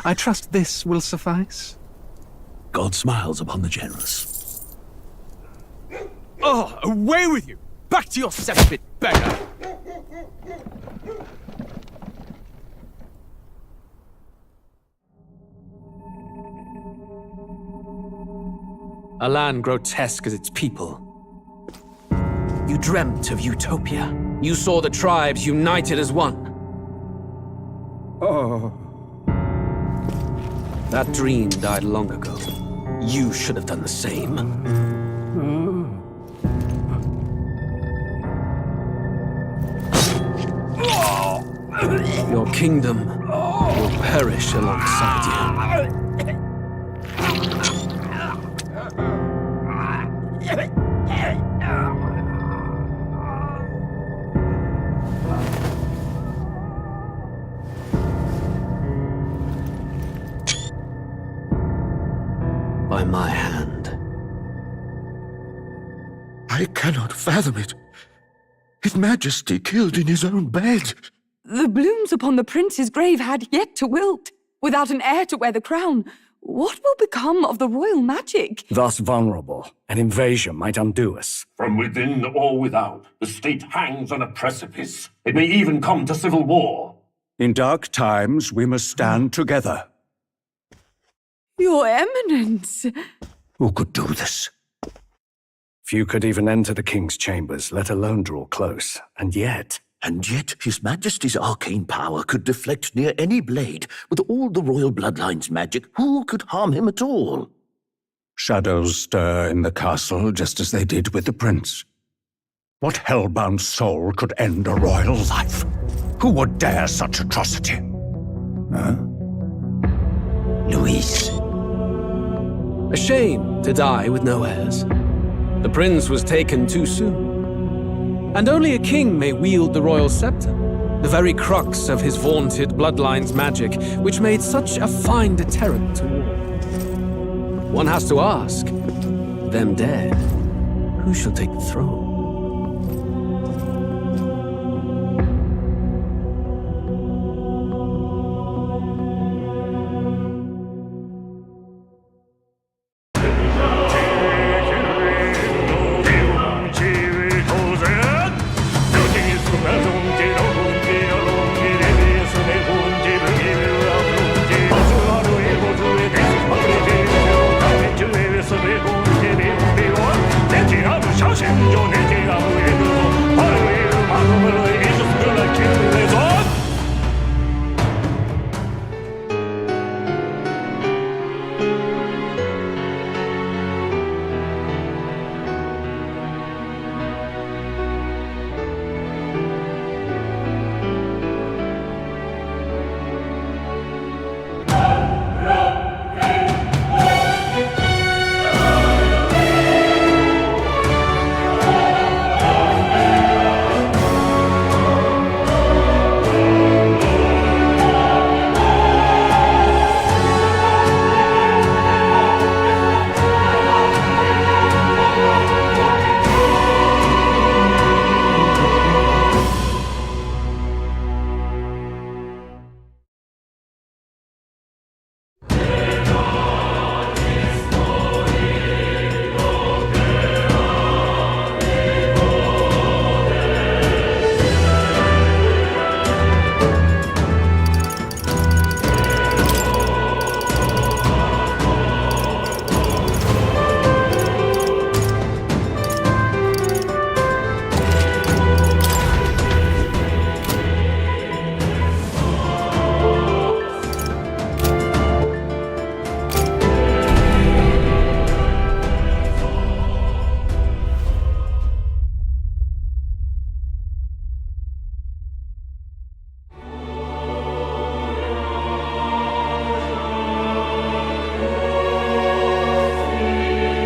I trust this will suffice. God smiles upon the generous. Oh, away with you! Back to your cesspit, beggar! A land grotesque as its people. You dreamt of utopia. You saw the tribes united as one. Oh. That dream died long ago. You should have done the same. Your kingdom will perish alongside you. By my hand. I cannot fathom it. His Majesty killed in his own bed. The blooms upon the prince's grave had yet to wilt. Without an heir to wear the crown, what will become of the royal magic? Thus vulnerable, an invasion might undo us. From within or without, the state hangs on a precipice. It may even come to civil war. In dark times, we must stand together. Your Eminence! Who could do this? Few could even enter the king's chambers, let alone draw close. And yet His Majesty's arcane power could deflect near any blade. With all the royal bloodline's magic, who could harm him at all? shadows stir in the castle just as they did with the prince. What hellbound soul could end a royal life? Who would dare such atrocity? Huh? Luis. A shame to die with no heirs. The prince was taken too soon. And only a king may wield the royal scepter, the very crux of his vaunted bloodline's magic, which made such a fine deterrent to war. One has to ask, them dead, who shall take the throne?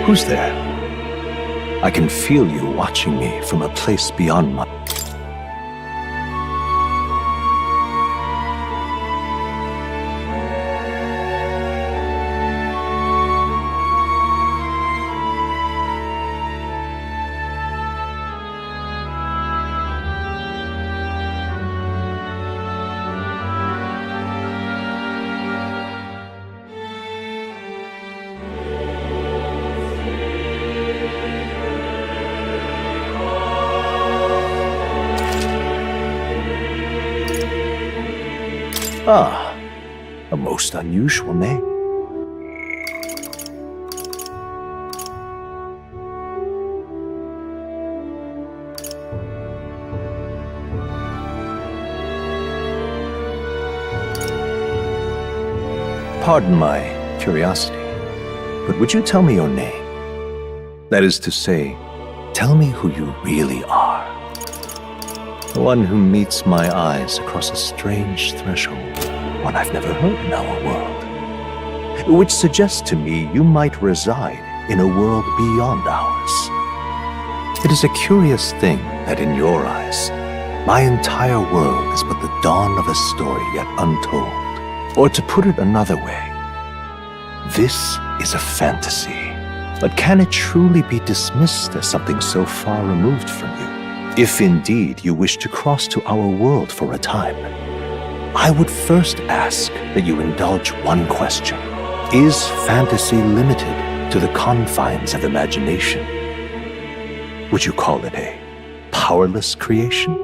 Who's there? I can feel you watching me from a place beyond my... Ah, a most unusual name. Pardon my curiosity, but would you tell me your name? That is to say, tell me who you really are. The one who meets my eyes across a strange threshold, one I've never heard in our world, which suggests to me you might reside in a world beyond ours. It is a curious thing that in your eyes, my entire world is but the dawn of a story yet untold. Or to put it another way, this is a fantasy. But can it truly be dismissed as something so far removed from you? If indeed you wish to cross to our world for a time, I would first ask that you indulge one question. Is fantasy limited to the confines of imagination? Would you call it a powerless creation?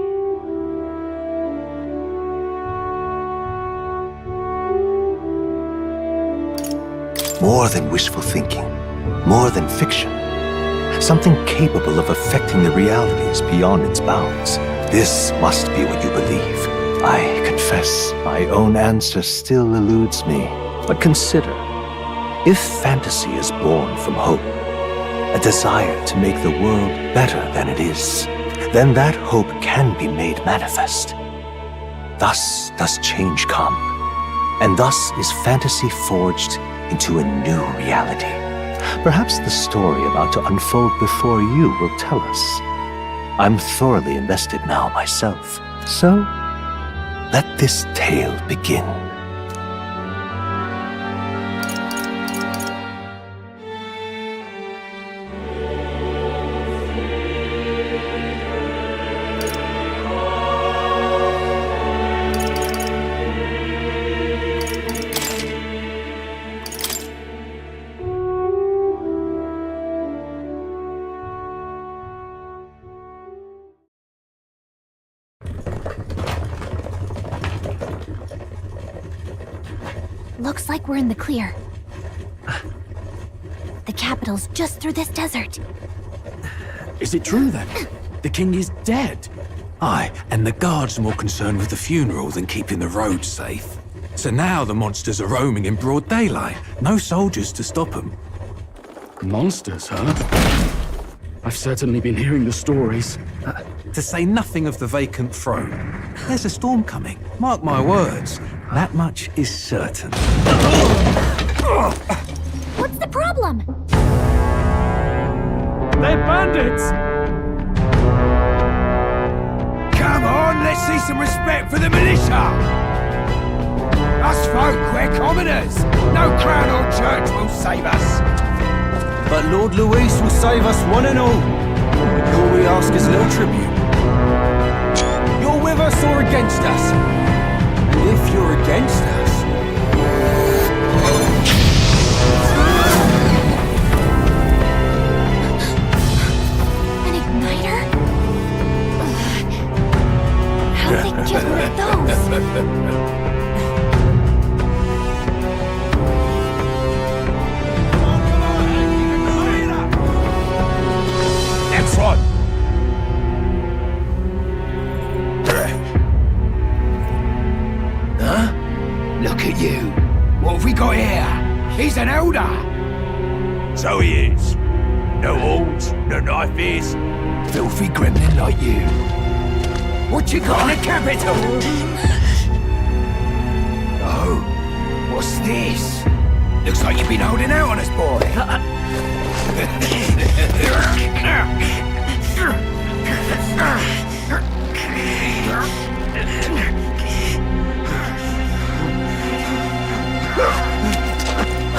More than wishful thinking, more than fiction. Something capable of affecting the realities beyond its bounds. This must be what you believe. I confess, my own answer still eludes me. But consider, if fantasy is born from hope, a desire to make the world better than it is, then that hope can be made manifest. Thus does change come, and thus is fantasy forged into a new reality. Perhaps the story about to unfold before you will tell us. I'm thoroughly invested now myself, so let this tale begin. Looks like we're in the clear. The capital's just through this desert. Is it true then? The king is dead? Aye, and the guards are more concerned with the funeral than keeping the roads safe. So now the monsters are roaming in broad daylight. No soldiers to stop them. Monsters, huh? I've certainly been hearing the stories. To say nothing of the vacant throne. There's a storm coming, mark my words. That much is certain. What's the problem? They're bandits! Come on, let's see some respect for the militia! Us folk, we're commoners! No crown or church will save us! But Lord Luis will save us one and all. All we ask is a little tribute. You're with us or against us? And if you're against us... An igniter? Ugh. How'd they get one of those? Next one! Huh? Look at you. What have we got here? He's an elder. So he is. No horns, no knife ears. Filthy gremlin like you. What you got in the capital? Oh, what's this? Looks like you've been holding out on us, boy.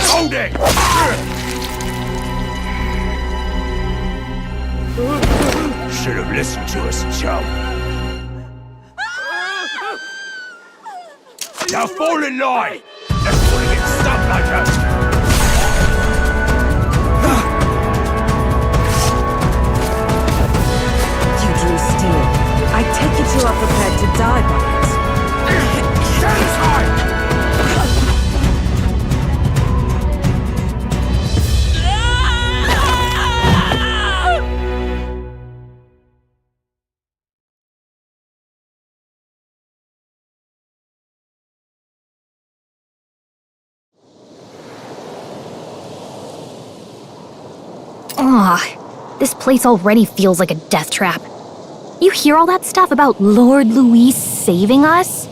Hold it! Should have listened to us, chum. Now fall in line! Let's put it in stuff like us! You drew steel. I take it you are prepared to die by it. Stand aside! This place already feels like a death trap. You hear all that stuff about Lord Louis saving us?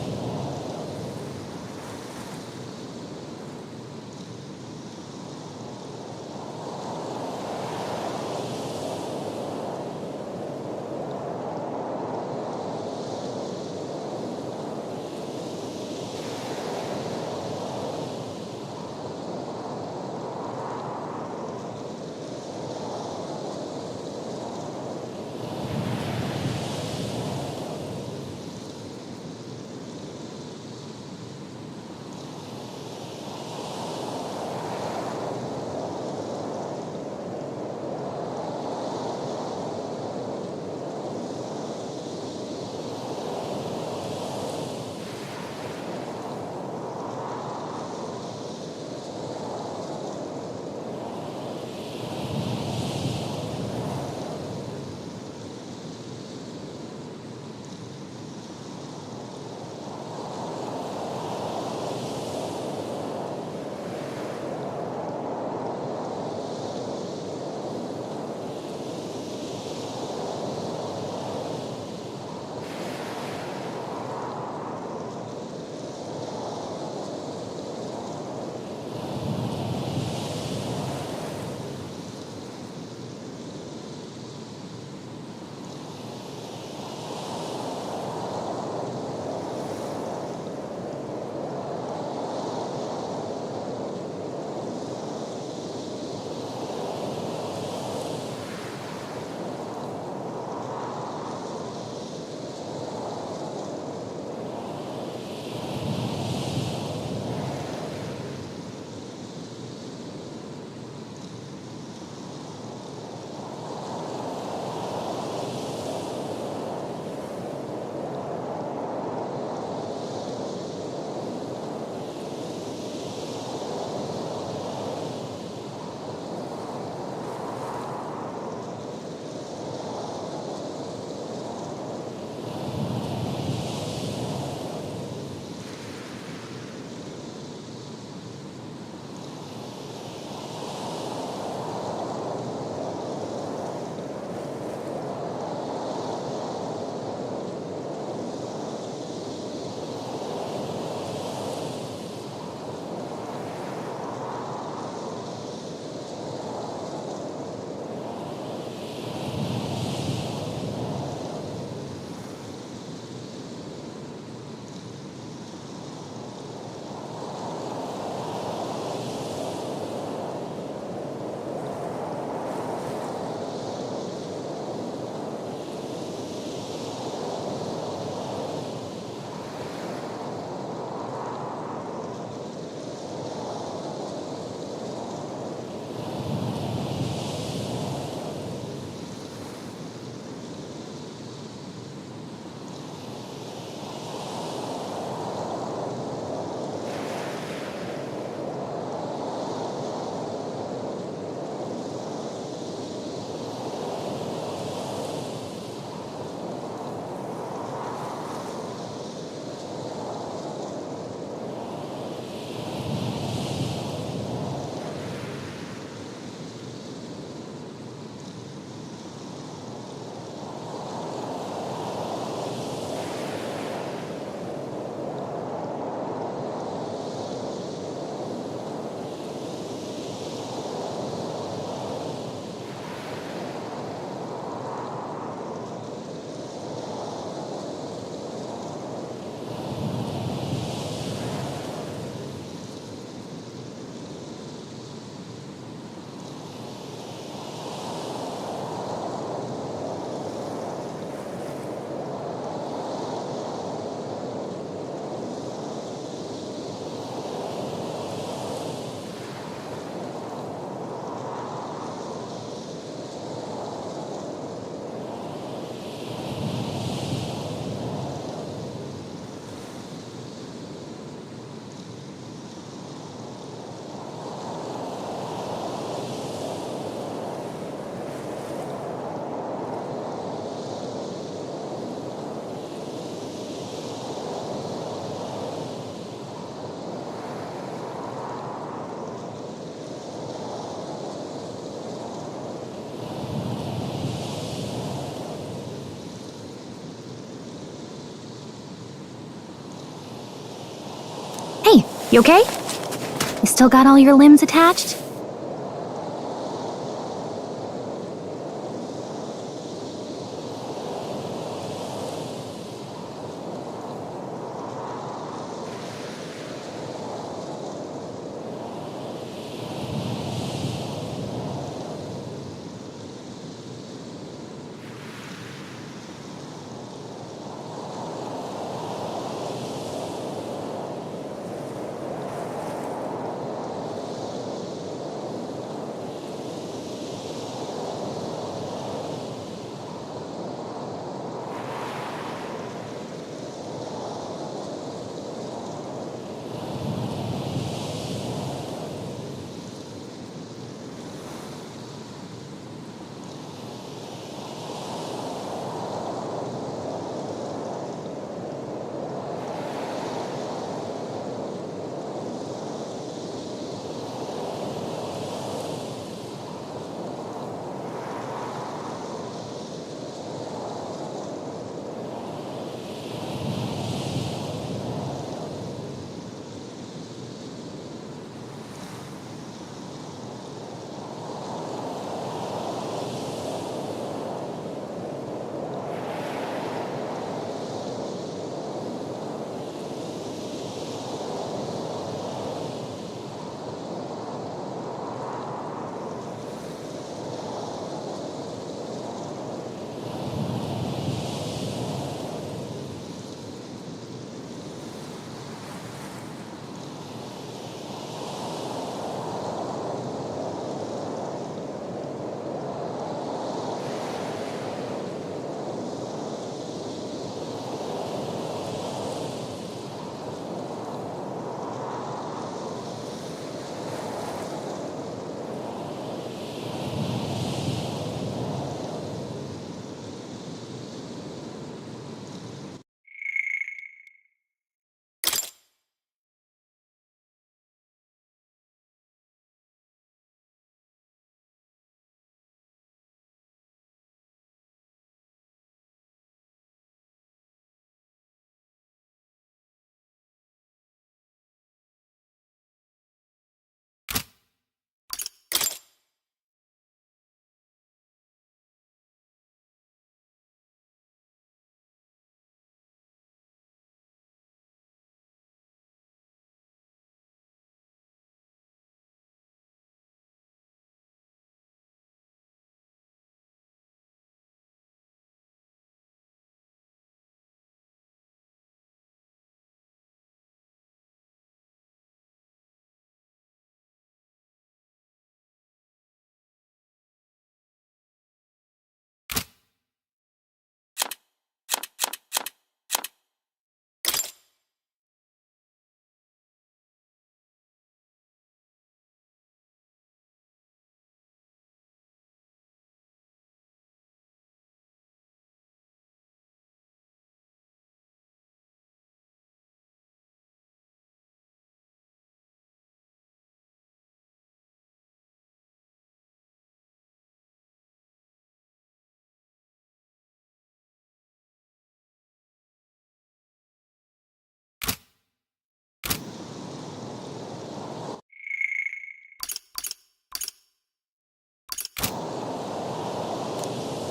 You okay? You still got all your limbs attached?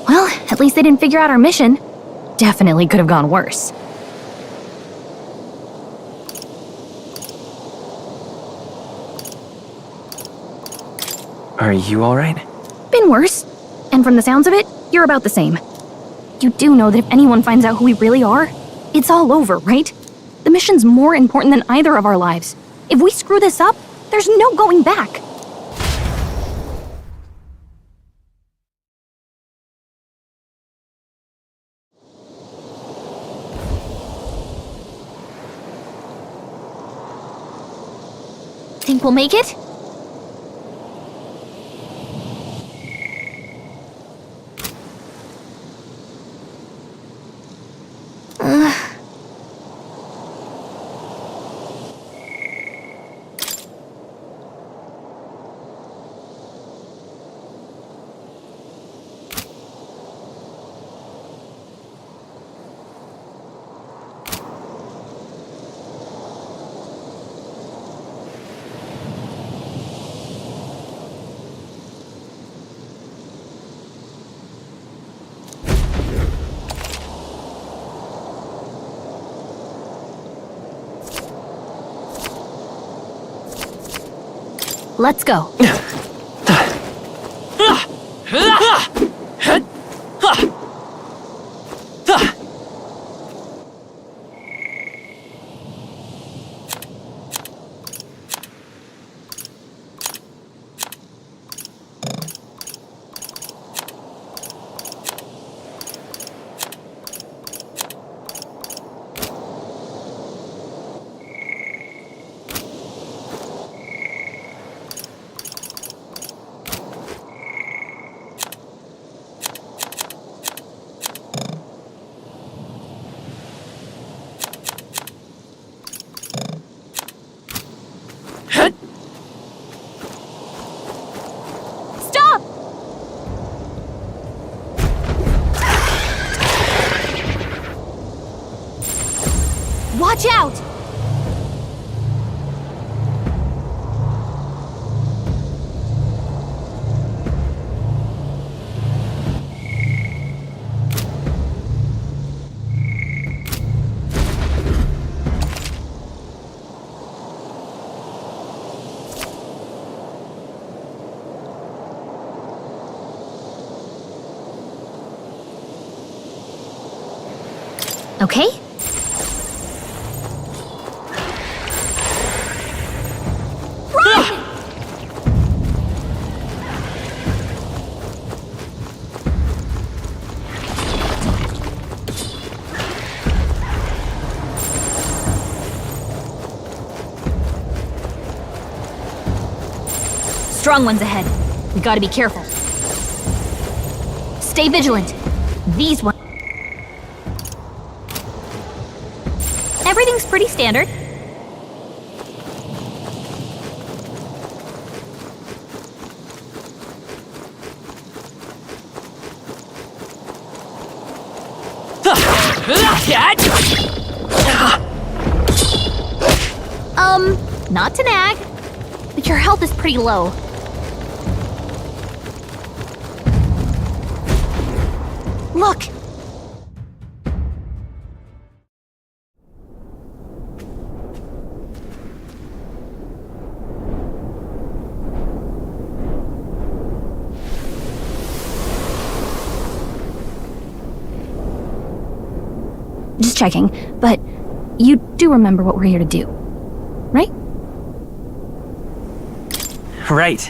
Well, at least they didn't figure out our mission. Definitely could have gone worse. Are you alright? Been worse. And from the sounds of it, you're about the same. You do know that if anyone finds out who we really are, it's all over, right? The mission's more important than either of our lives. If we screw this up, there's no going back. Think we'll make it? Let's go. Stop! Watch out! Okay? Strong ones ahead. We gotta be careful. Stay vigilant. These ones. Everything's pretty standard. Not to nag, but your health is pretty low. Look! Just checking, but you do remember what we're here to do, right? Right.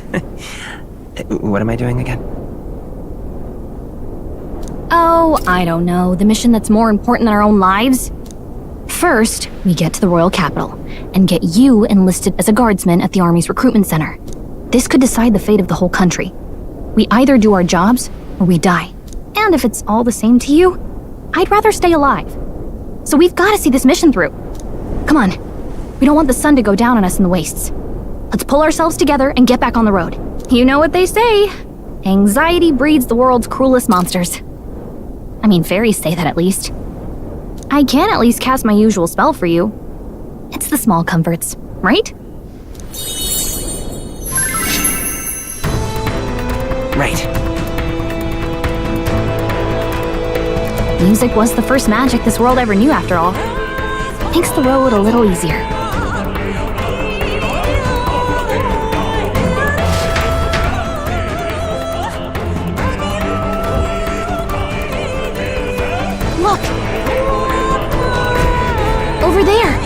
What am I doing again? Oh, I don't know. The mission that's more important than our own lives? First, we get to the royal capital and get you enlisted as a guardsman at the army's recruitment center. This could decide the fate of the whole country. We either do our jobs or we die. And if it's all the same to you, I'd rather stay alive. So we've got to see this mission through. Come on. We don't want the sun to go down on us in the wastes. Let's pull ourselves together and get back on the road. You know what they say. Anxiety breeds the world's cruelest monsters. I mean, fairies say that at least. I can at least cast my usual spell for you. It's the small comforts, right? Right. Music was the first magic this world ever knew, after all. Makes the road a little easier. Look! Over there!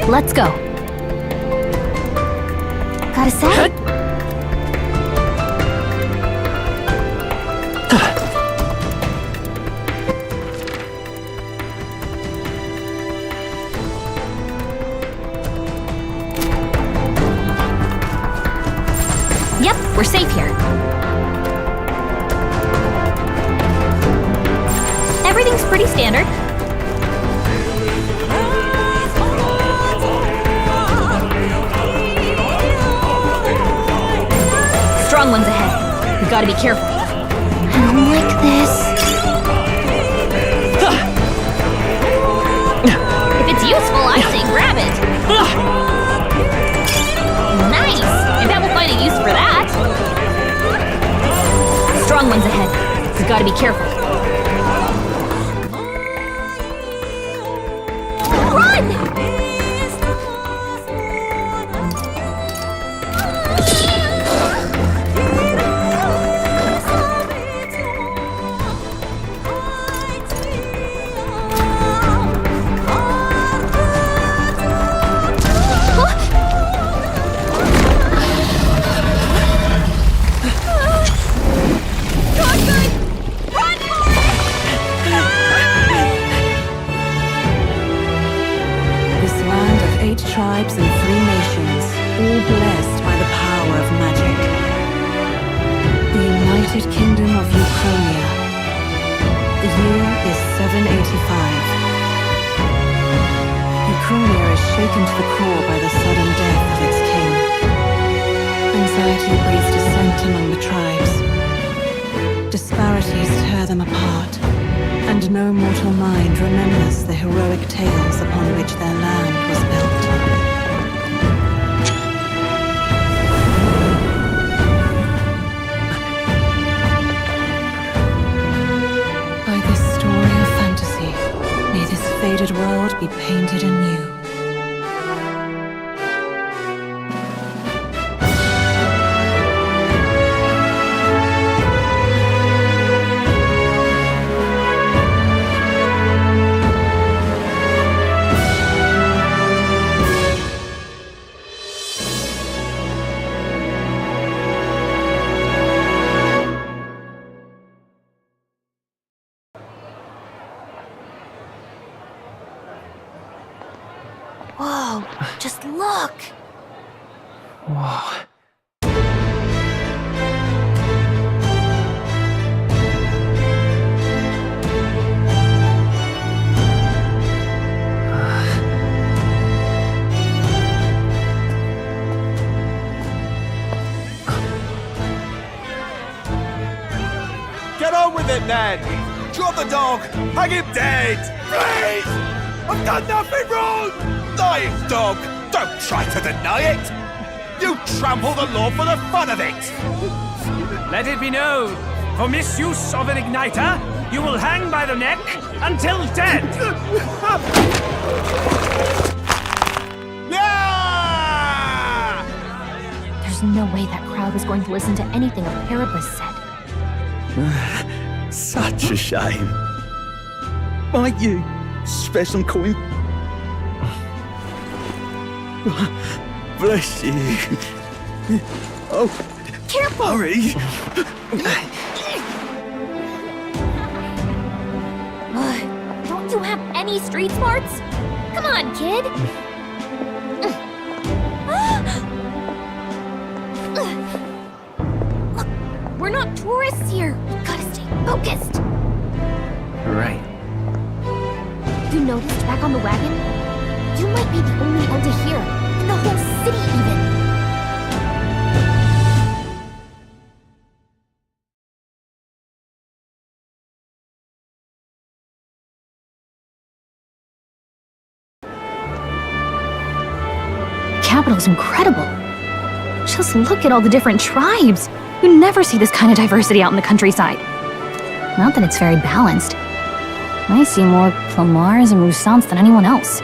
Let's go. Got a set? Yep, we're safe here. Everything's pretty standard. gotta be careful. I don't like this. If it's useful, I say grab it. Nice! I bet we'll find a use for that. Strong ones ahead. You gotta be careful. Run! Tribes and 3 nations, all blessed by the power of magic. The United Kingdom of Ukrainia. The year is 785. Ukrainia is shaken to the core by the sudden death of its king. Anxiety breeds dissent among the tribes. Disparities tear them apart, and no mortal mind remembers the heroic tales upon which their land was built. By this story of fantasy, may this faded world be painted anew. Whoa, just look! Whoa. Get on with it, Ned! Drop the dog! Hang him dead! Please! I've done nothing wrong! Lying dog! Don't try to deny it! You trample the law for the fun of it! Let it be known, for misuse of an igniter, you will hang by the neck until dead! Yeah! There's no way that crowd was going to listen to anything a Periplus said. Such a shame. Might you spare some coin? Bless you. Oh, careful! Hurry! Don't you have any street smarts? Come on, kid! Look, we're not tourists here. We gotta stay focused. Right. You noticed back on the wagon? You might be the only elder here, in the whole city even. Capital's incredible. Just look at all the different tribes. You never see this kind of diversity out in the countryside. Not that it's very balanced. I see more Plomars and Roussants than anyone else.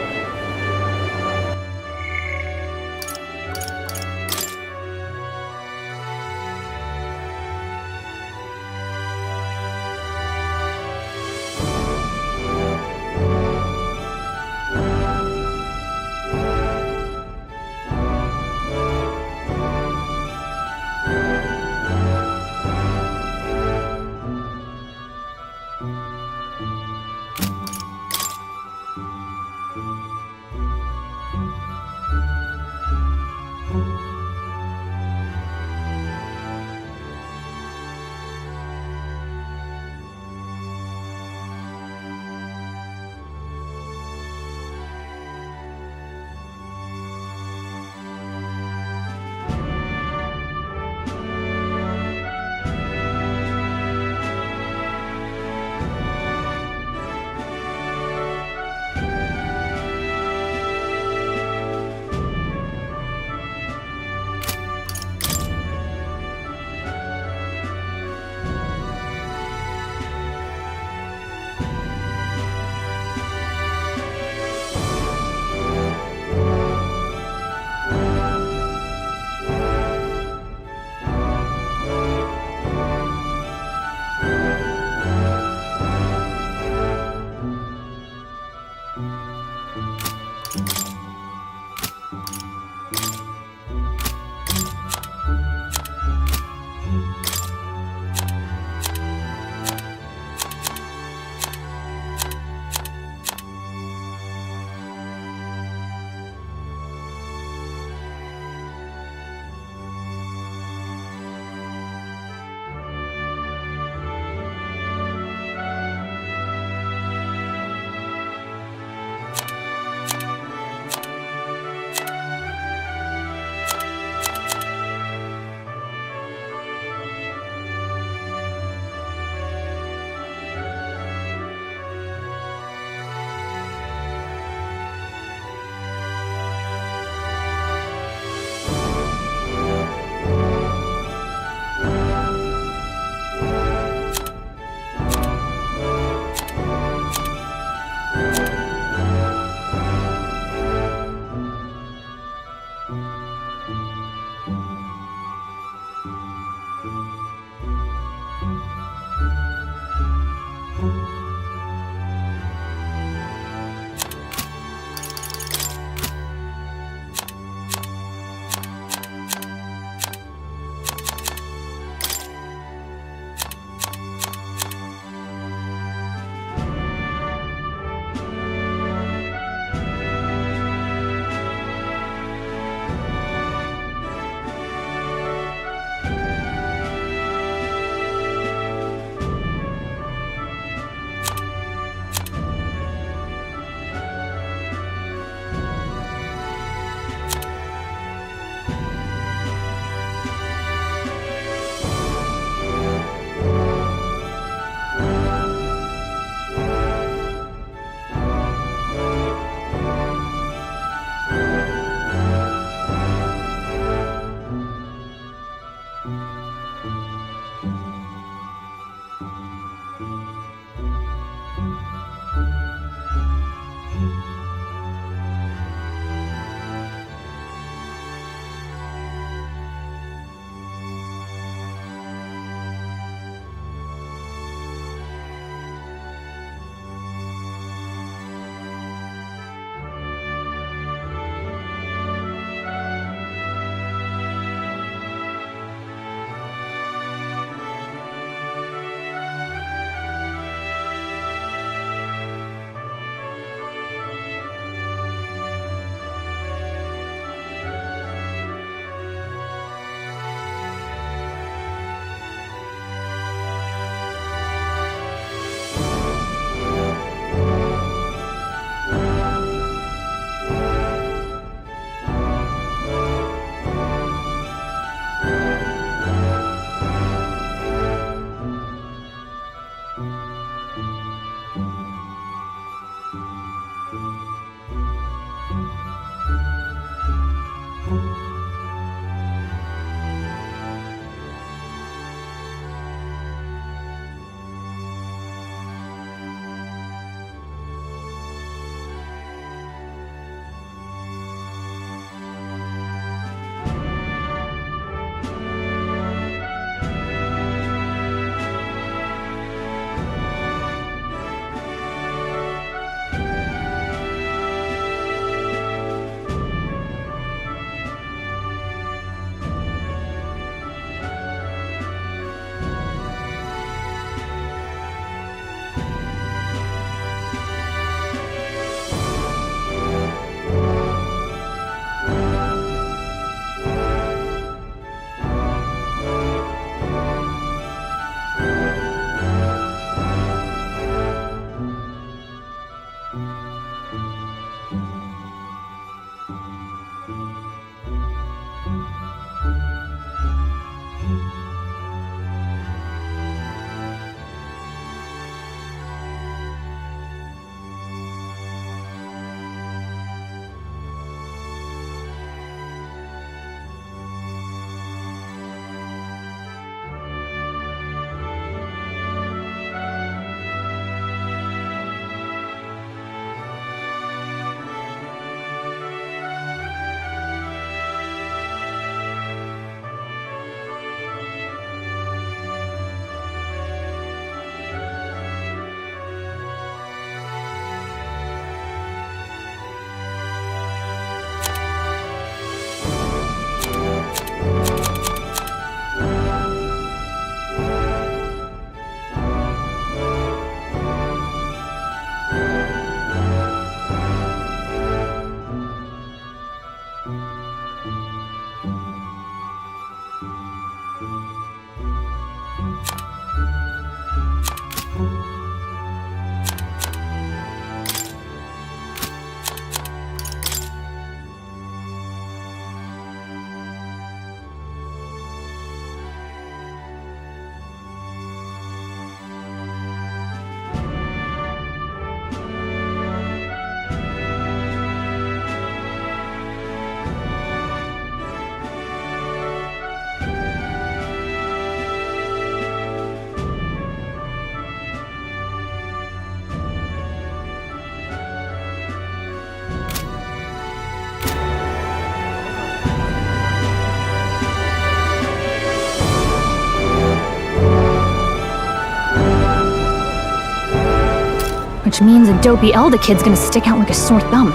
which means a dopey elder kid's gonna stick out like a sore thumb.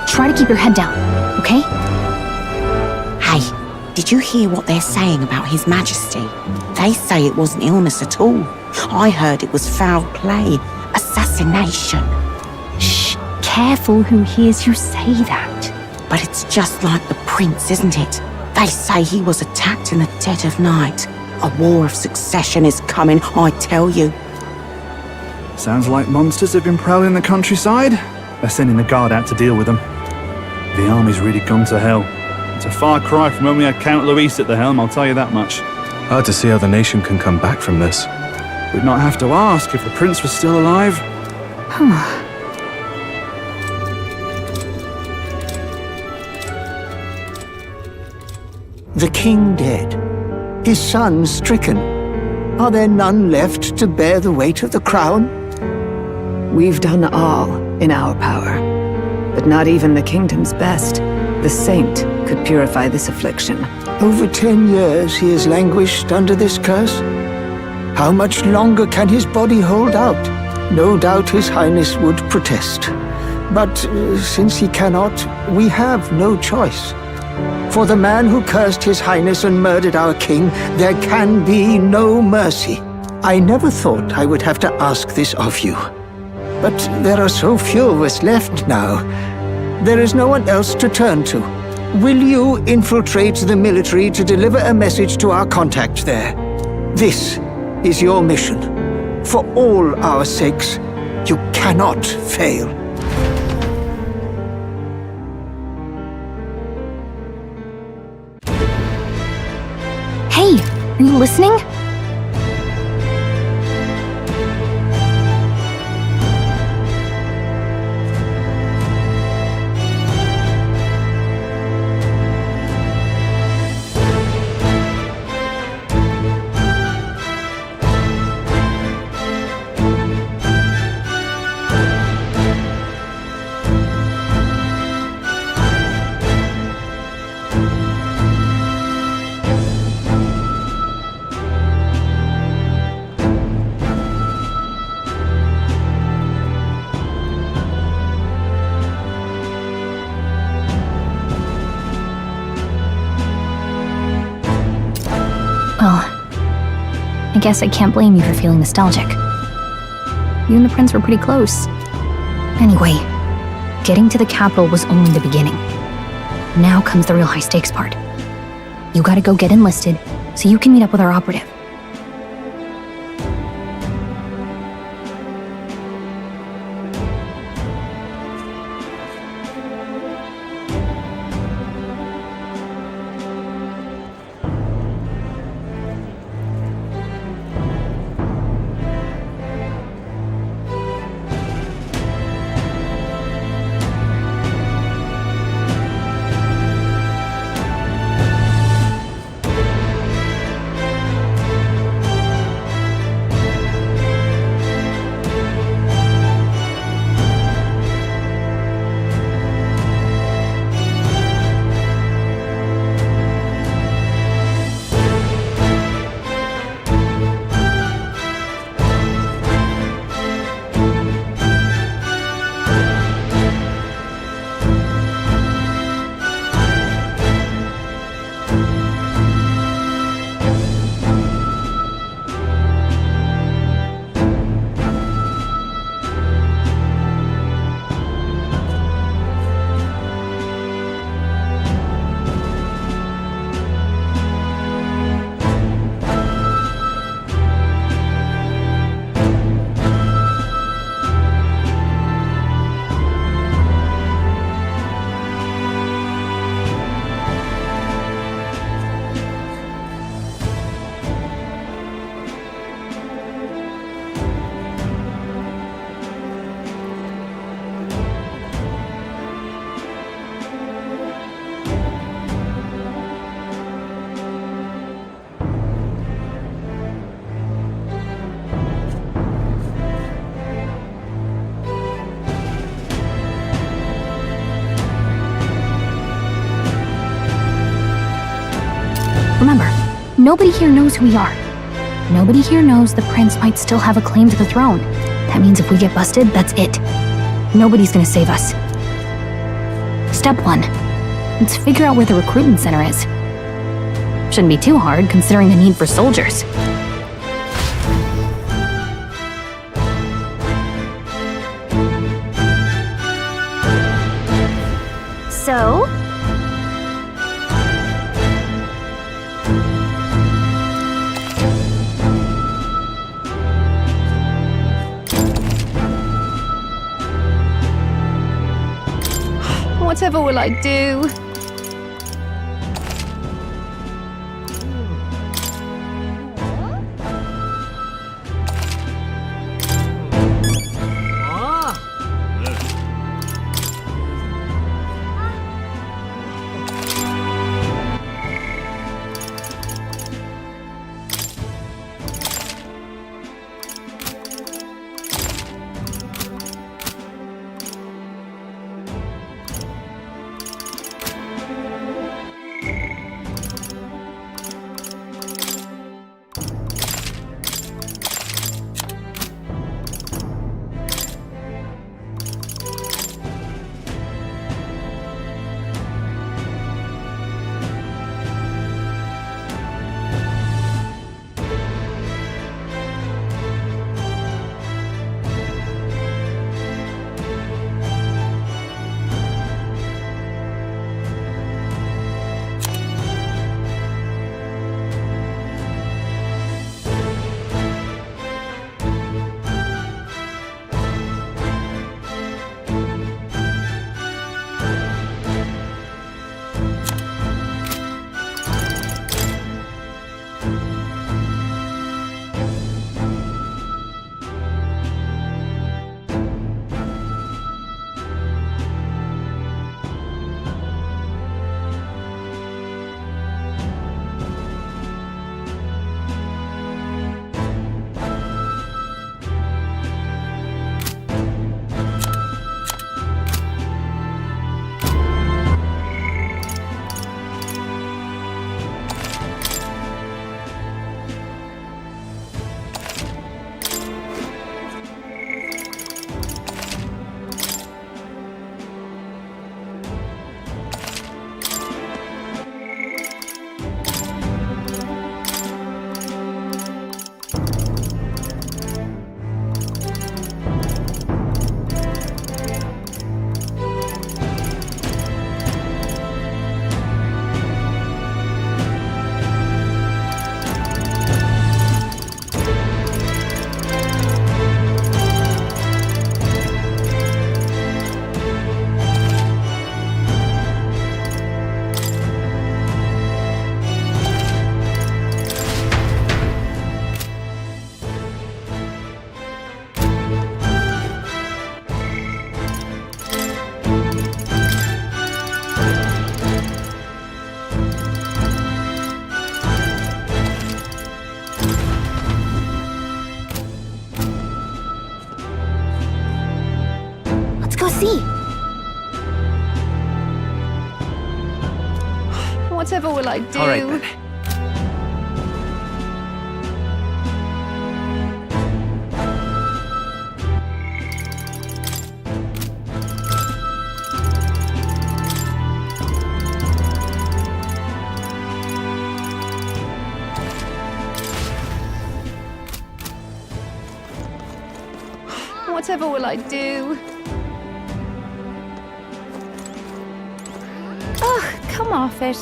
Try to keep your head down, okay? Hey, did you hear what they're saying about His Majesty? They say it wasn't illness at all. I heard it was foul play, assassination. Shh, careful who hears you say that. But it's just like the prince, isn't it? They say he was attacked in the dead of night. A war of succession is coming, I tell you. Sounds like monsters have been prowling the countryside. They're sending the guard out to deal with them. The army's really gone to hell. It's a far cry from when we had Count Luis at the helm, I'll tell you that much. Hard to see how the nation can come back from this. We'd not have to ask if the prince was still alive. The king dead, his son stricken. Are there none left to bear the weight of the crown? We've done all in our power, but not even the kingdom's best, the saint, could purify this affliction. Over 10 years he has languished under this curse. How much longer can his body hold out? No doubt his highness would protest. But since he cannot, we have no choice. For the man who cursed his highness and murdered our king, there can be no mercy. I never thought I would have to ask this of you. But there are so few of us left now. There is no one else to turn to. Will you infiltrate the military to deliver a message to our contact there? This is your mission. For all our sakes, you cannot fail. Hey, are you listening? I guess I can't blame you for feeling nostalgic. You and the prince were pretty close. Anyway, getting to the capital was only the beginning. Now comes the real high-stakes part. You gotta go get enlisted so you can meet up with our operative. Remember, nobody here knows who we are. Nobody here knows the prince might still have a claim to the throne. That means if we get busted, that's it. Nobody's gonna save us. Step 1. Let's figure out where the recruitment center is. Shouldn't be too hard, considering the need for soldiers. So? Whatever will I do? Whatever will I do? All right, then. Whatever will I do? Ugh, come off it.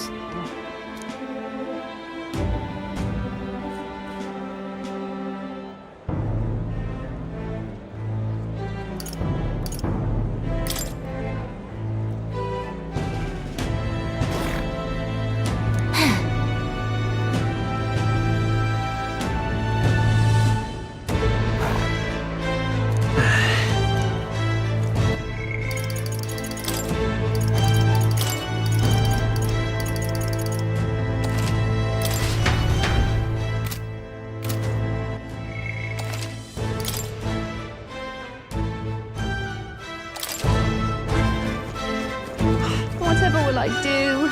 Whatever will I do?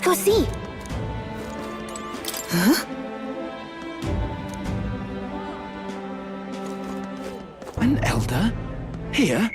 go see. Huh? An elder? Here?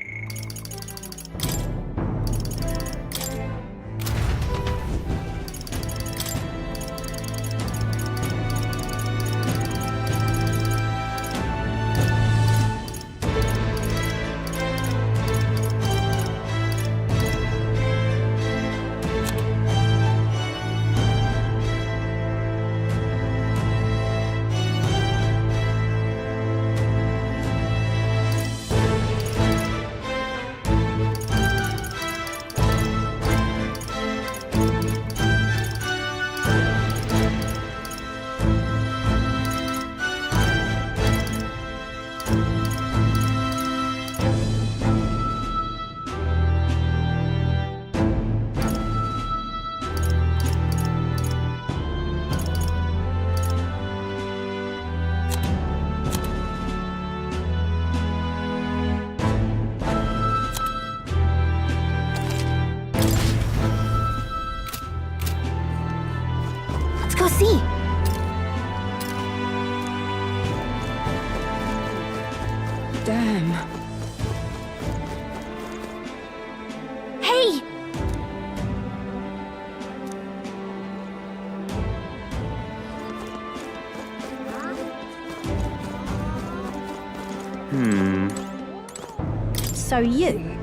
Go see. Damn. Hey! So you?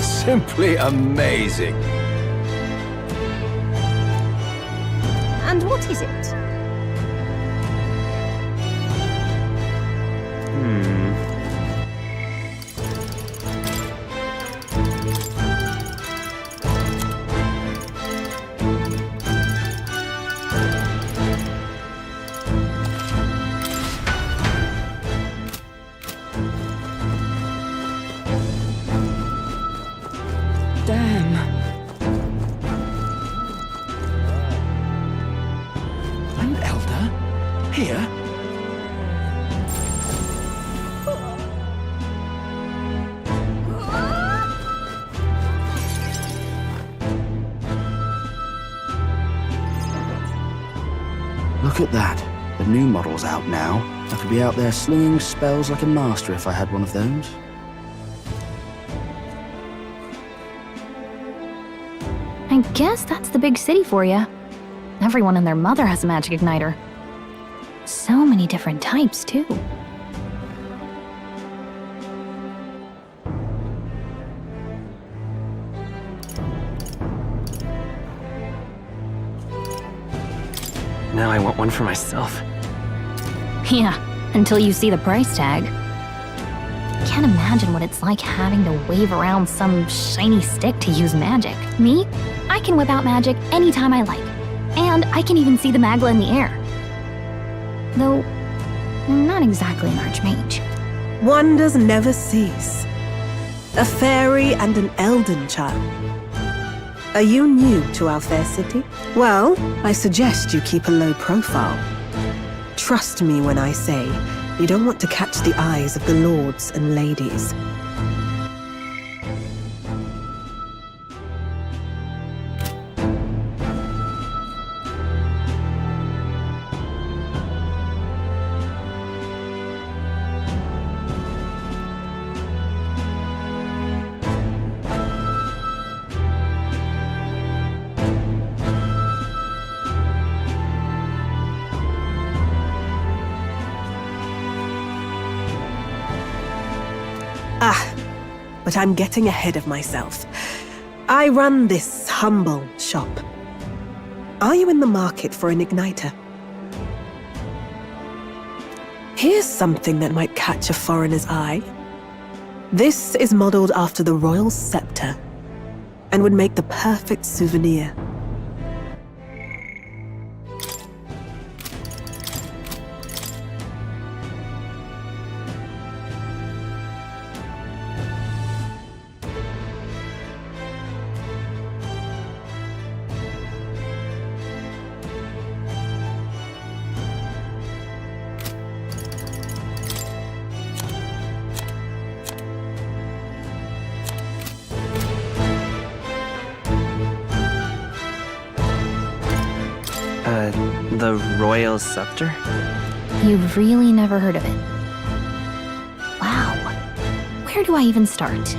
Simply amazing. And what is it? Damn. An elder? Here? Look at that. The new model's out now. I could be out there slinging spells like a master if I had one of those. I guess that's the big city for you. Everyone and their mother has a magic igniter. So many different types, too. Now I want one for myself. Yeah, until you see the price tag. Can't imagine what it's like having to wave around some shiny stick to use magic. Me? I can whip out magic anytime I like. And I can even see the Magla in the air. Though, I'm not exactly an archmage. Wonders never cease. A fairy and an elden child. Are you new to our fair city? Well, I suggest you keep a low profile. Trust me when I say you don't want to catch the eyes of the lords and ladies. But I'm getting ahead of myself. I run this humble shop. Are you in the market for an igniter? Here's something that might catch a foreigner's eye. This is modeled after the royal scepter and would make the perfect souvenir. The royal scepter? You've really never heard of it. Wow. Where do I even start?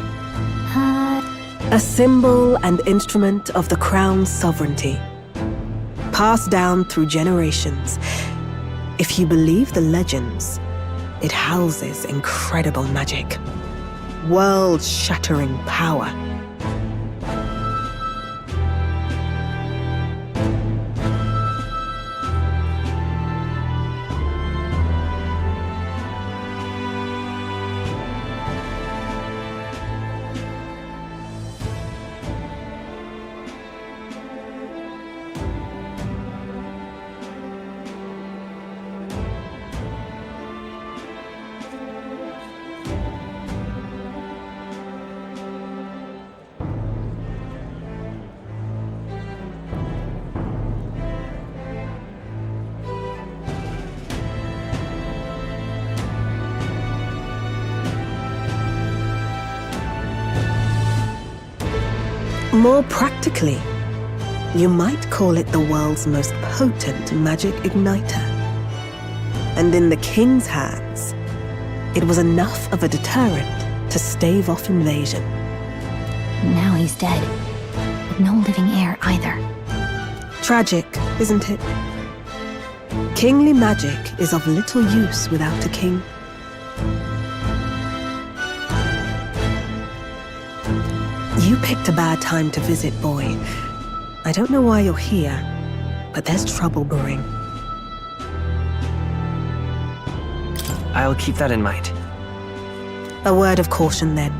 A symbol and instrument of the crown's sovereignty. Passed down through generations. If you believe the legends, it houses incredible magic. World-shattering power. More practically, you might call it the world's most potent magic igniter. And in the king's hands, it was enough of a deterrent to stave off invasion. Now he's dead, with no living heir either. Tragic, isn't it? Kingly magic is of little use without a king. You picked a bad time to visit, boy. I don't know why you're here, but there's trouble brewing. I'll keep that in mind. A word of caution, then.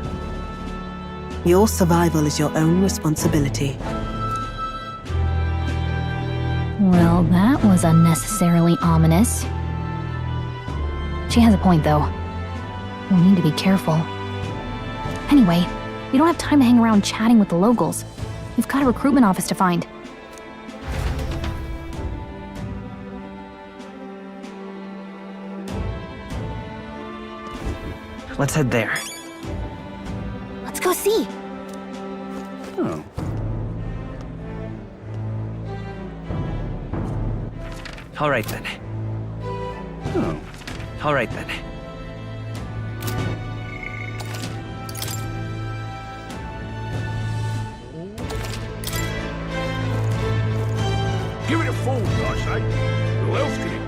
Your survival is your own responsibility. Well, that was unnecessarily ominous. She has a point, though. We'll need to be careful. Anyway, we don't have time to hang around chatting with the locals. We've got a recruitment office to find. Let's head there. Let's go see. Oh. All right, then. Oh. All right, then. Give it a fold, I say. Who else can it be?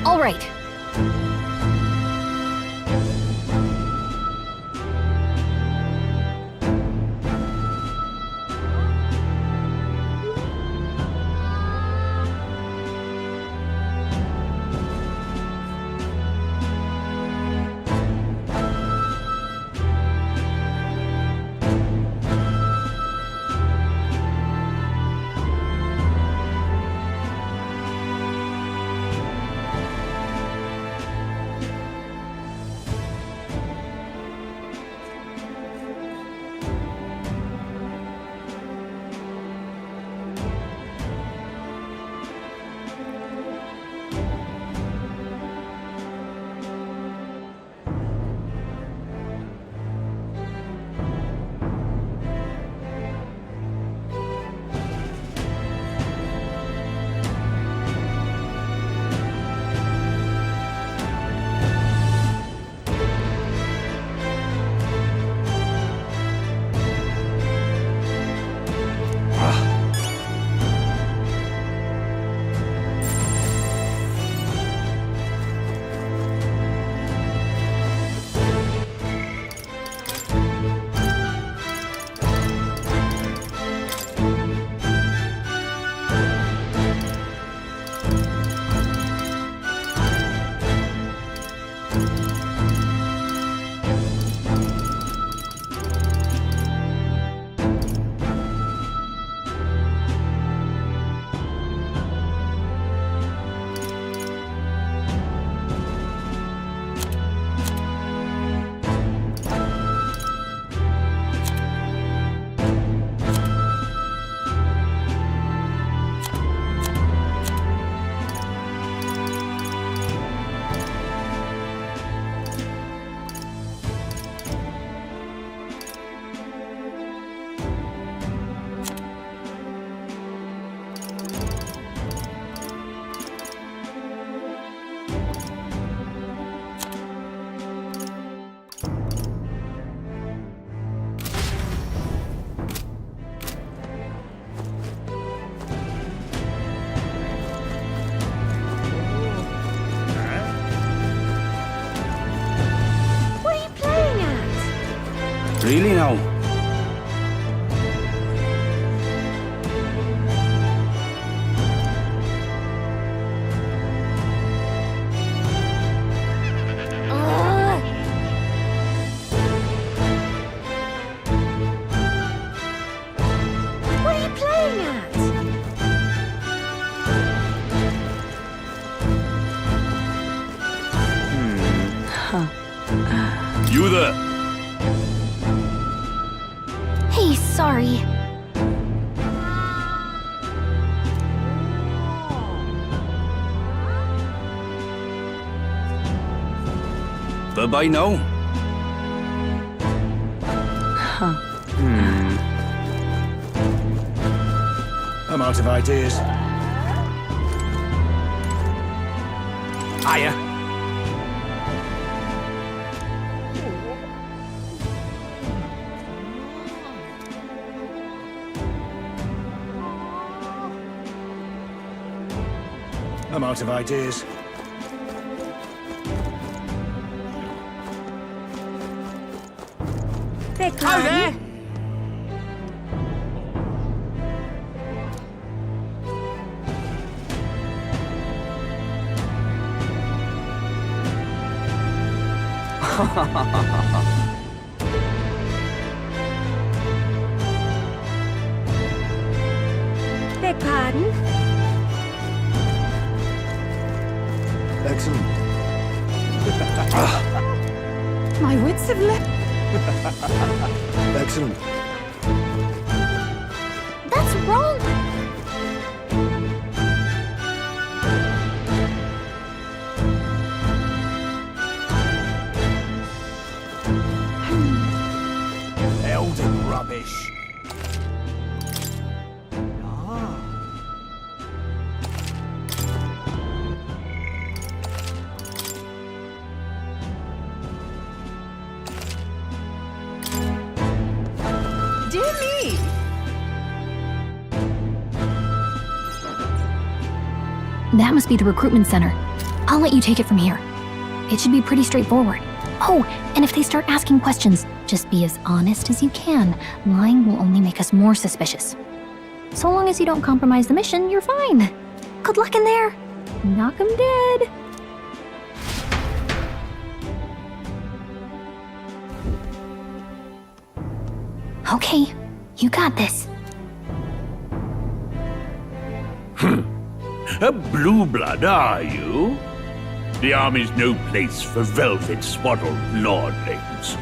All right. Really now? What are you playing at? You there? Hey, sorry. Bye-bye now. I'm out of ideas. Hiya. I'm out of ideas. Beg Hi there. Beg pardon? Excellent. My wits have left. Excellent. That's wrong. Elden rubbish. Dear me. That must be the recruitment center. I'll let you take it from here. It should be pretty straightforward. Oh, and if they start asking questions, just be as honest as you can. Lying will only make us more suspicious. So long as you don't compromise the mission, you're fine. Good luck in there. Knock 'em dead. Okay, you got this. A blue blood, are you? The army's no place for velvet-swaddled lordlings.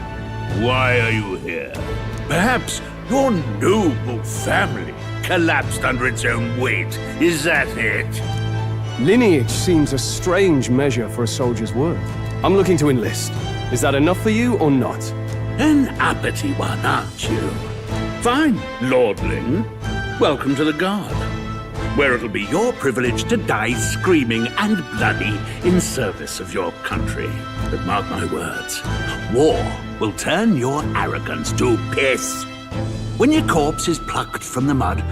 Why are you here? Perhaps your noble family collapsed under its own weight. Is that it? Lineage seems a strange measure for a soldier's worth. I'm looking to enlist. Is that enough for you or not? An uppity one, aren't you? Fine, lordling. Welcome to the Guard, where it'll be your privilege to die screaming and bloody in service of your country. But mark my words, war will turn your arrogance to piss. When your corpse is plucked from the mud,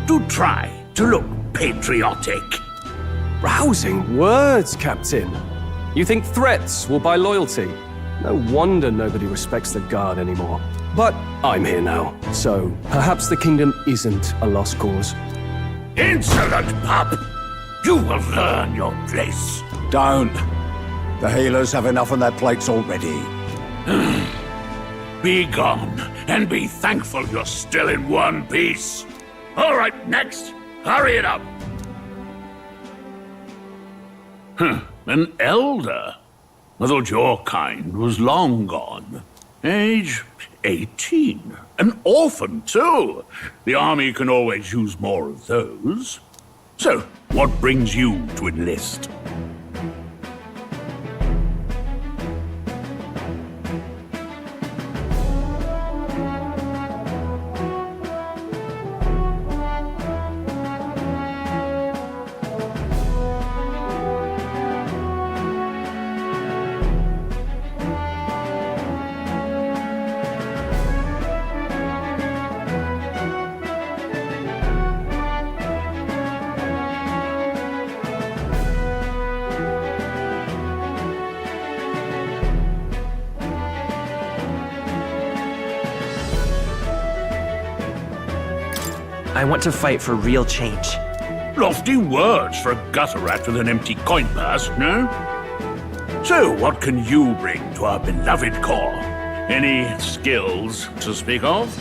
do try to look patriotic. Rousing words, Captain. You think threats will buy loyalty? No wonder nobody respects the Guard anymore. But I'm here now, so perhaps the kingdom isn't a lost cause. Insolent pup! You will learn your place. Don't. The healers have enough on their plates already. Be gone, and be thankful you're still in one piece. All right, next. Hurry it up. An elder? I thought your kind was long gone. Age 18. An orphan, too. The army can always use more of those. So, what brings you to enlist? I want to fight for real change. Lofty words for a gutter rat with an empty coin purse, no? So, what can you bring to our beloved corps? Any skills to speak of?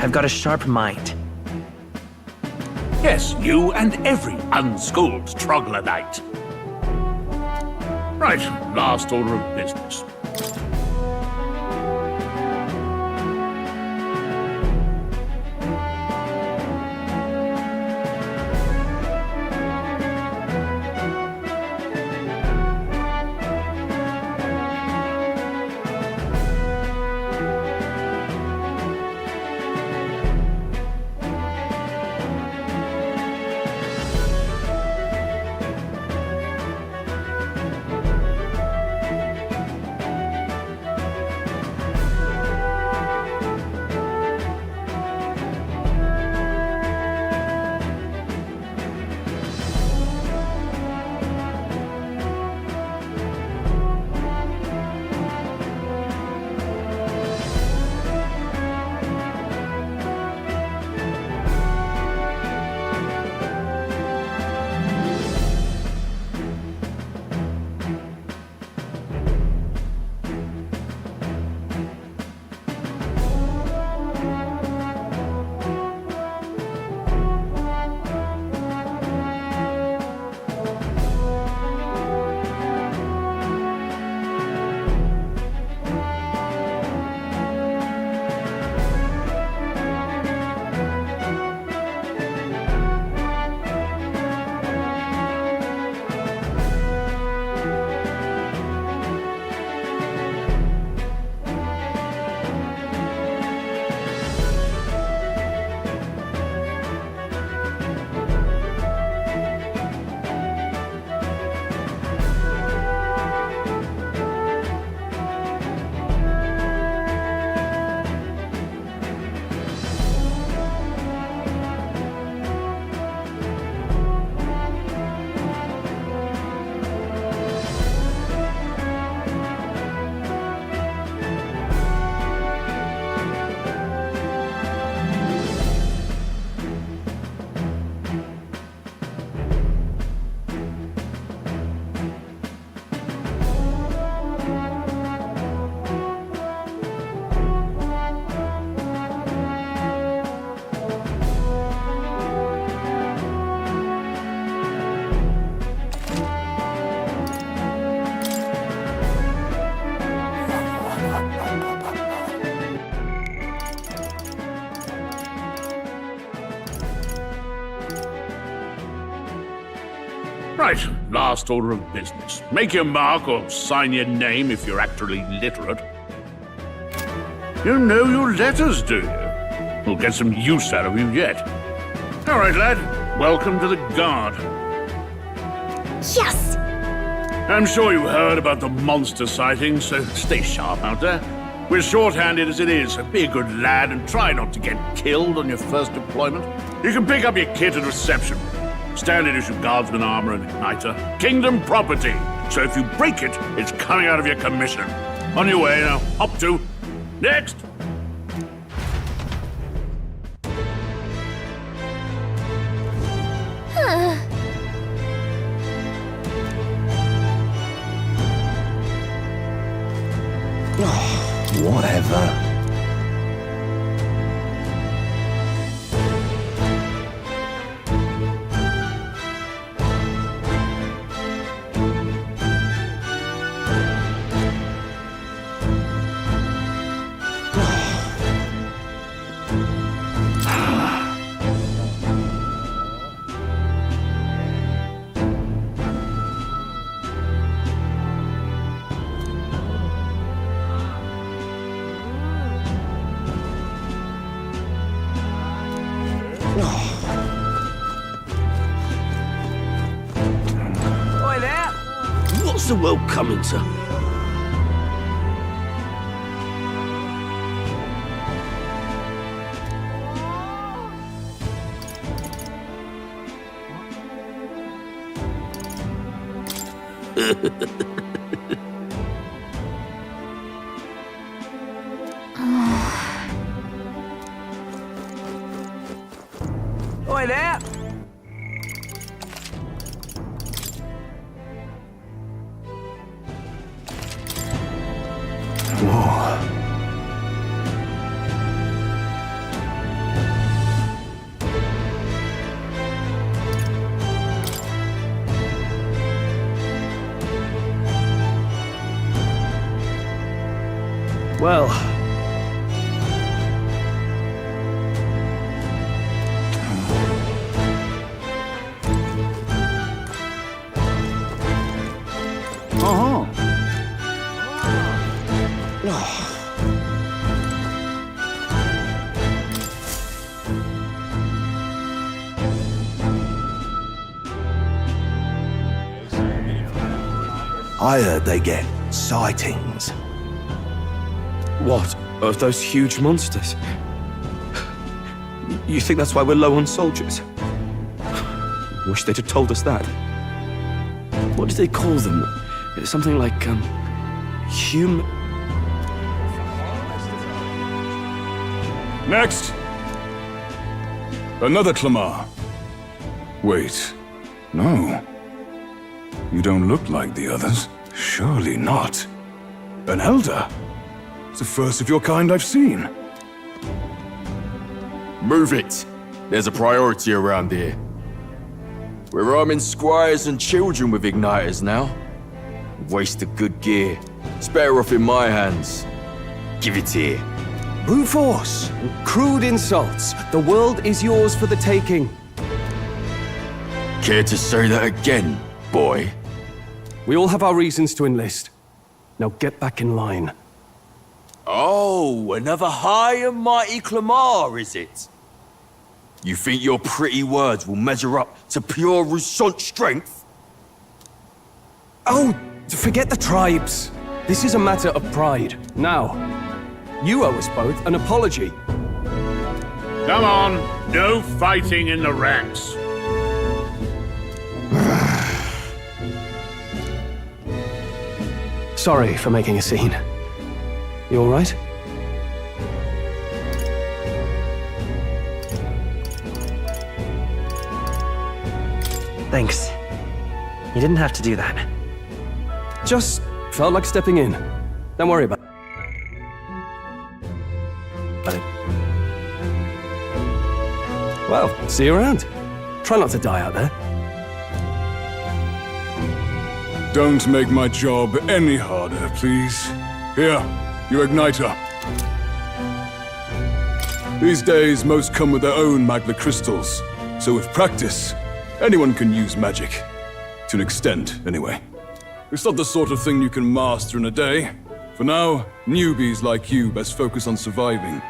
I've got a sharp mind. Yes, you and every unschooled troglodyte. Right, last order of business. Right, last order of business. Make your mark or sign your name if you're actually literate. You know your letters, do you? We'll get some use out of you yet. All right, lad. Welcome to the Guard. Yes! I'm sure you heard about the monster sightings, so stay sharp out there. We're short-handed as it is, so be a good lad and try not to get killed on your first deployment. You can pick up your kit at reception. Standard issue guardsman armor and igniter. Kingdom property. So if you break it, it's coming out of your commission. On your way now. Hop to. Next. Whatever. Oi there! What's the world coming to? Oi there! Whoa. Well, I heard they get sightings. What? Of those huge monsters? You think that's why we're low on soldiers? Wish they'd have told us that. What did they call them? Something like, human... Next! Another Clamar. Wait, no. You don't look like the others. Surely not. An elder? It's the first of your kind I've seen. Move it! There's a priority around here. We're arming squires and children with igniters now. Waste of good gear. It's better off in my hands. Give it here. Brute force! Crude insults! The world is yours for the taking. Care to say that again, boy? We all have our reasons to enlist. Now get back in line. Oh, another high and mighty Clamar, is it? You think your pretty words will measure up to pure Rousant strength? Oh, forget the tribes. This is a matter of pride. Now, you owe us both an apology. Come on, no fighting in the ranks. Sorry for making a scene. You all right? Thanks. You didn't have to do that. Just felt like stepping in. Don't worry about it. Well, see you around. Try not to die out there. Don't make my job any harder, please. Here, your igniter. These days, most come with their own magna crystals. So with practice, anyone can use magic. To an extent, anyway. It's not the sort of thing you can master in a day. For now, newbies like you best focus on surviving.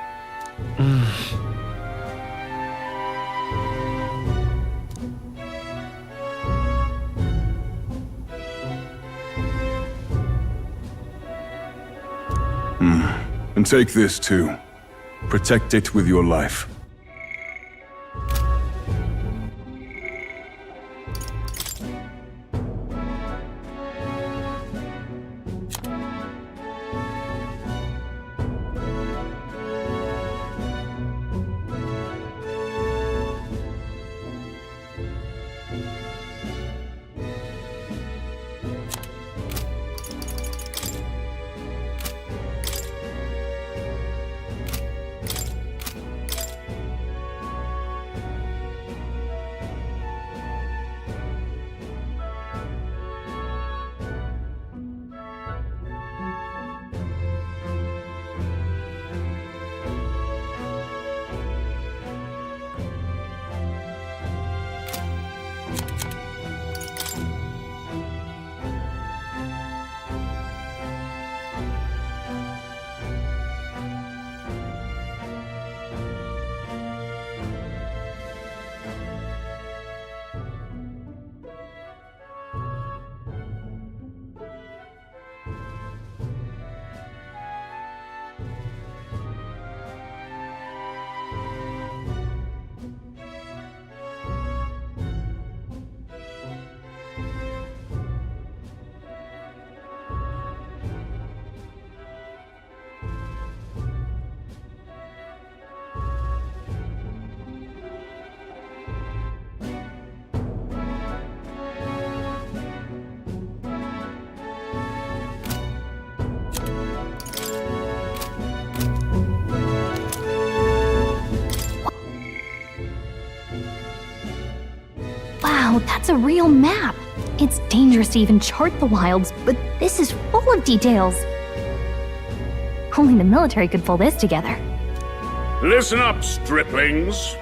And take this too. Protect it with your life. That's a real map. It's dangerous to even chart the wilds, but this is full of details. Only the military could pull this together. Listen up, striplings.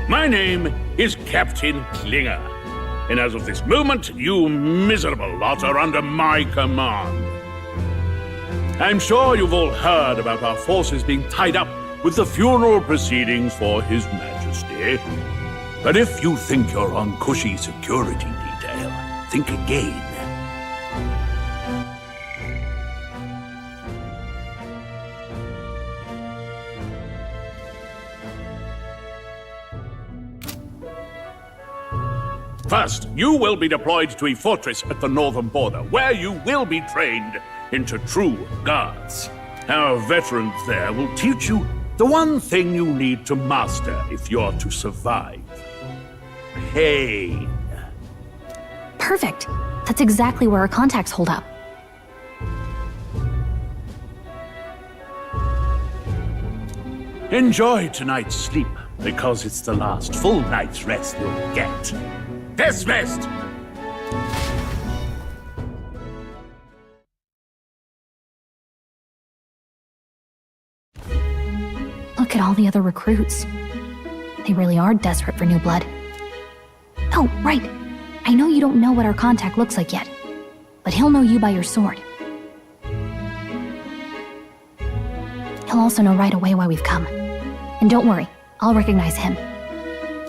My name is Captain Klinger, and as of this moment, you miserable lot are under my command. I'm sure you've all heard about our forces being tied up with the funeral proceedings for His Majesty. But if you think you're on cushy security detail, think again. First, you will be deployed to a fortress at the northern border, where you will be trained into true guards. Our veterans there will teach you the one thing you need to master if you're to survive. Pain. Perfect. That's exactly where our contacts hold up. Enjoy tonight's sleep, because it's the last full night's rest you'll get. Dismissed! Look at all the other recruits. They really are desperate for new blood. Oh, right. I know you don't know what our contact looks like yet, but he'll know you by your sword. He'll also know right away why we've come. And don't worry, I'll recognize him.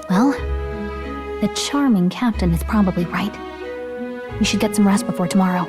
Well, the charming captain is probably right. We should get some rest before tomorrow.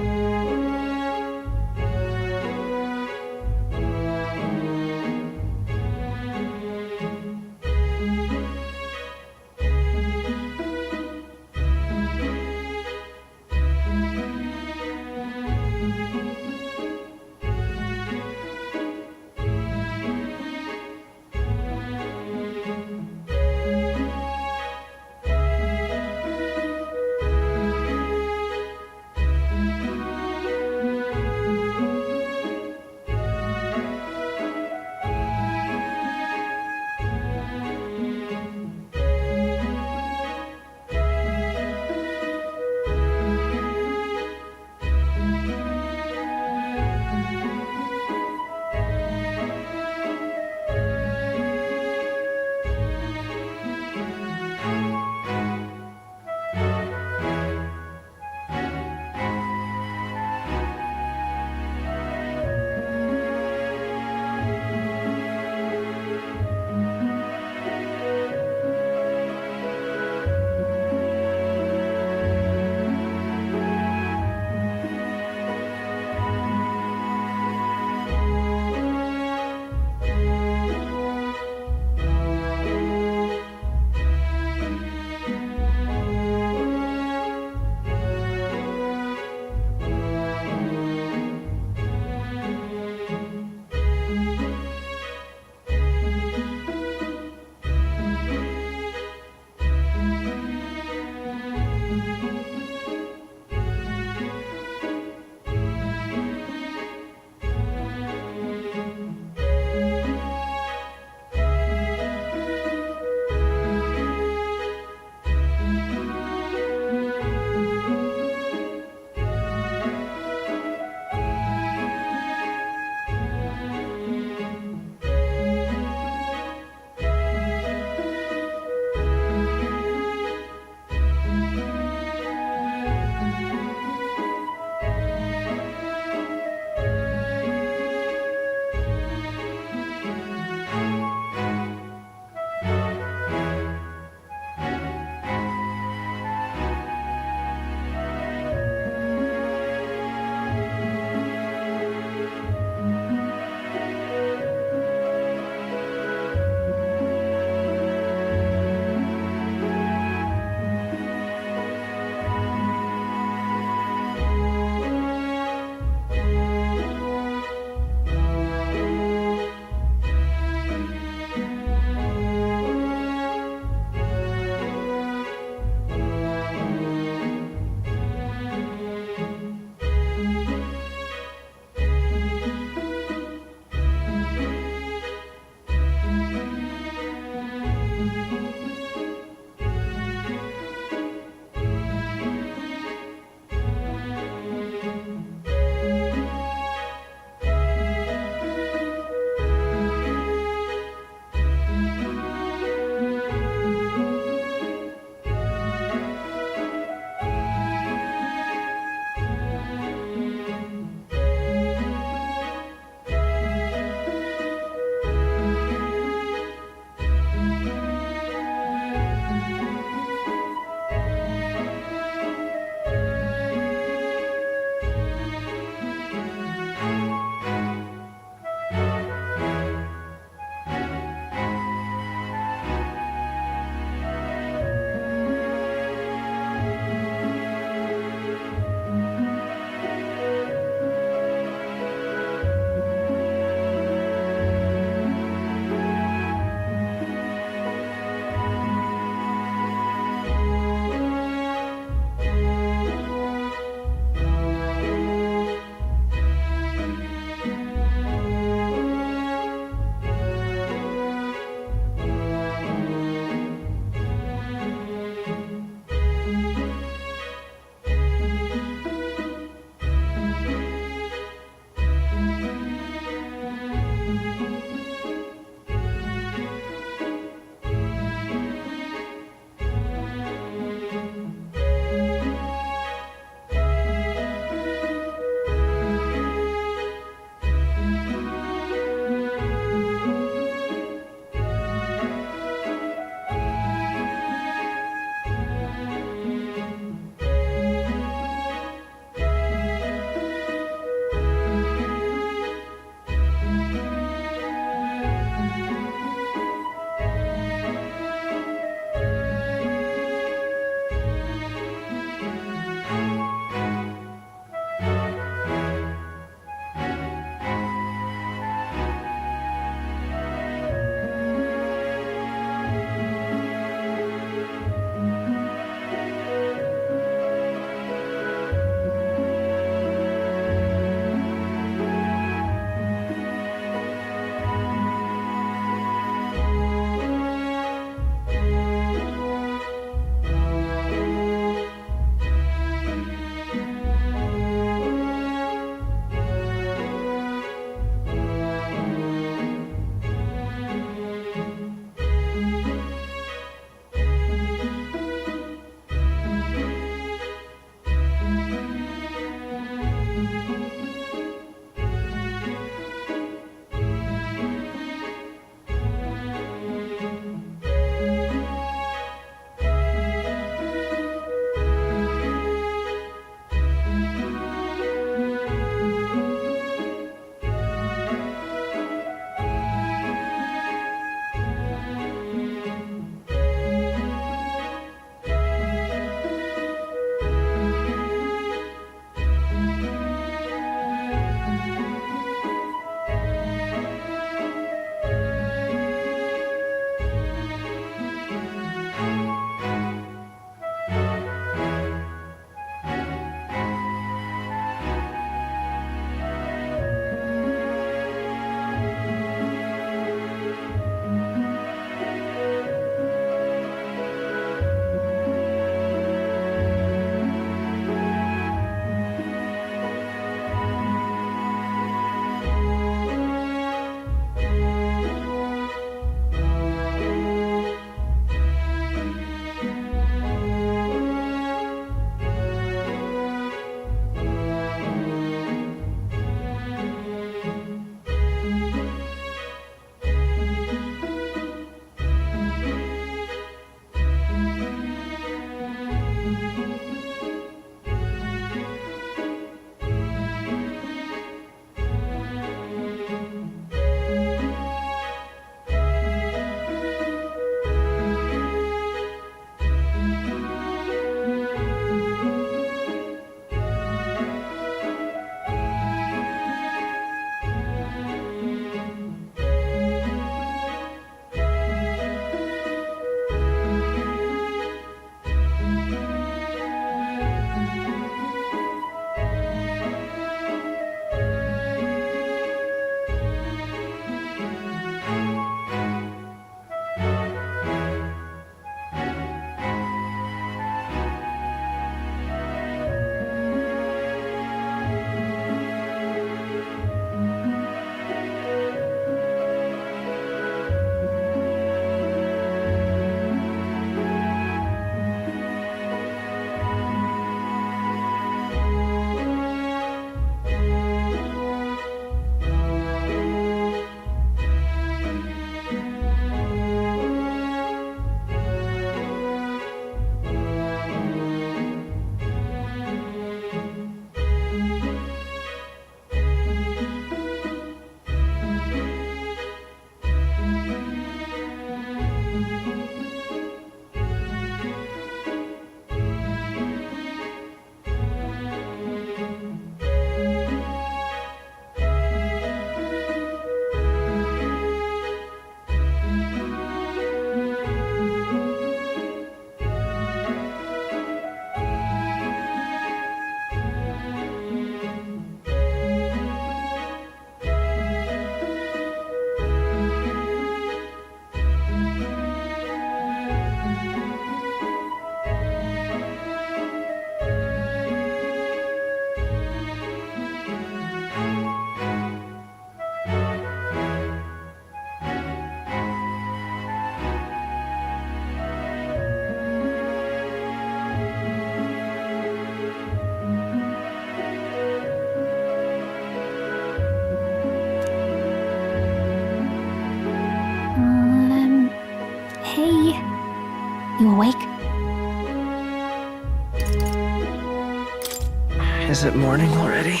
Is it morning already?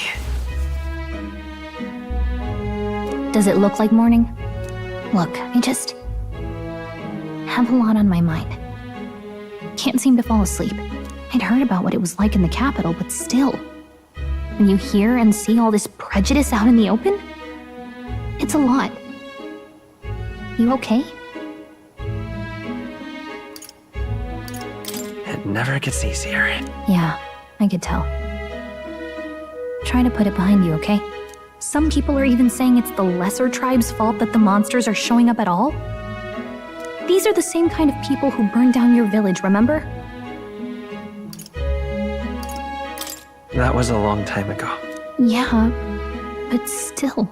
Does it look like morning? Look, I just have a lot on my mind. Can't seem to fall asleep. I'd heard about what it was like in the capital, but still. When you hear and see all this prejudice out in the open, it's a lot. You okay? It never gets easier. Yeah, I could tell. Try to put it behind you, okay? Some people are even saying it's the lesser tribe's fault that the monsters are showing up at all. These are the same kind of people who burned down your village, remember? That was a long time ago. Yeah, but still.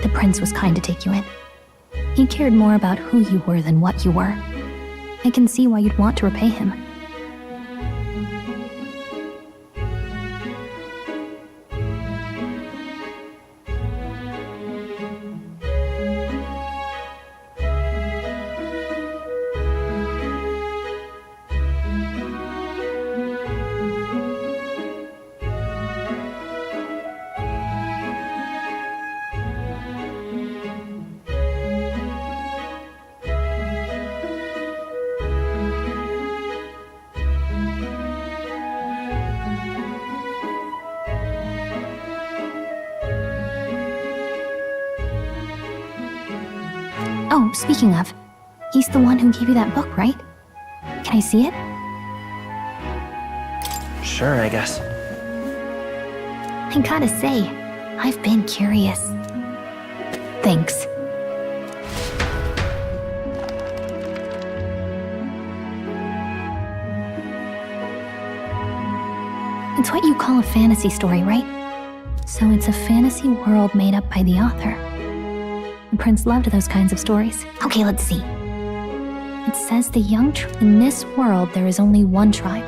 The prince was kind to take you in. He cared more about who you were than what you were. I can see why you'd want to repay him. Oh, speaking of, he's the one who gave you that book, right? Can I see it? Sure, I guess. I gotta say, I've been curious. Thanks. It's what you call a fantasy story, right? So it's a fantasy world made up by the author. The prince loved those kinds of stories. Okay, let's see. It says in this world there is only one tribe.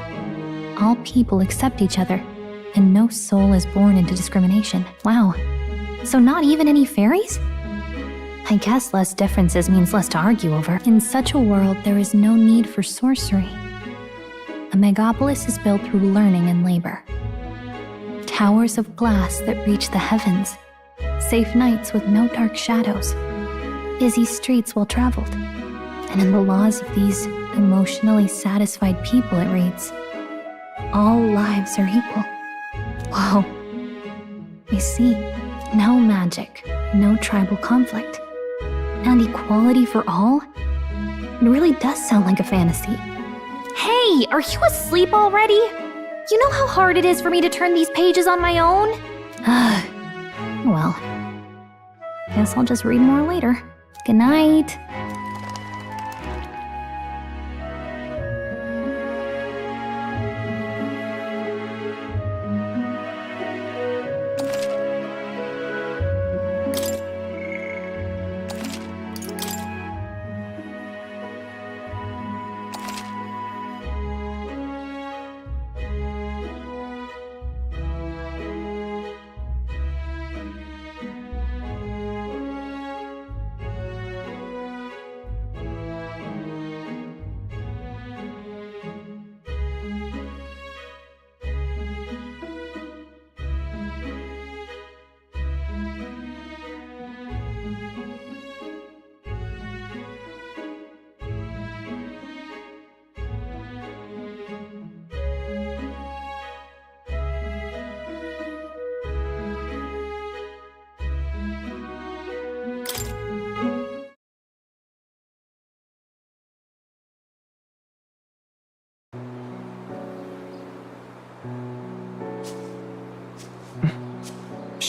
All people accept each other, and no soul is born into discrimination. Wow. So not even any fairies? I guess less differences means less to argue over. In such a world, there is no need for sorcery. A megapolis is built through learning and labor. Towers of glass that reach the heavens. Safe nights with no dark shadows. Busy streets well traveled. And in the laws of these emotionally satisfied people, it reads, all lives are equal. Whoa. I see. No magic, no tribal conflict, and equality for all? It really does sound like a fantasy. Hey, are you asleep already? You know how hard it is for me to turn these pages on my own? Well, guess I'll just read more later. Good night.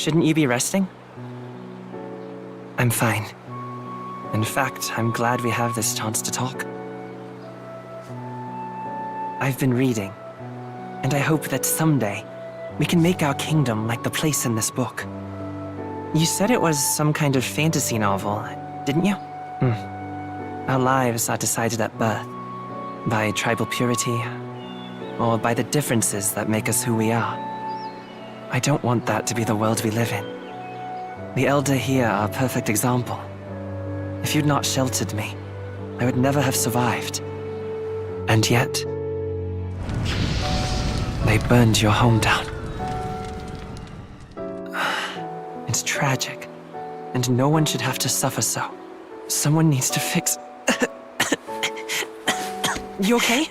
Shouldn't you be resting? I'm fine. In fact, I'm glad we have this chance to talk. I've been reading, and I hope that someday we can make our kingdom like the place in this book. You said it was some kind of fantasy novel, didn't you? Our lives are decided at birth, by tribal purity, or by the differences that make us who we are. I don't want that to be the world we live in. The Elder here are a perfect example. If you'd not sheltered me, I would never have survived. And yet, they burned your home down. It's tragic, and no one should have to suffer so. Someone needs to fix... You okay?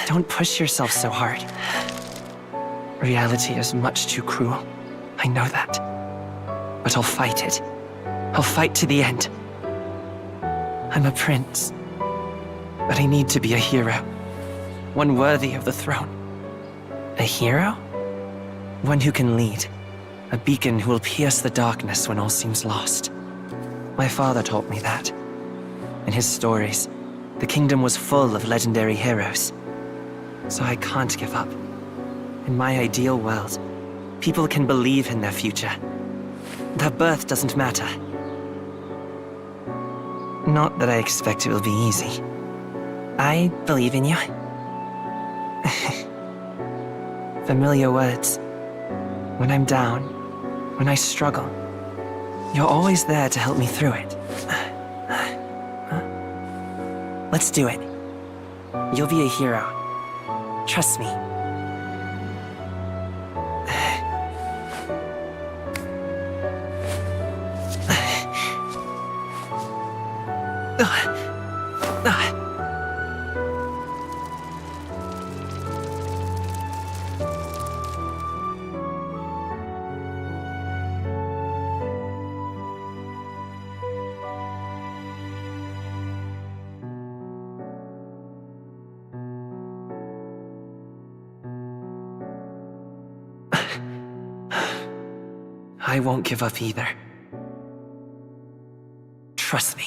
Don't push yourself so hard. Reality is much too cruel. I know that. But I'll fight it. I'll fight to the end. I'm a prince. But I need to be a hero. One worthy of the throne. A hero? One who can lead. A beacon who will pierce the darkness when all seems lost. My father taught me that. In his stories, the kingdom was full of legendary heroes. So I can't give up. In my ideal world, people can believe in their future. Their birth doesn't matter. Not that I expect it will be easy. I believe in you. Familiar words. When I'm down, when I struggle, you're always there to help me through it. Let's do it. You'll be a hero. Trust me. I won't give up either. Trust me.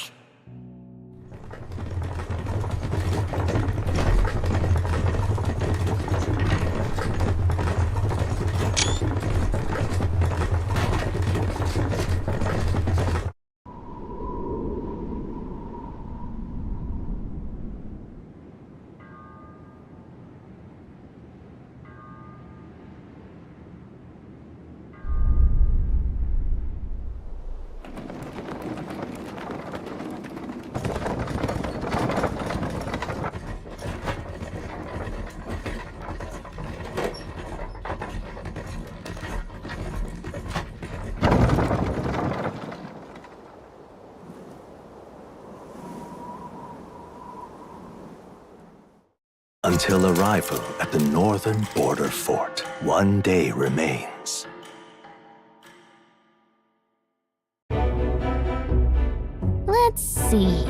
Until arrival at the northern border fort, one day remains. Let's see.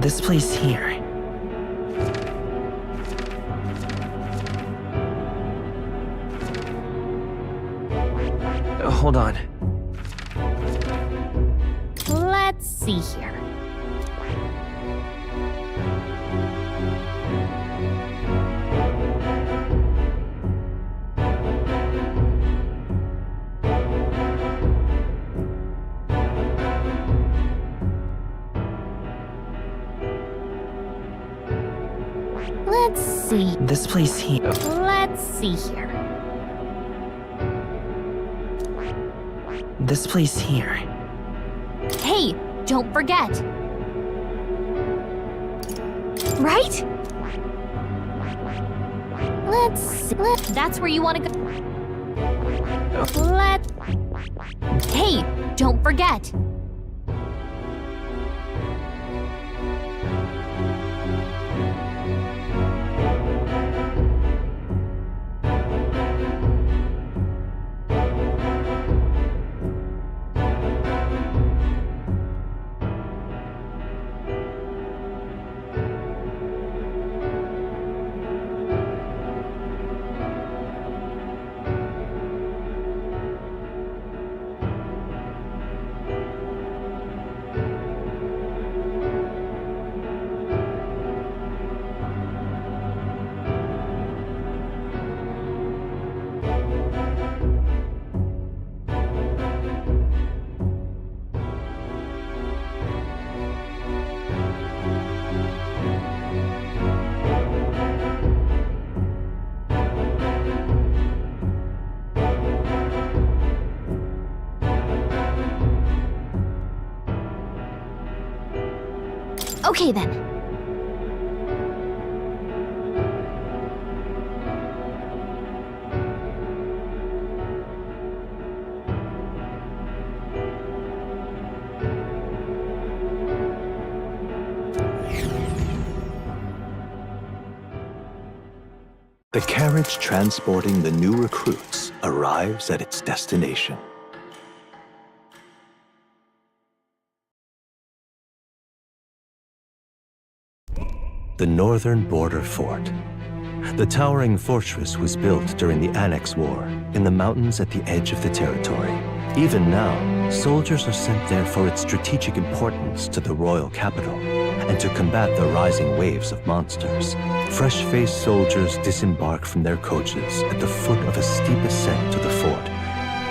This place here. Hold on. Let's see here. Let's see. This place here. Let's see here. This place here. Hey, don't forget. Right? Let's see. That's where you want to go. Hey, don't forget. Okay then. The carriage transporting the new recruits arrives at its destination. The northern border fort. The towering fortress was built during the Annex War in the mountains at the edge of the territory. Even now, soldiers are sent there for its strategic importance to the royal capital and to combat the rising waves of monsters. Fresh-faced soldiers disembark from their coaches at the foot of a steep ascent to the fort,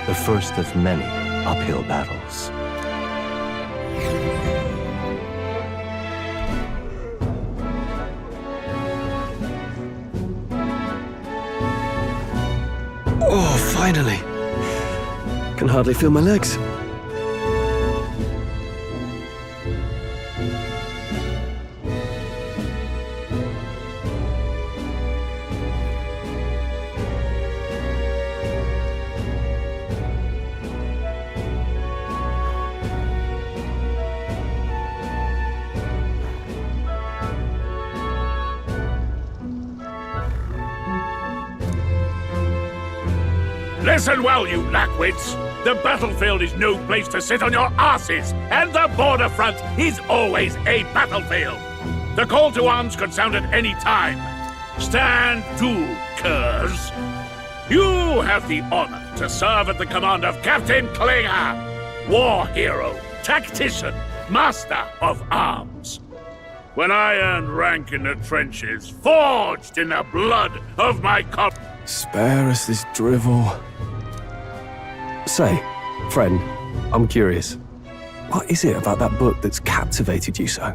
the first of many uphill battles. Oh, finally! Can hardly feel my legs. Listen well, you lackwits. The battlefield is no place to sit on your asses, and the border front is always a battlefield. The call to arms could sound at any time. Stand to, curs. You have the honor to serve at the command of Captain Klinger, war hero, tactician, master of arms. When I earned rank in the trenches, forged in the blood of my Spare us this drivel. Say, friend, I'm curious. What is it about that book that's captivated you so?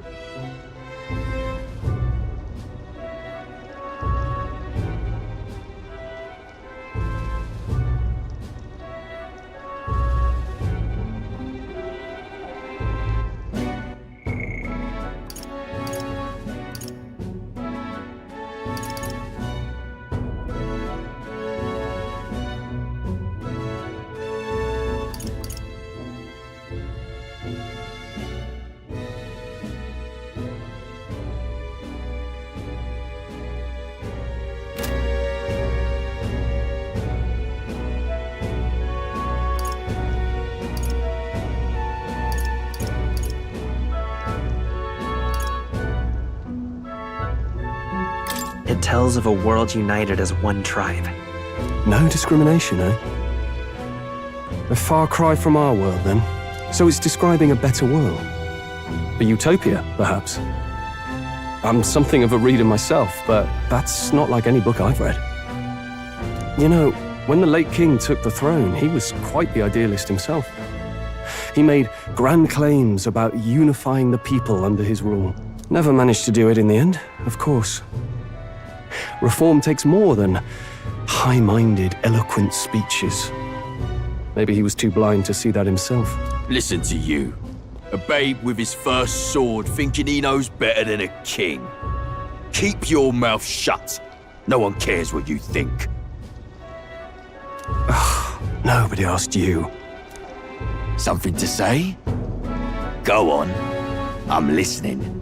It tells of a world united as one tribe. No discrimination, eh? A far cry from our world, then. So it's describing a better world. A utopia, perhaps. I'm something of a reader myself, but that's not like any book I've read. You know, when the late king took the throne, he was quite the idealist himself. He made grand claims about unifying the people under his rule. Never managed to do it in the end, of course. Reform takes more than high-minded, eloquent speeches. Maybe he was too blind to see that himself. Listen to you. A babe with his first sword thinking he knows better than a king. Keep your mouth shut. No one cares what you think. Nobody asked you. Something to say? Go on. I'm listening.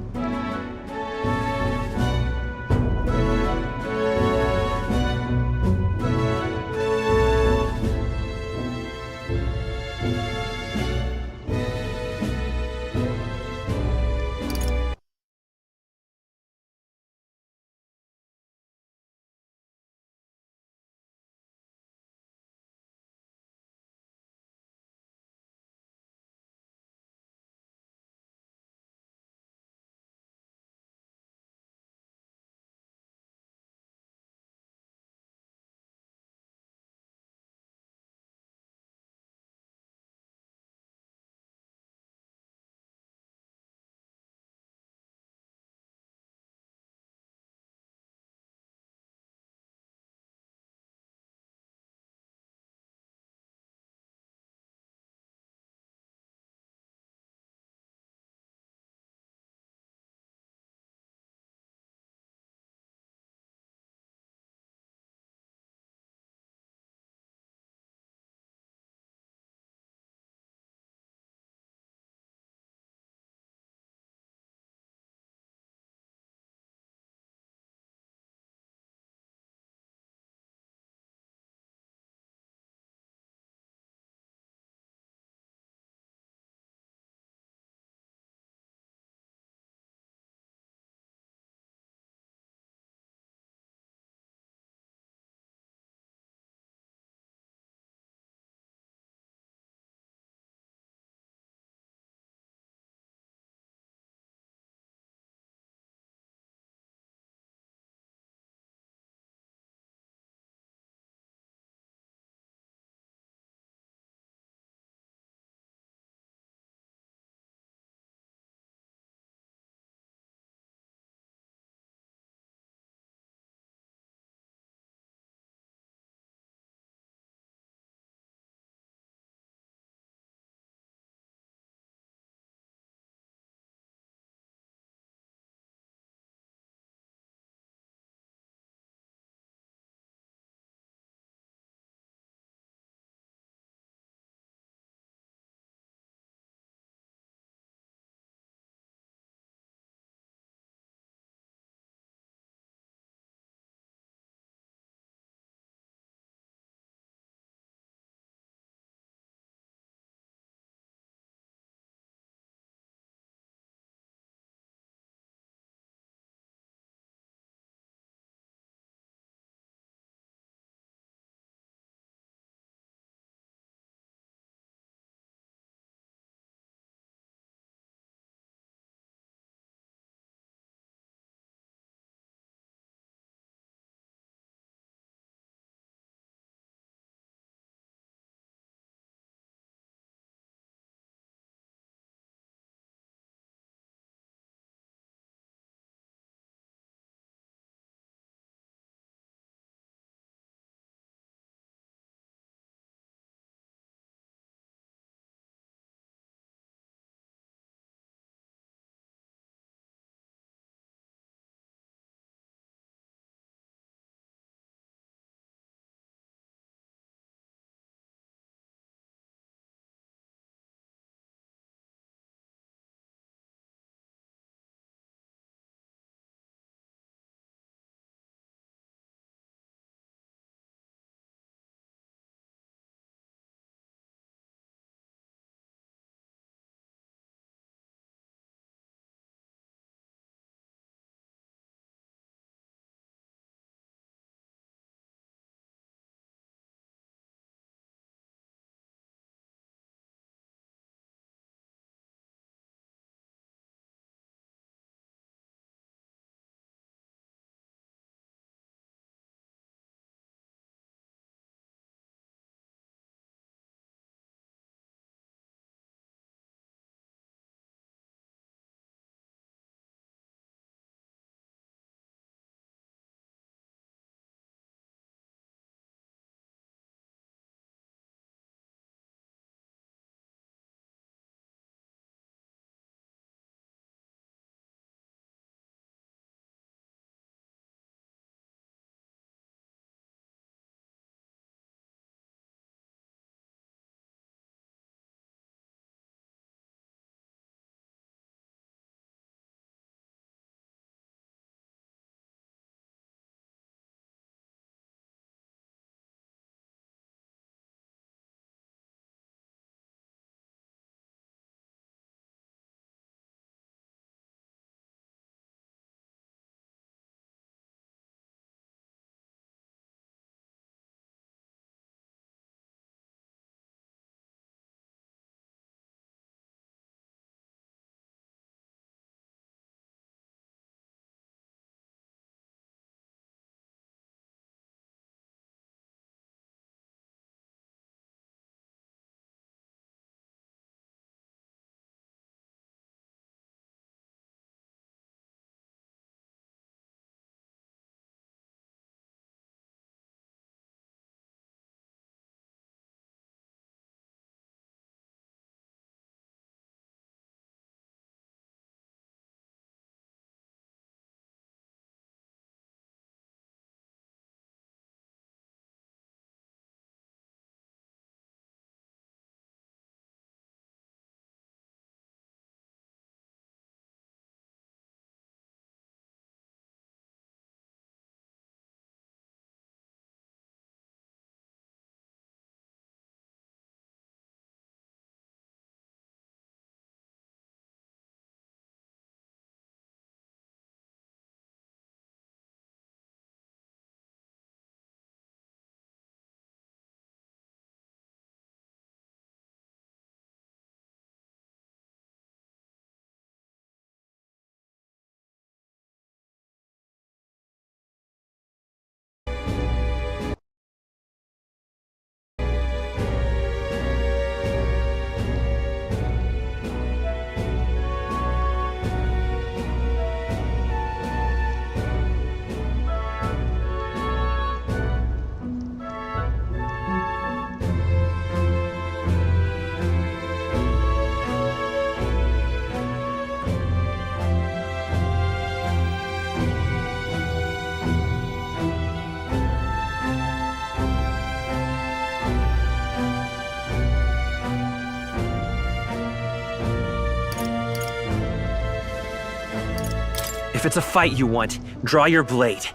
If it's a fight you want, draw your blade.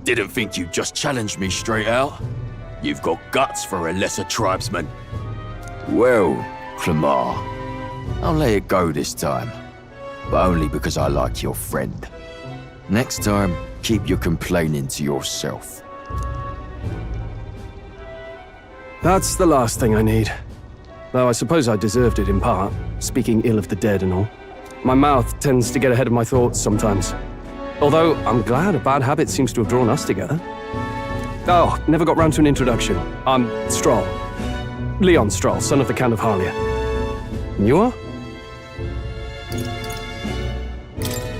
Didn't think you'd just challenge me straight out. You've got guts for a lesser tribesman. Well, Clamar, I'll let it go this time. But only because I like your friend. Next time, keep your complaining to yourself. That's the last thing I need. Though I suppose I deserved it in part, speaking ill of the dead and all. My mouth tends to get ahead of my thoughts sometimes. Although, I'm glad a bad habit seems to have drawn us together. Oh, never got round to an introduction. I'm Stroll. Leon Stroll, son of the Count of Harlia. And you are?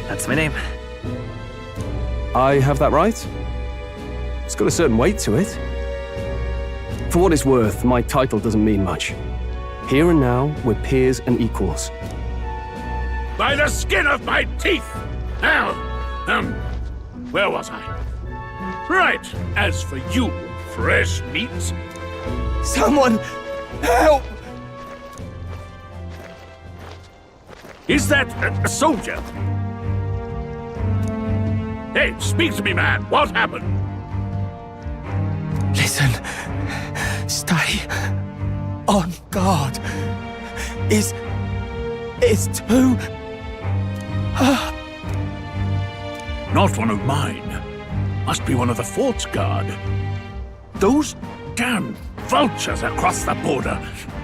That's my name. I have that right? It's got a certain weight to it. For what it's worth, my title doesn't mean much. Here and now, we're peers and equals. By the skin of my teeth! Now, where was I? Right, as for you, fresh meats. Someone help! Is that a soldier? Hey, speak to me, man. What happened? Listen. Stay on guard. It's too... Not one of mine. Must be one of the fort's guard. Those damn vultures across the border.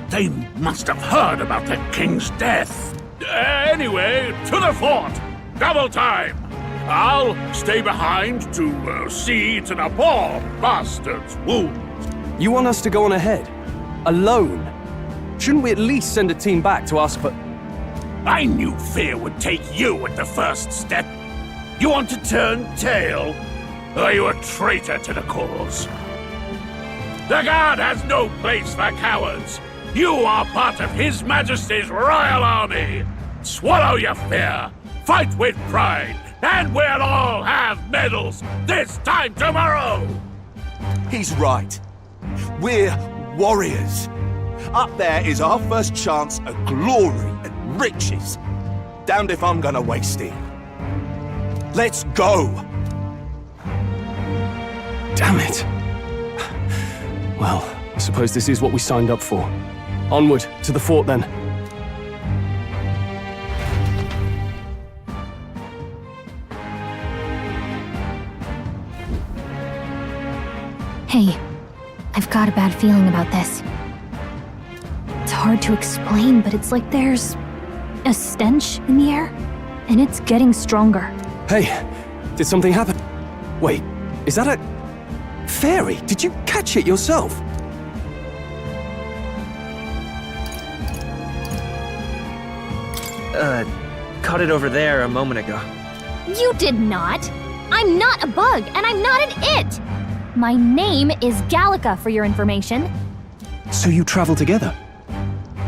They must have heard about the king's death. Anyway, to the fort. Double time. I'll stay behind to see to the poor bastard's wounds. You want us to go on ahead? Alone? Shouldn't we at least send a team back to ask for... I knew fear would take you at the first step. You want to turn tail? Or are you a traitor to the cause? The Guard has no place for cowards. You are part of His Majesty's Royal Army. Swallow your fear. Fight with pride. And we'll all have medals this time tomorrow! He's right. We're warriors. Up there is our first chance at glory and riches. Damned if I'm gonna waste it. Let's go! Damn it. Well, I suppose this is what we signed up for. Onward, to the fort then. Hey, I've got a bad feeling about this. It's hard to explain, but it's like there's a stench in the air, and it's getting stronger. Hey, did something happen? Wait, is that a fairy? Did you catch it yourself? Caught it over there a moment ago. You did not. I'm not a bug, and I'm not an it. My name is Gallica, for your information. So you travel together?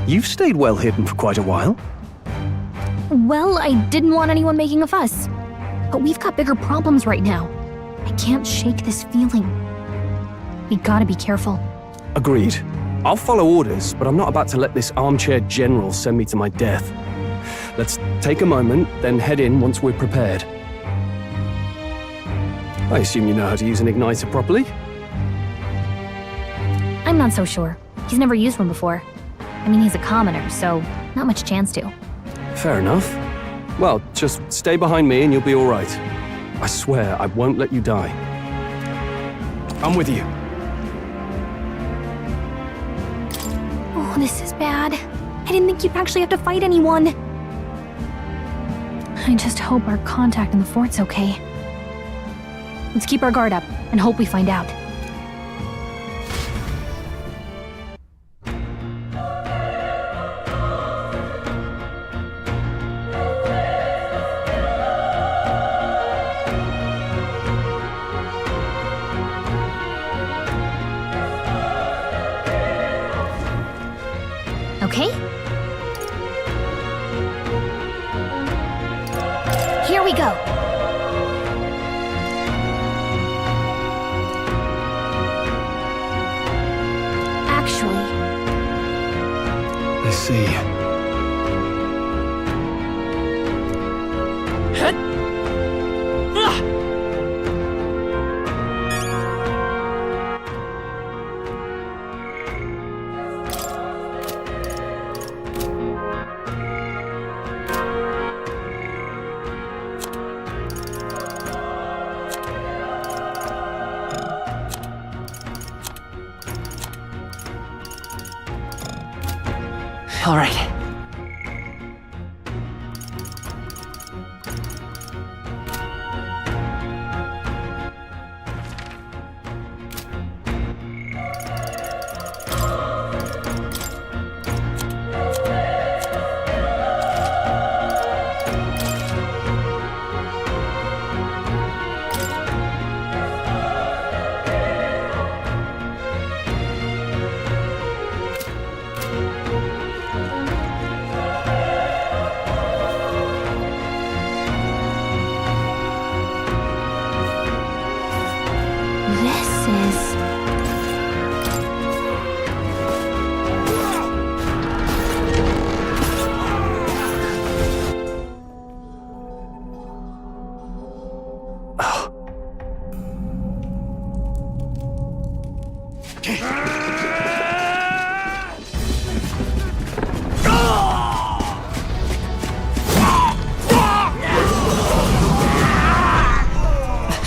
You've stayed well hidden for quite a while. Well, I didn't want anyone making a fuss. But we've got bigger problems right now. I can't shake this feeling. We gotta be careful. Agreed. I'll follow orders, but I'm not about to let this armchair general send me to my death. Let's take a moment, then head in once we're prepared. I assume you know how to use an igniter properly? I'm not so sure. He's never used one before. I mean, he's a commoner, so not much chance to. Fair enough. Well, just stay behind me and you'll be all right. I swear I won't let you die. I'm with you. Oh, this is bad. I didn't think you'd actually have to fight anyone. I just hope our contact in the fort's okay. Let's keep our guard up and hope we find out. Okay? Here we go. Actually... I see. All right.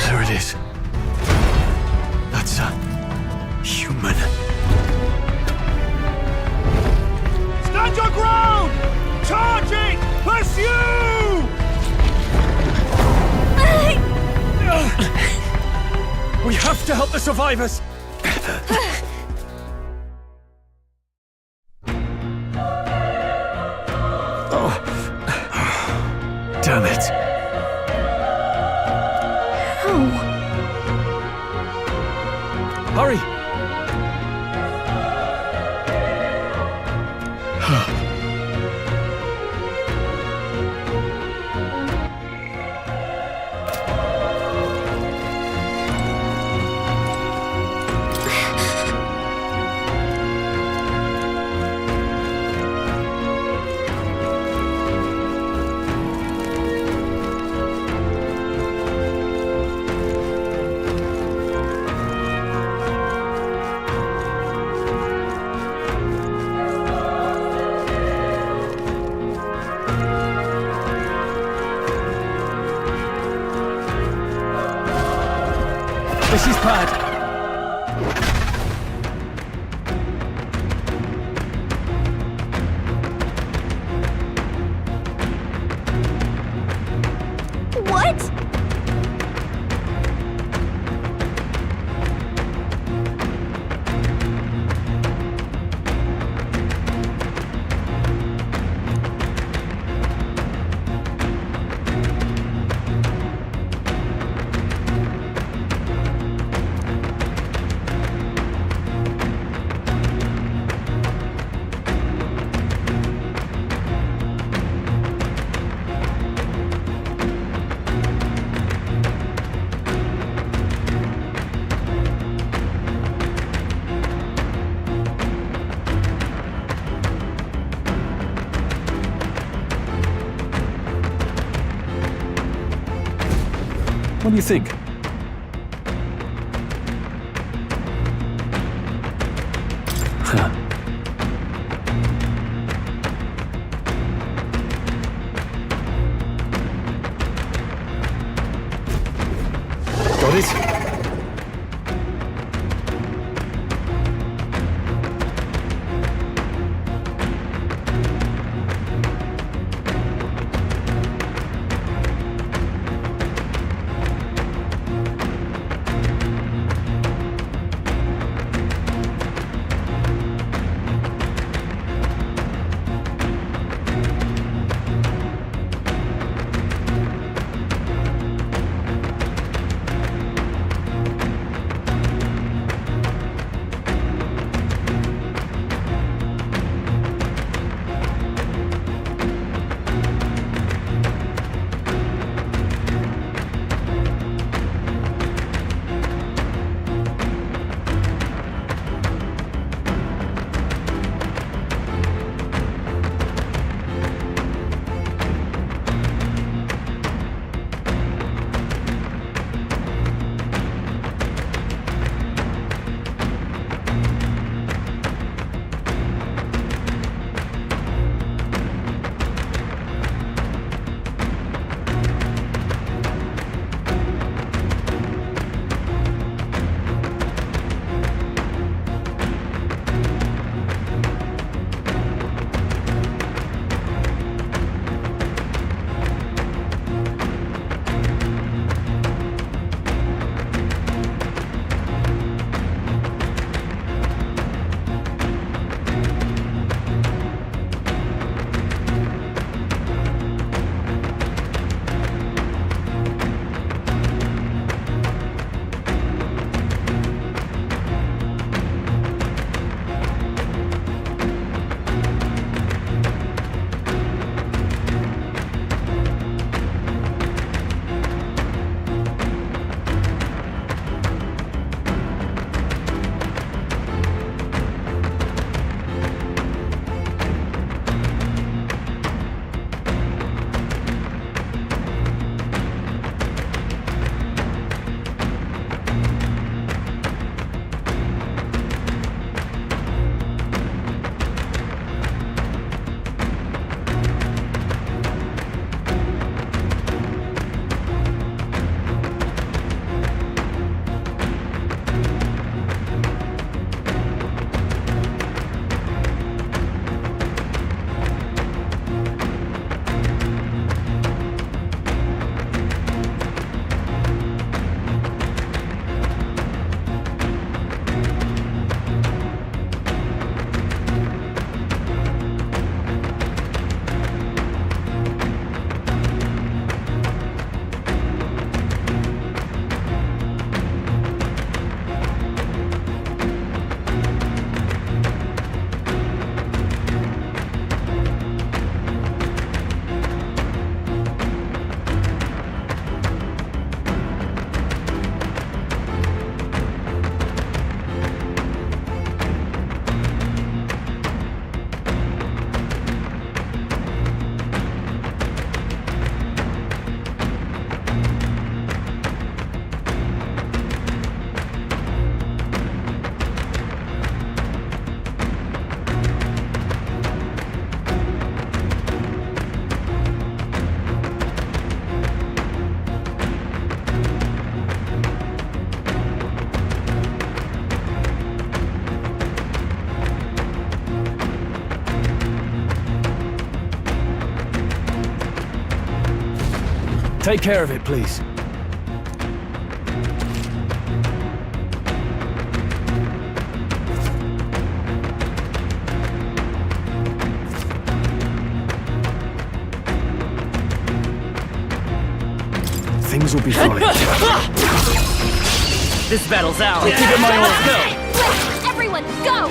There it is. That's a human. Stand your ground! Charging! Pursue! We have to help the survivors! Damn it. Hurry! This is bad. What? What do you think? Huh. Got it? Take care of it, please. Things will be fine. This battle's ours. Keep it my own. Go! Everyone, go!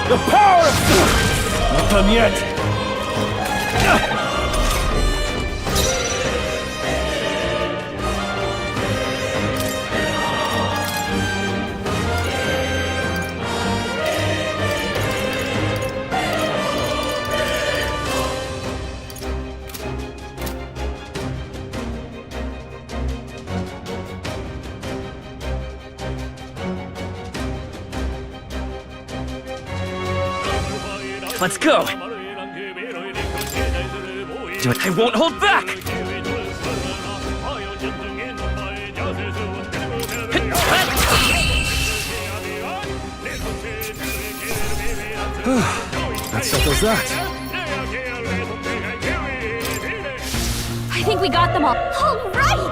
The power of... Not done yet. Let's go! I won't hold back! That settles that. I think we got them all. All right!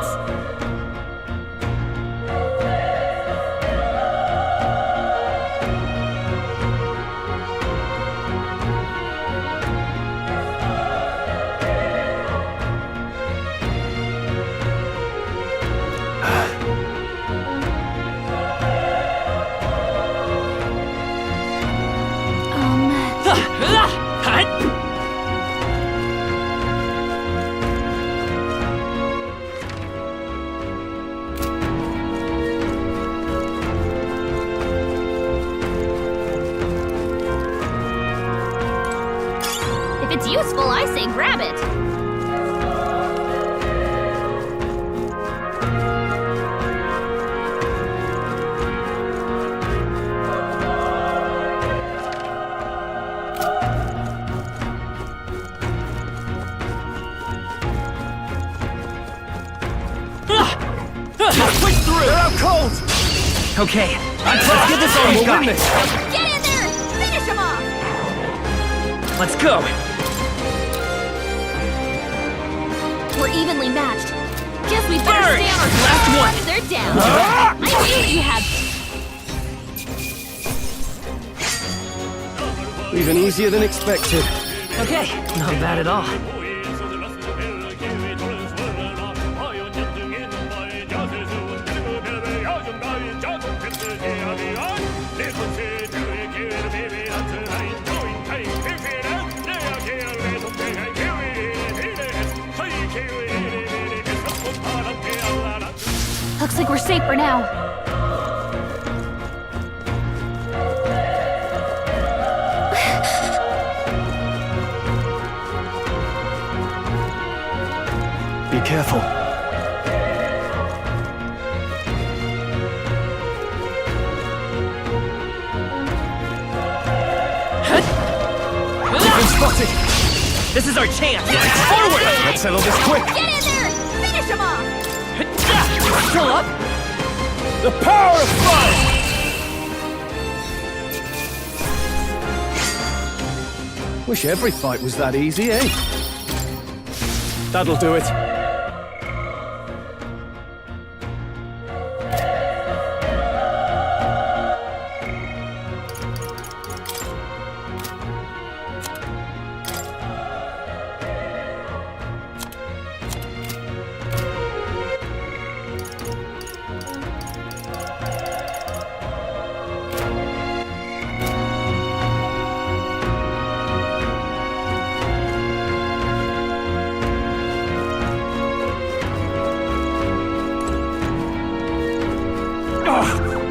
If it's useful, I say grab it. Push through! They're out cold! Okay, let's get this on. We'll win this! Get in there and finish him off! Let's go! We're evenly matched. Guess we better stay on our last one! They're down. I knew you had... Even easier than expected. Okay, not bad at all. Looks like we're safe for now. careful. We've been spotted! This is our chance! Forward! Let's settle this quick! Get in there! Finish him off! Still up? The power of fire! Wish every fight was that easy, eh? That'll do it.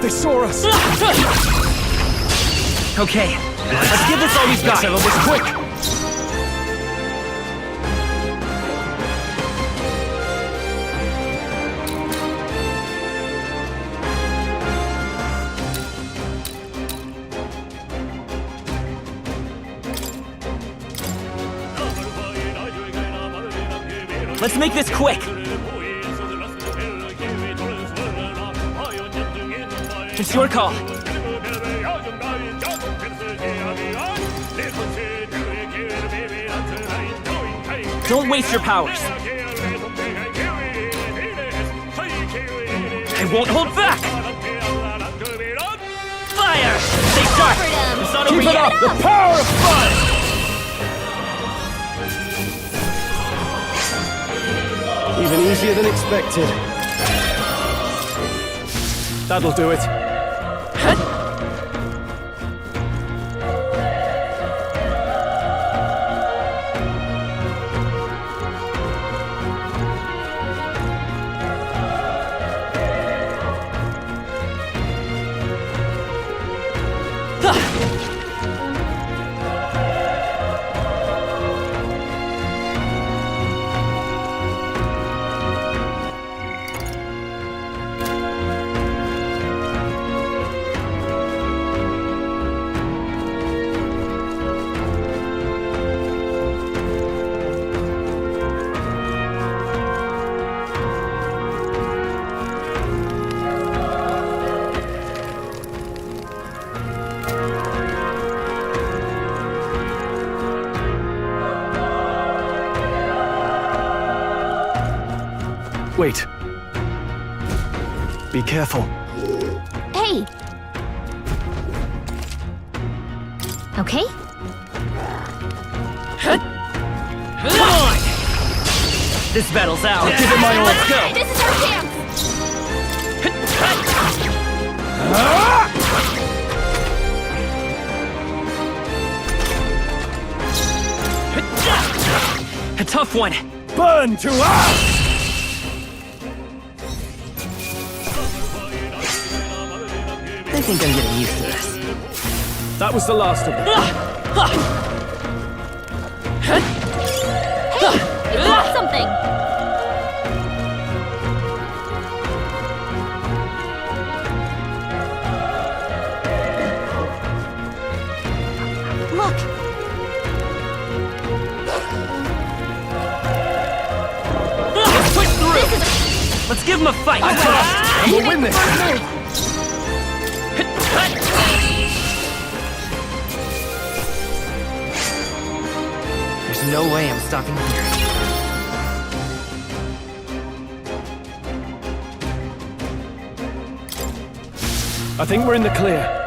They saw us! Okay, let's give this all we've got. Let's settle this quick! Let's make this quick. It's your call. Don't waste your powers. I won't hold back. Fire! Stay sharp. It's not over Keep it yet. up! The power of fire! Even easier than expected. That'll do it. Wait. Be careful. Hey! Okay? Come on! This battle's ours. Give it my all. Let's go. This is our chance! A tough one. Burn to ash! I think I'm getting used to this. That was the last of them. Hey! You got something! Look! Let's push through! Let's give him a fight! And we'll win this! There's no way I'm stopping here. I think we're in the clear.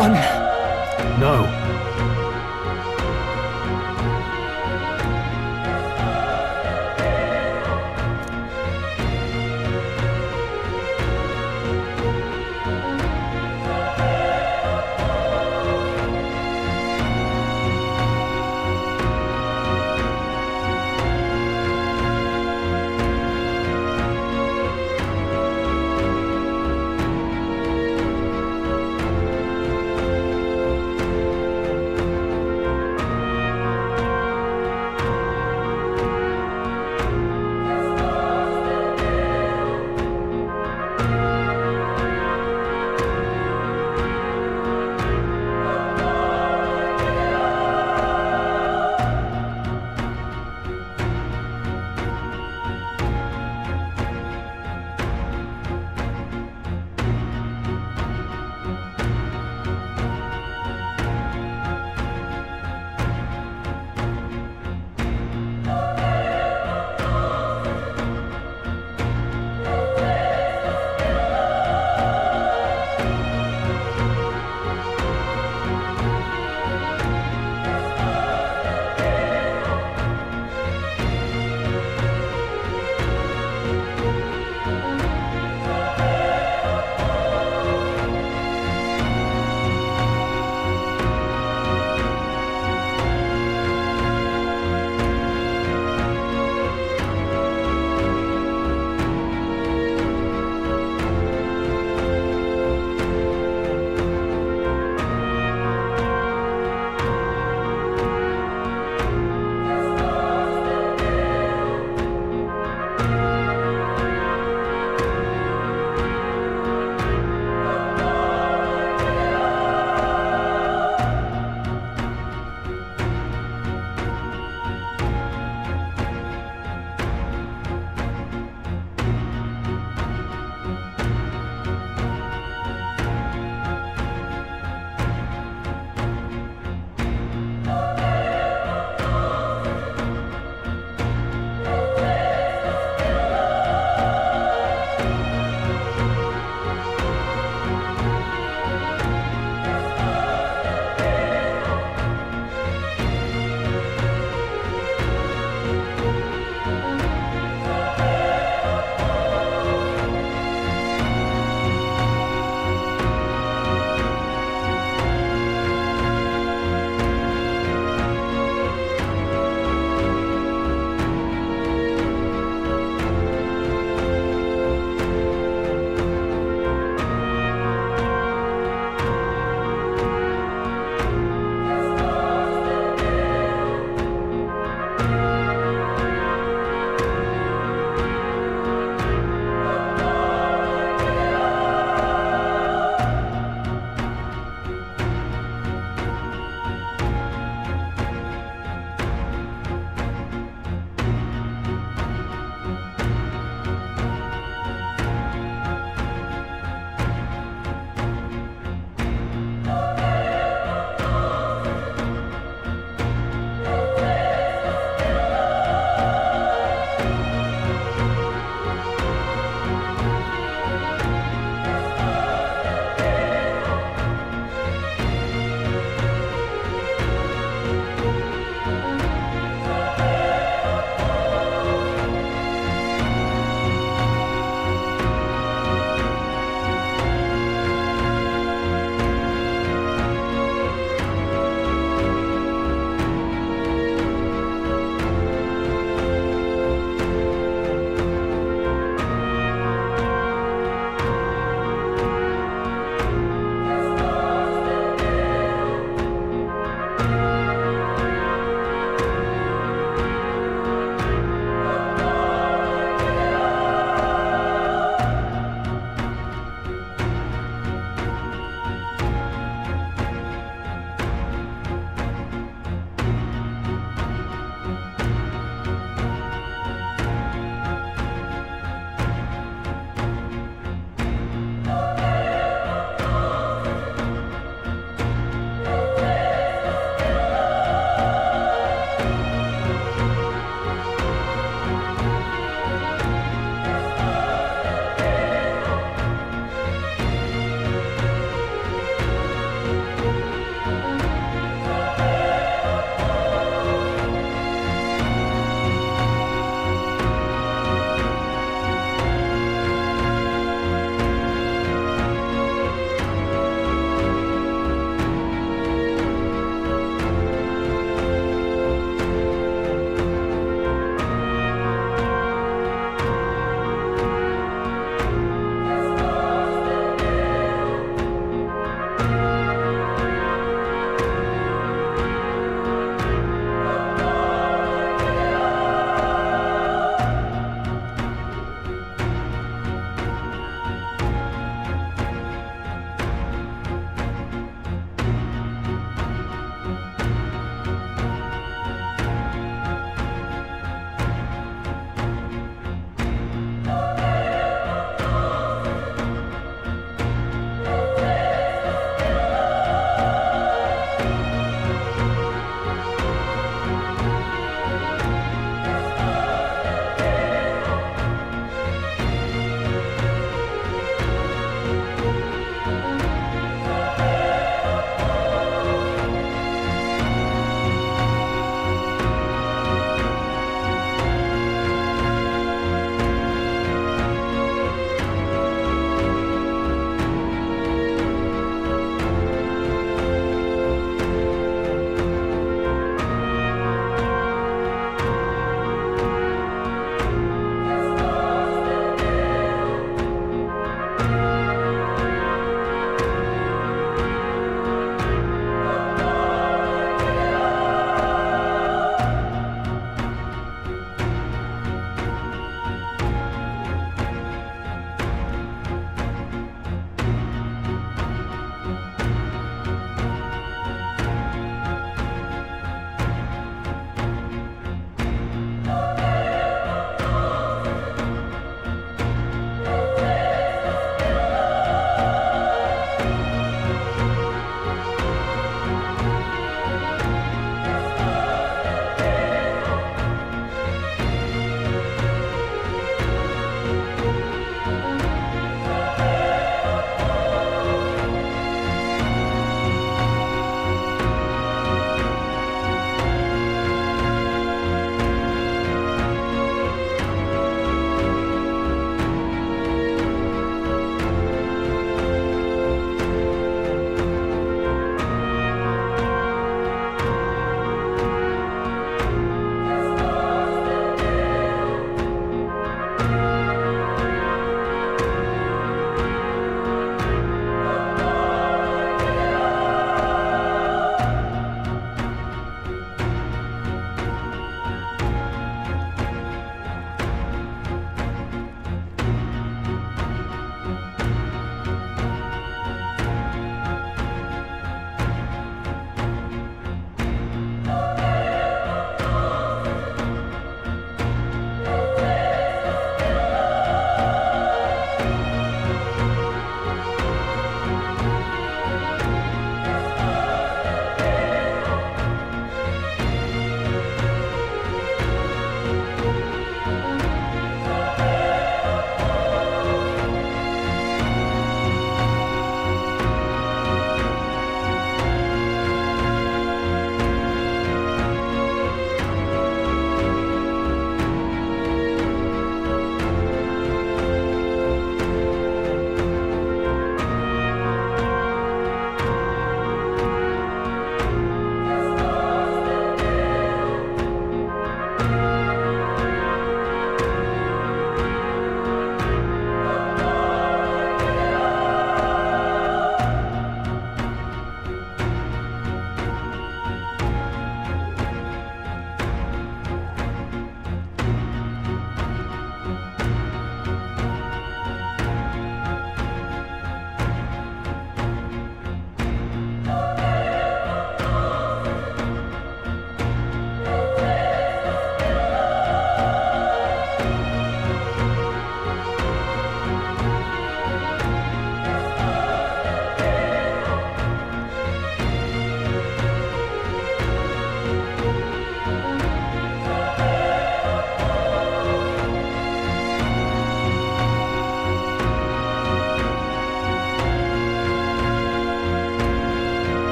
run. No.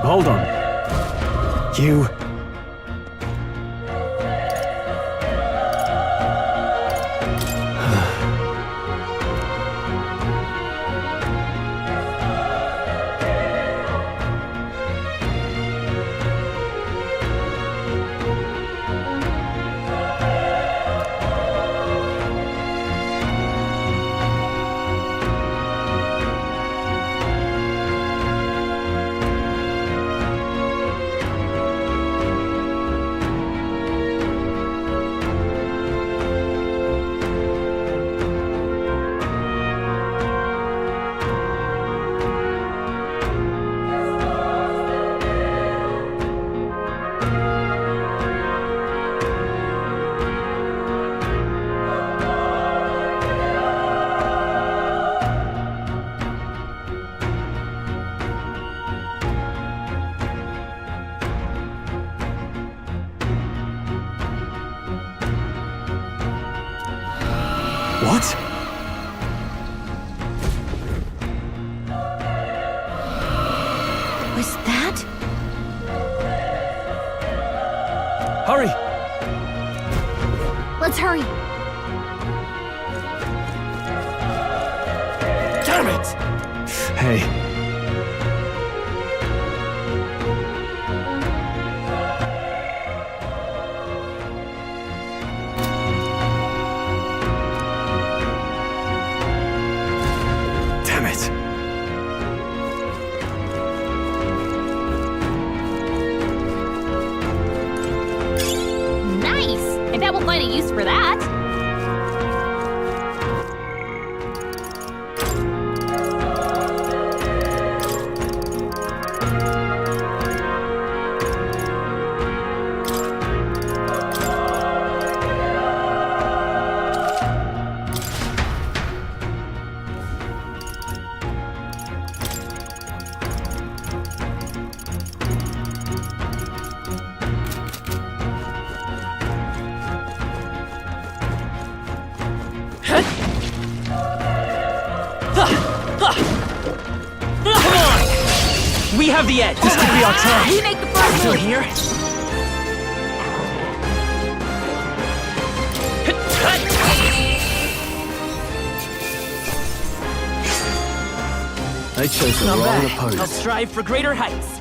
Hold on. You... What? Was that? Hurry! Let's hurry. Damn it! Hey. Damn it. Nice! I bet we'll find a use for that. We have the edge. This could be our chance. We make the first Still move. here? They chose the Not wrong bad. opponent. I'll strive for greater heights.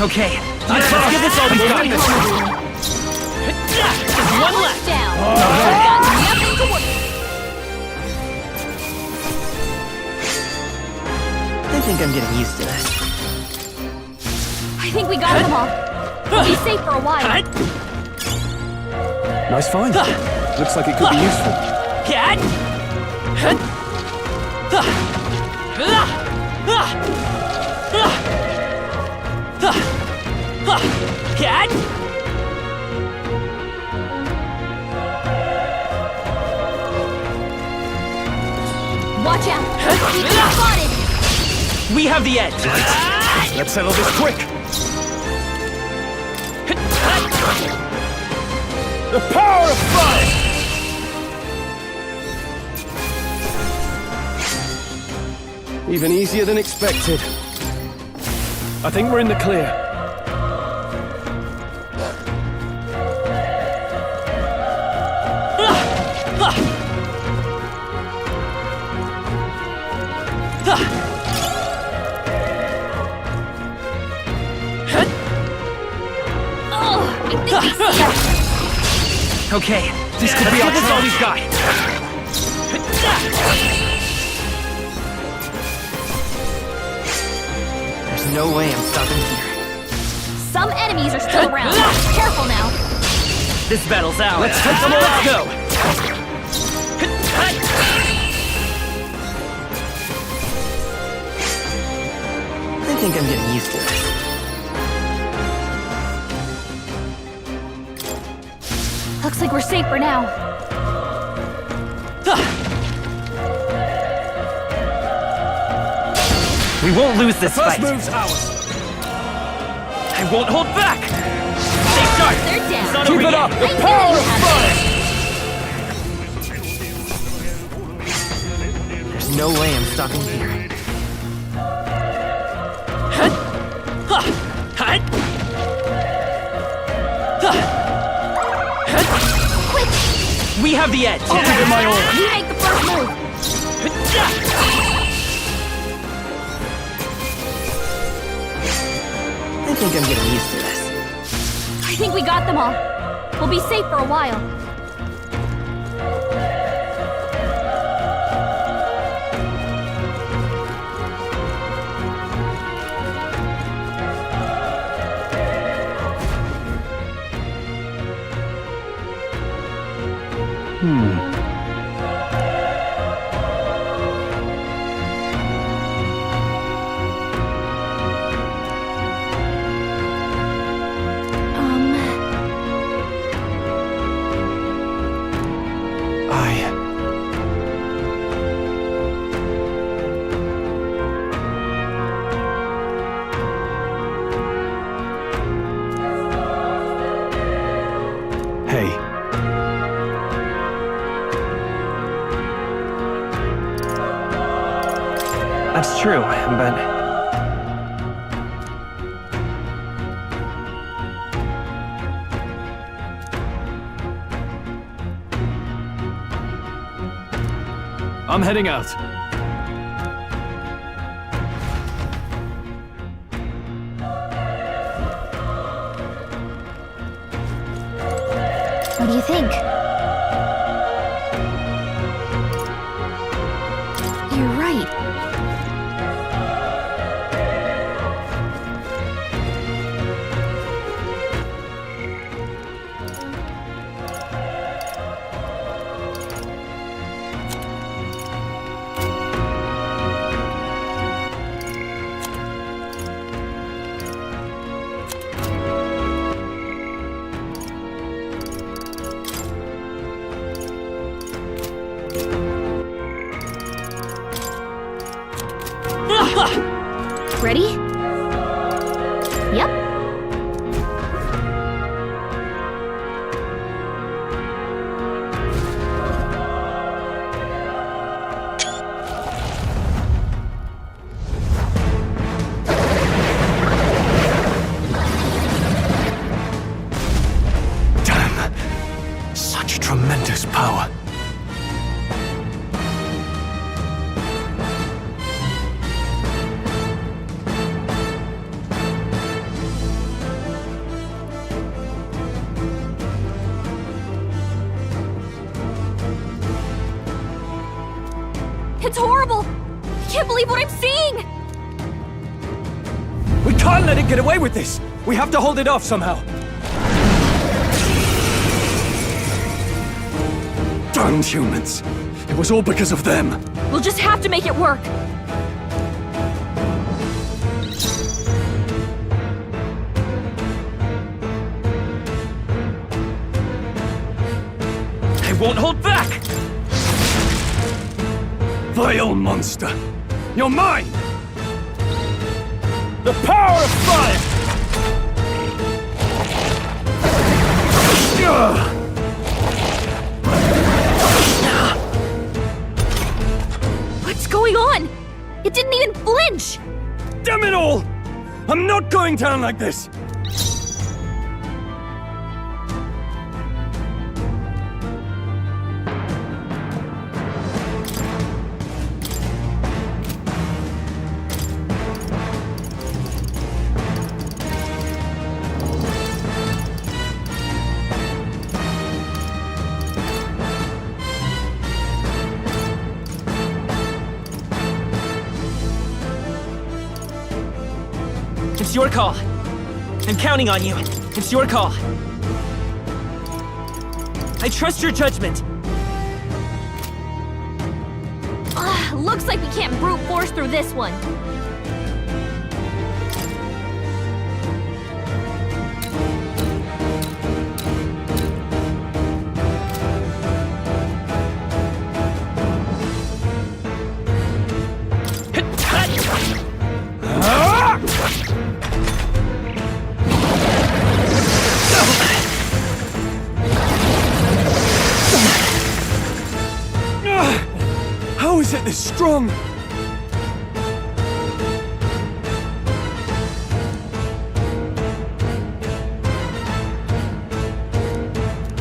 Okay, let's give this all we got. Just one left. Down. We've got nothing to work. I think I'm getting used to this. I think we got them all. We'll be safe for a while. Nice find. Looks like it could be useful. Watch out. Keep it spotted. We have the edge. Let's settle this quick. The power of fire! Even easier than expected. I think we're in the clear. Okay, this could be all we've got. There's no way I'm stopping here. Some enemies are still around. Careful now. This battle's ours. Let's take them all. Let's go. I think I'm getting used to this. Looks like we're safe for now. We won't lose this First fight. move's ours. I won't hold back. Stay sharp. They're down. It's not Keep over it yet. up. The I knew power you of had fire. There's no way I'm stopping here. We have the edge. I'll give it my all. You make the first move. I think I'm getting used to this. I think we got them all. We'll be safe for a while. Hey, That's true, but I'm heading out. What do you think? You're right. Ready? Yep. Damn. Such tremendous power. It's horrible! I can't believe what I'm seeing! We can't let it get away with this. We have to hold it off somehow. darned humans. It was all because of them. We'll just have to make it work. I won't hold back! Vile monster. You're mine! The power of fire! What's going on? It didn't even flinch! Damn it all! I'm not going down like this! It's your call. I'm counting on you. It's your call. I trust your judgment. Looks like we can't brute force through this one. How is it this strong?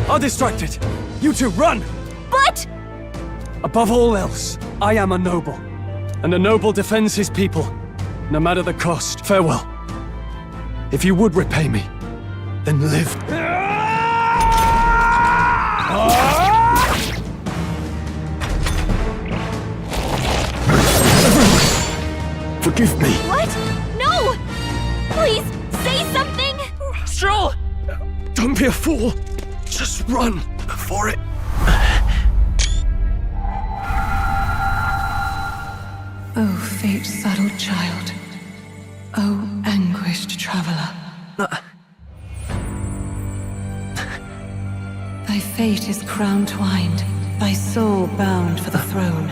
I'll distract it. You two, run! But... Above all else, I am a noble. And a noble defends his people, no matter the cost. Farewell. If you would repay me, then live. Forgive me. What? No! Please, say something! Stroll! Don't be a fool. Just run before it... Oh, fate-saddled child. Oh, anguished traveler. Thy fate is crown-twined, thy soul bound for the throne.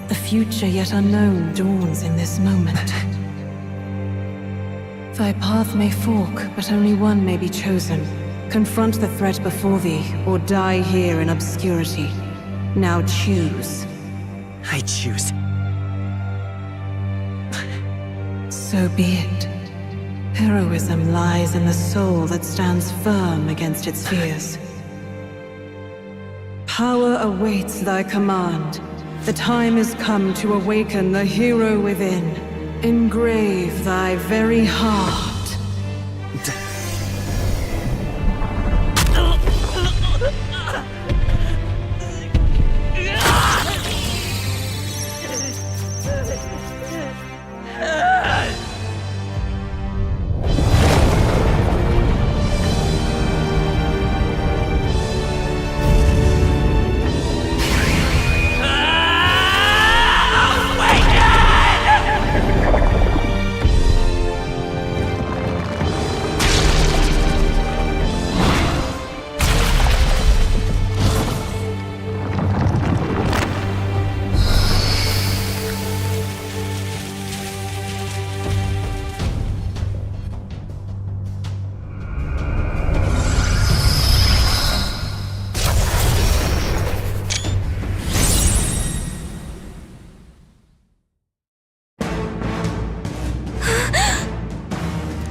The future yet unknown dawns in this moment. Thy path may fork, but only one may be chosen. Confront the threat before thee, or die here in obscurity. Now choose. I choose. So be it. Heroism lies in the soul that stands firm against its fears. Power awaits thy command. The time is come to awaken the hero within. Engrave thy very heart.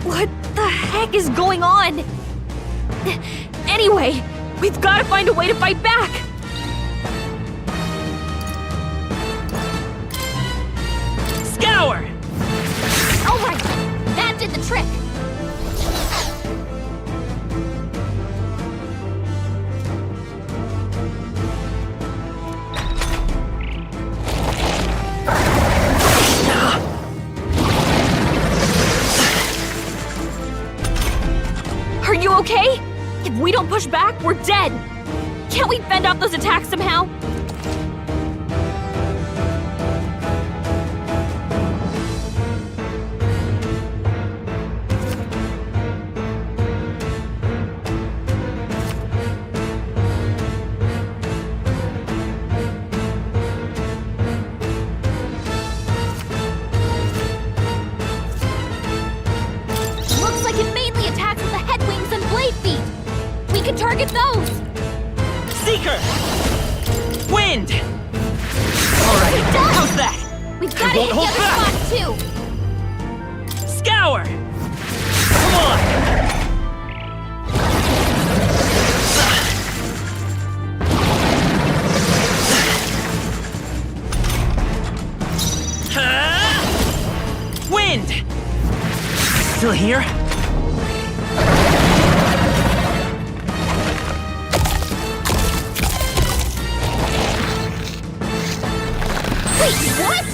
What the heck is going on? Anyway, we've got to find a way to fight back! Scour! Alright, that did the trick! Are you okay? If we don't push back, we're dead! Can't we fend off those attacks somehow? Looks like it mainly attacks with the head wings and blade feet! We can target those! Seeker! Wind! Alright, how's that? We've got to hit the hold other back. spots too! Scour! Come on! Wind! Still here? Wait, what?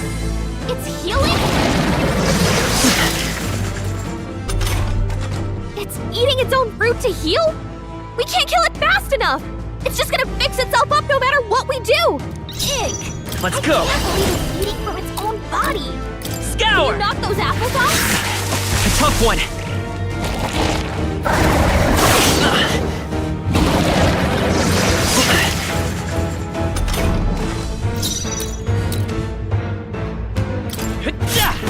It's healing? It's eating its own fruit to heal? We can't kill it fast enough! It's just gonna fix itself up no matter what we do! Ick! Let's go! I can't believe it's eating from its own body! Scour! Can you knock those apples off? A tough one!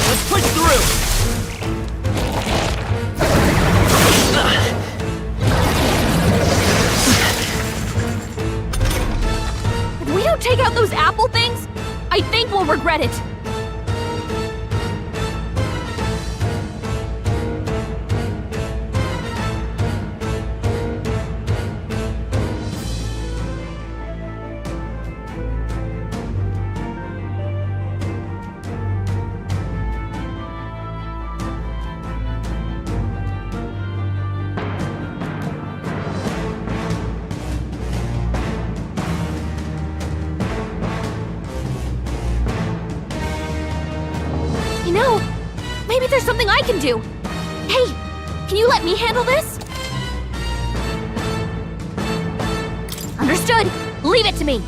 Let's push through! If we don't take out those apple things, I think we'll regret it. You know, maybe there's something I can do. Hey, can you let me handle this? Understood. Leave it to me.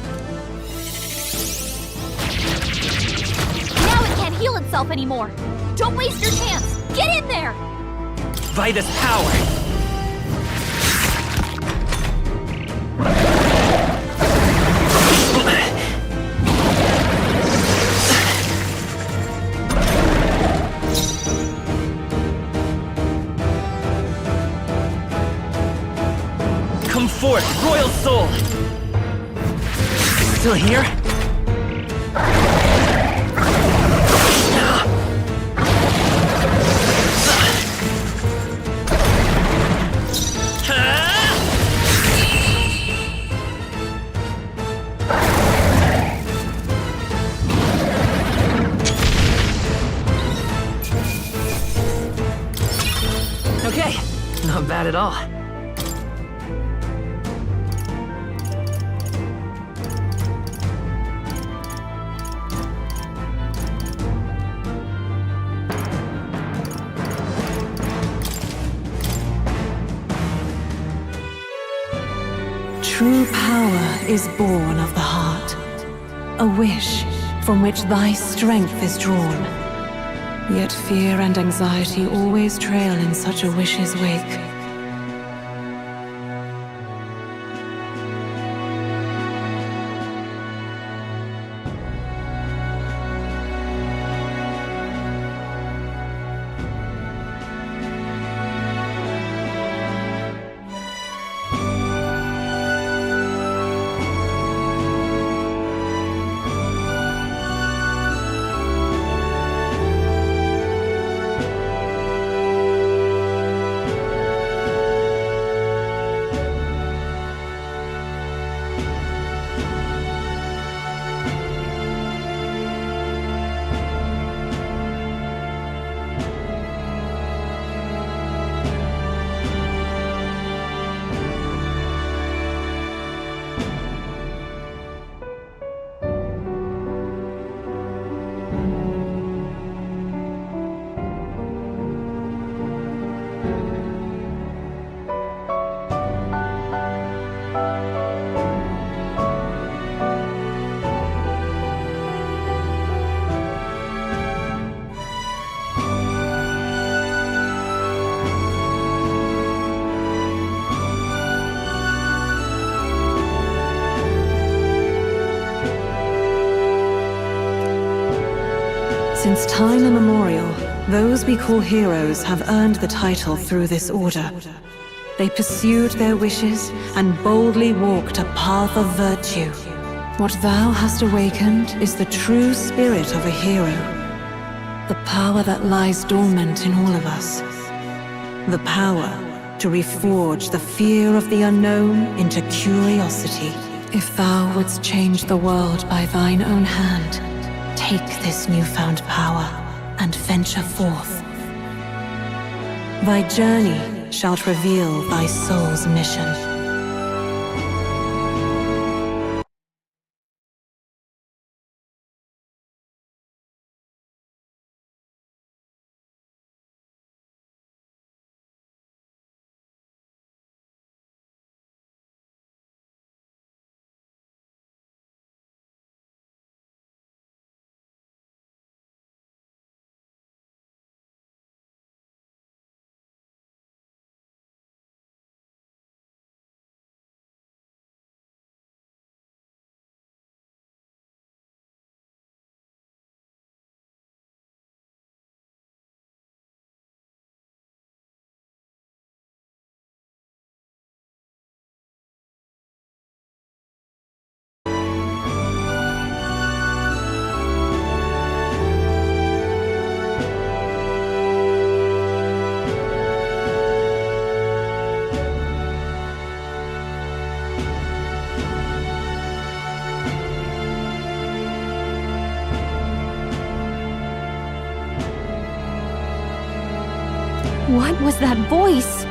Now it can't heal itself anymore. Don't waste your chance. Get in there. Vitus power! Come forth, Royal Soul! Still here? Okay, not bad at all. True power is born of the heart, a wish from which thy strength is drawn. Yet fear and anxiety always trail in such a wish's wake. Since time immemorial, those we call heroes have earned the title through this order. They pursued their wishes and boldly walked a path of virtue. What thou hast awakened is the true spirit of a hero. The power that lies dormant in all of us. The power to reforge the fear of the unknown into curiosity. If thou wouldst change the world by thine own hand, take this newfound power and venture forth. Thy journey shalt reveal thy soul's mission. What was that voice?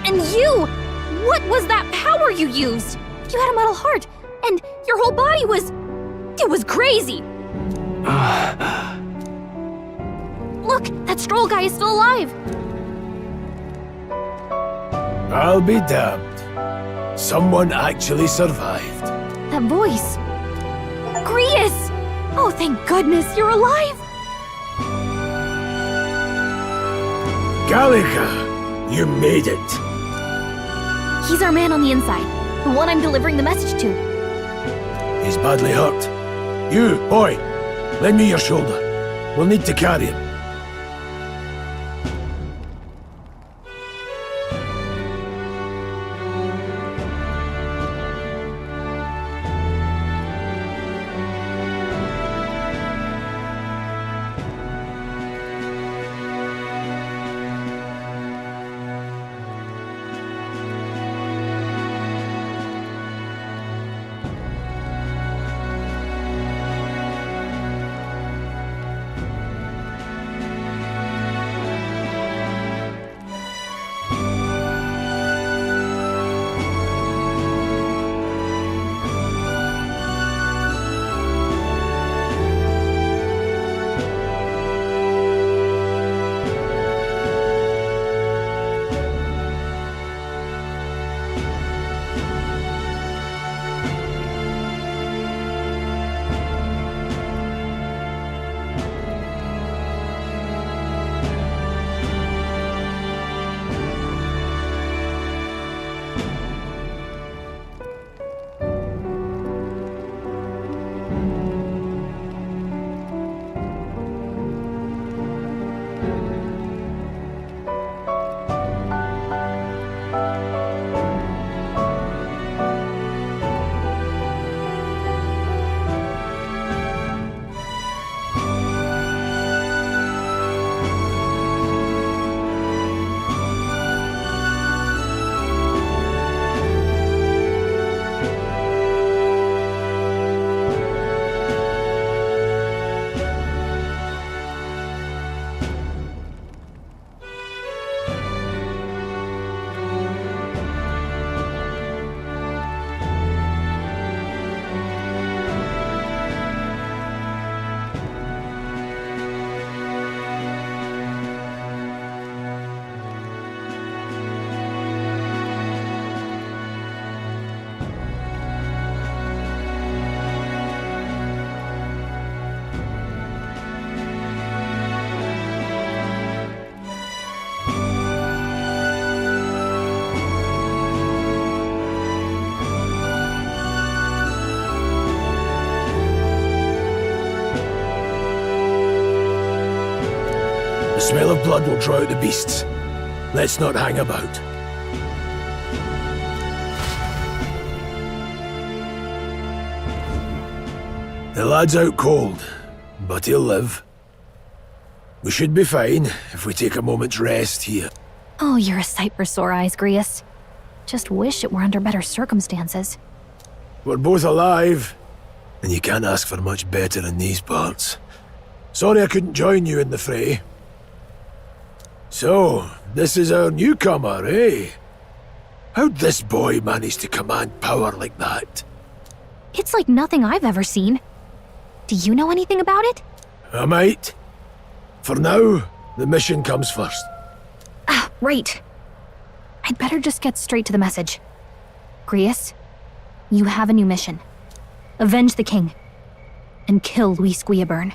And you! What was that power you used? You had a metal heart, and your whole body was... It was crazy! Look, that Stroll guy is still alive! I'll be damned. Someone actually survived. That voice... Grius! Oh, thank goodness, you're alive! Gallica, you made it. He's our man on the inside, the one I'm delivering the message to. He's badly hurt. You, boy, lend me your shoulder. We'll need to carry him. The smell of blood will draw out the beasts. Let's not hang about. The lad's out cold, but he'll live. We should be fine if we take a moment's rest here. Oh, you're a sight for sore eyes, Grius. Just wish it were under better circumstances. We're both alive, and you can't ask for much better in these parts. Sorry I couldn't join you in the fray. So, this is our newcomer, eh? How'd this boy manage to command power like that? It's like nothing I've ever seen. Do you know anything about it? I might. For now, the mission comes first. Ah, right. I'd better just get straight to the message. Grius, you have a new mission. Avenge the king. And kill Luis Guillaburn.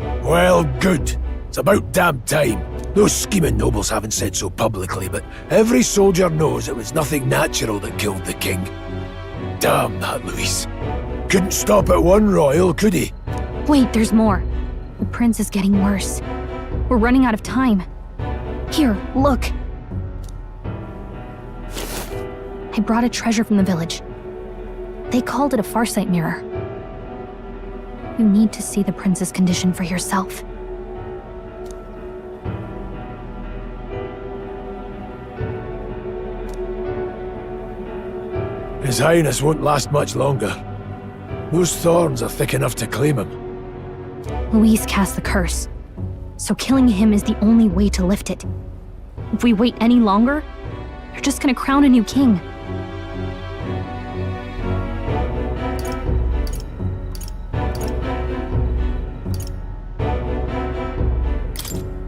Well, good. It's about damn time. Those scheming nobles haven't said so publicly, but every soldier knows it was nothing natural that killed the king. Damn that Luis. Couldn't stop at one royal, could he? Wait, there's more. The prince is getting worse. We're running out of time. Here, look. I brought a treasure from the village. They called it a farsight mirror. You need to see the prince's condition for yourself. His Highness won't last much longer. Those thorns are thick enough to claim him. Luis cast the curse. So killing him is the only way to lift it. If we wait any longer, they're just gonna crown a new king.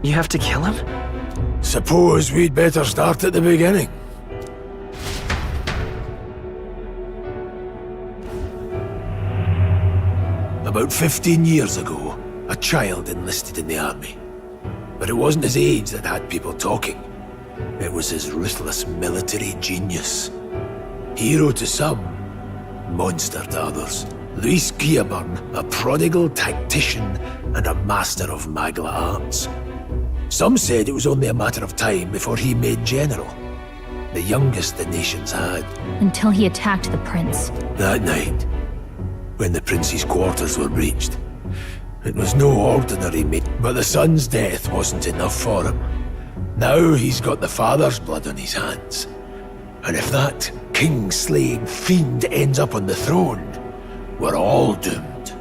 You have to kill him? Suppose we'd better start at the beginning. About 15 years ago, a child enlisted in the army. But it wasn't his age that had people talking. It was his ruthless military genius. Hero to some, monster to others. Luis Guillaburn, a prodigal tactician and a master of Magla arts. Some said it was only a matter of time before he made general, the youngest the nations had. Until he attacked the prince. That night, when the prince's quarters were breached, it was no ordinary mate, but the son's death wasn't enough for him. Now he's got the father's blood on his hands. And if that king-slaying fiend ends up on the throne, we're all doomed.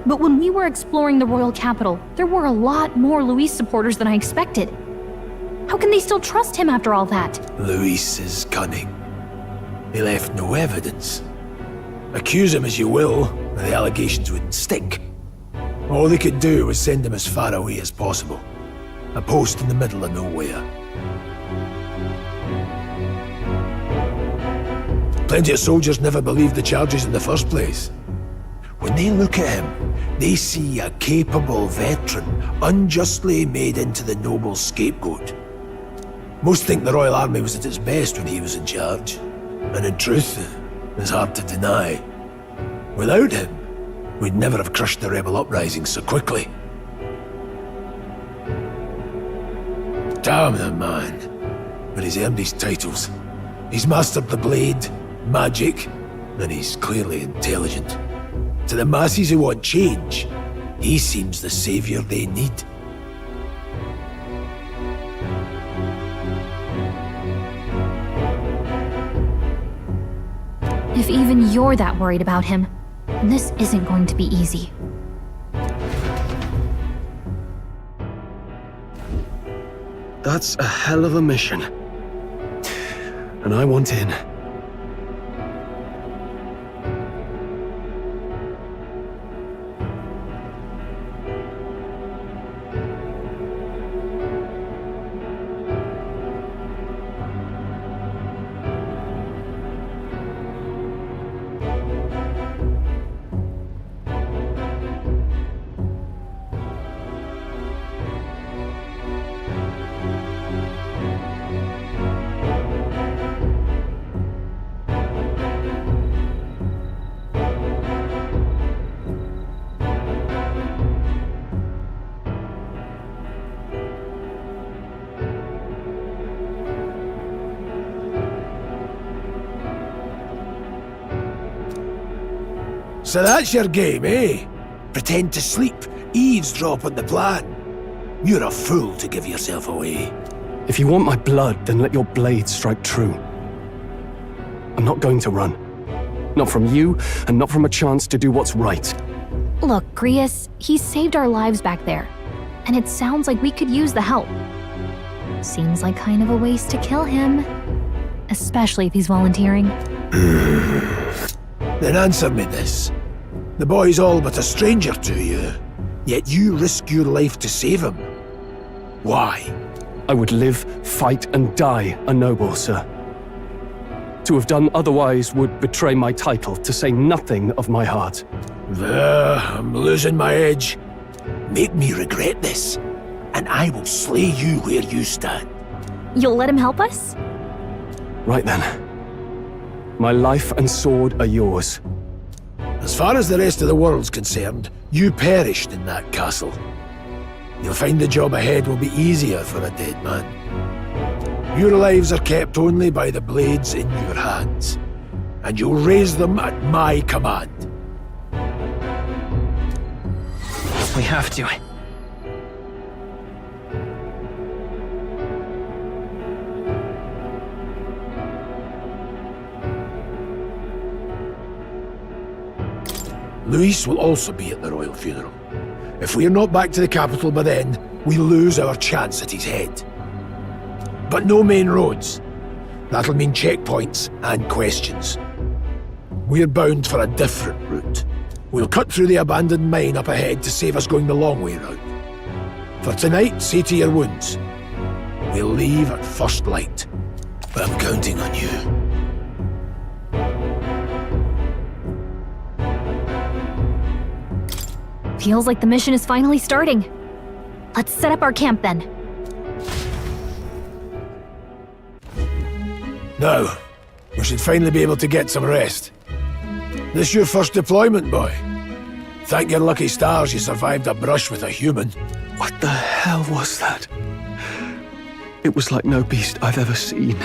But when we were exploring the royal capital, there were a lot more Luis supporters than I expected. How can they still trust him after all that? Luis is cunning. He left no evidence. Accuse him as you will, the allegations wouldn't stick. All they could do was send him as far away as possible. A post in the middle of nowhere. Plenty of soldiers never believed the charges in the first place. When they look at him, they see a capable veteran unjustly made into the noble scapegoat. Most think the Royal Army was at its best when he was in charge. And in truth, it's hard to deny. Without him, we'd never have crushed the rebel uprising so quickly. Damn the man. But he's earned his titles. He's mastered the blade, magic, and he's clearly intelligent. To the masses who want change, he seems the savior they need. If even you're that worried about him, then this isn't going to be easy. That's a hell of a mission. And I want in. So that's your game, eh? Pretend to sleep, eavesdrop on the plan. You're a fool to give yourself away. If you want my blood, then let your blade strike true. I'm not going to run. Not from you, and not from a chance to do what's right. Look, Grius, he saved our lives back there. And it sounds like we could use the help. Seems like kind of a waste to kill him. Especially if he's volunteering. Then answer me this. The boy's all but a stranger to you, yet you risk your life to save him. Why? I would live, fight, and die a noble, sir. To have done otherwise would betray my title, to say nothing of my heart. I'm losing my edge. Make me regret this, and I will slay you where you stand. You'll let him help us? Right then. My life and sword are yours. As far as the rest of the world's concerned, you perished in that castle. You'll find the job ahead will be easier for a dead man. Your lives are kept only by the blades in your hands, and you'll raise them at my command. We have to. Luis will also be at the royal funeral. If we're not back to the capital by then, we lose our chance at his head. But no main roads. That'll mean checkpoints and questions. We're bound for a different route. We'll cut through the abandoned mine up ahead to save us going the long way round. For tonight, see to your wounds. We'll leave at first light. I'm counting on you. Feels like the mission is finally starting. Let's set up our camp then. Now, we should finally be able to get some rest. This your first deployment, boy? Thank your lucky stars you survived a brush with a human. What the hell was that? It was like no beast I've ever seen.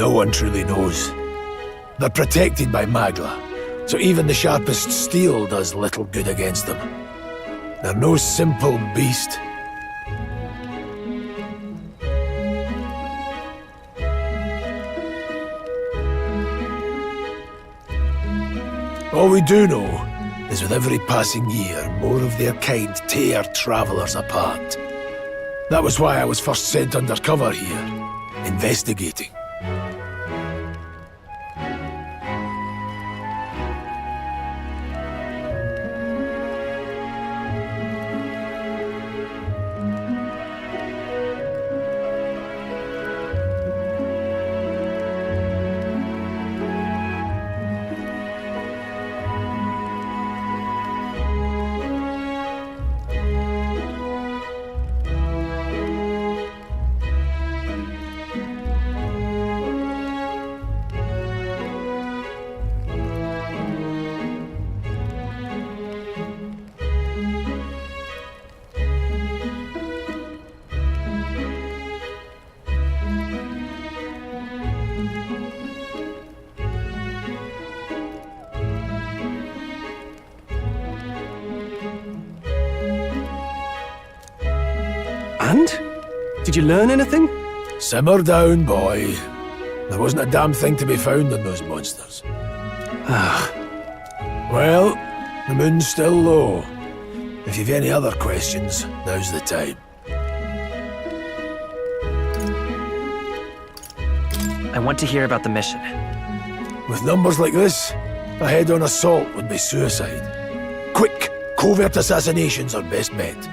No one truly knows. They're protected by Magla, so even the sharpest steel does little good against them. They're no simple beast. All we do know is with every passing year, more of their kind tear travelers apart. That was why I was first sent undercover here, investigating. And? Did you learn anything? Simmer down, boy. There wasn't a damn thing to be found in those monsters. Well, the moon's still low. If you've any other questions, now's the time. I want to hear about the mission. With numbers like this, a head-on assault would be suicide. Quick, covert assassinations are best bet.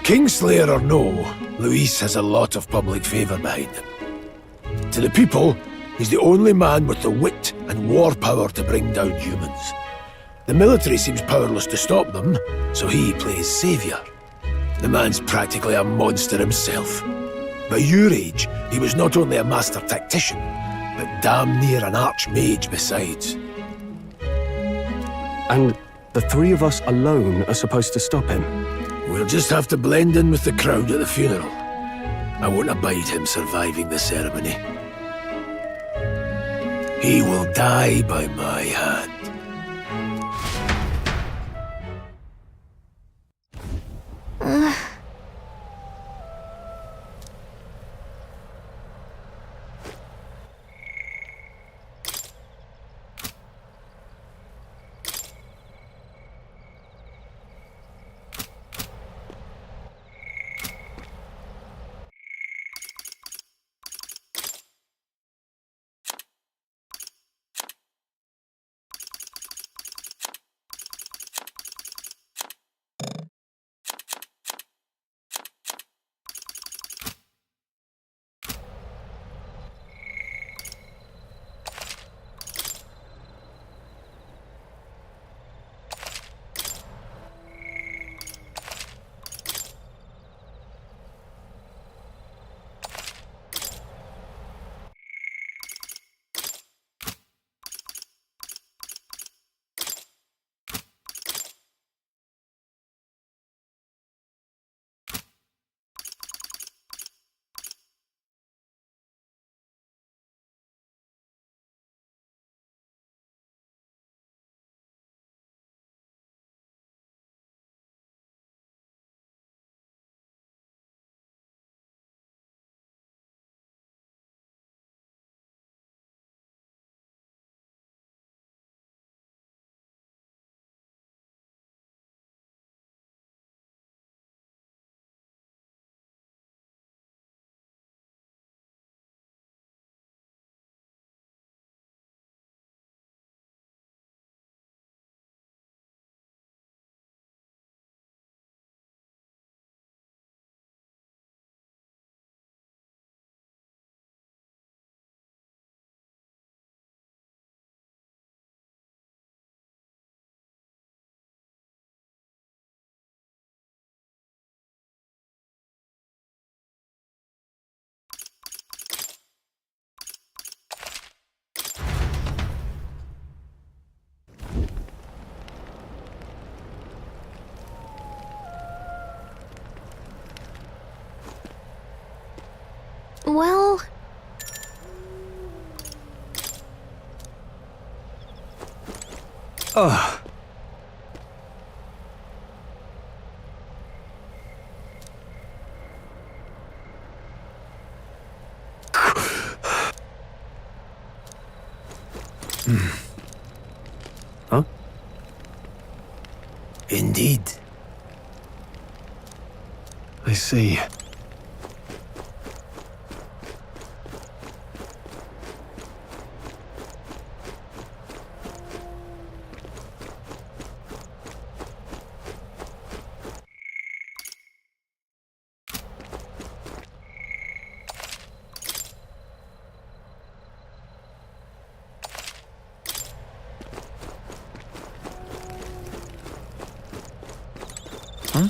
Kingslayer or no, Luis has a lot of public favour behind him. To the people, he's the only man with the wit and war power to bring down humans. The military seems powerless to stop them, so he plays saviour. The man's practically a monster himself. By your age, he was not only a master tactician, but damn near an archmage besides. And the three of us alone are supposed to stop him? We'll just have to blend in with the crowd at the funeral. I won't abide him surviving the ceremony. He will die by my hand. Well... Ugh. Huh? Indeed. I see. Huh?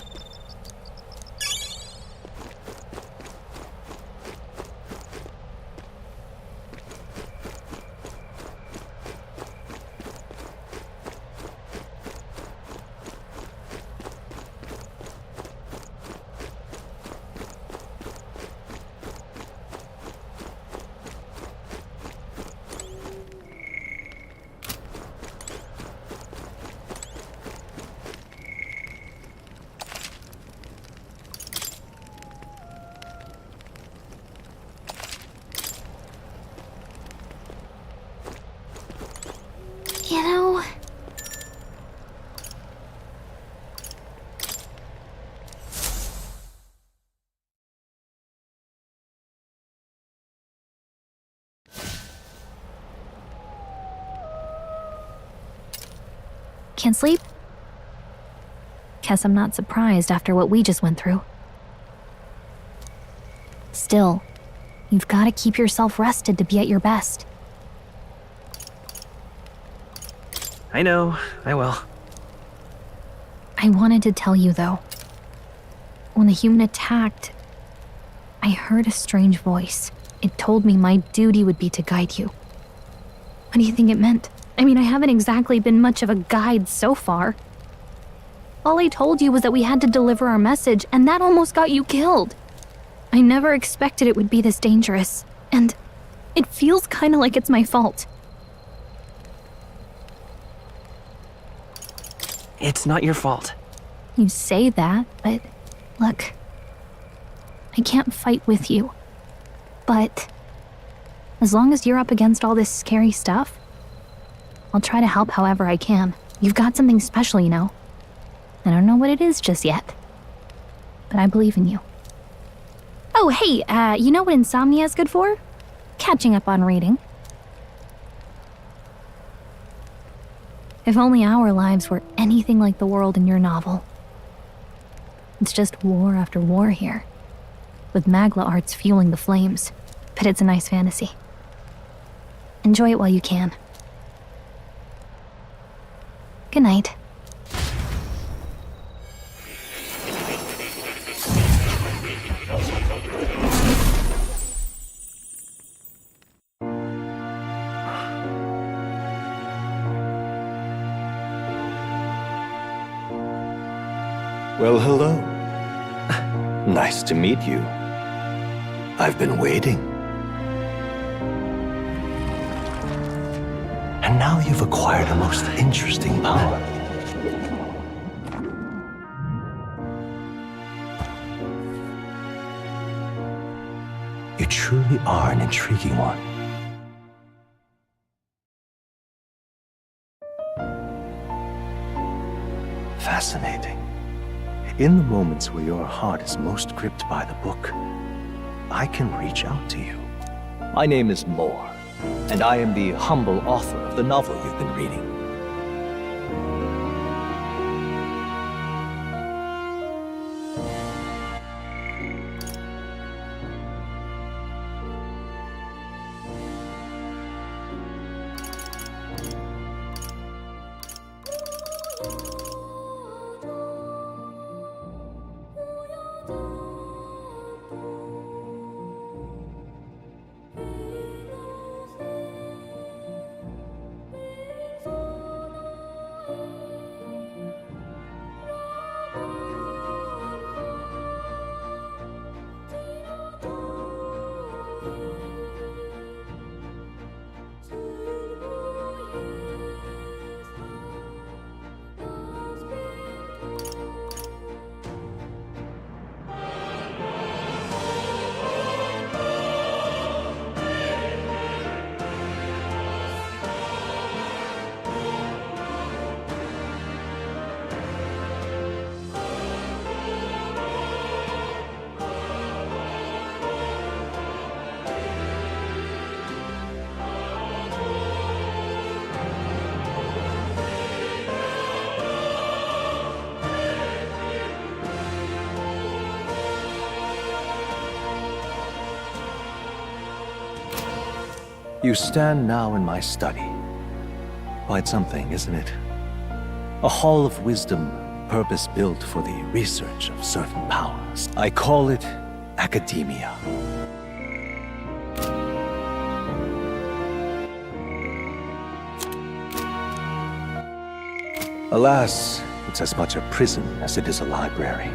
You know... Can't sleep? Guess I'm not surprised after what we just went through. Still, you've got to keep yourself rested to be at your best. I know, I will. I wanted to tell you, though. When the human attacked, I heard a strange voice. It told me my duty would be to guide you. What do you think it meant? I mean, I haven't exactly been much of a guide so far. All I told you was that we had to deliver our message, and that almost got you killed. I never expected it would be this dangerous, and it feels kind of like it's my fault. It's not your fault. You say that, but look, I can't fight with you. But as long as you're up against all this scary stuff, I'll try to help however I can. You've got something special, you know. I don't know what it is just yet, but I believe in you. Oh, hey, you know what insomnia is good for? Catching up on reading. If only our lives were anything like the world in your novel. It's just war after war here, with Magla arts fueling the flames, but it's a nice fantasy. Enjoy it while you can. Good night. Well, hello. Nice to meet you. I've been waiting. And now you've acquired a most interesting power. You truly are an intriguing one. Fascinating. In the moments where your heart is most gripped by the book, I can reach out to you. My name is Moore, and I am the humble author of the novel you've been reading. You stand now in my study. Quite something, isn't it? A hall of wisdom, purpose-built for the research of certain powers. I call it academia. Alas, it's as much a prison as it is a library.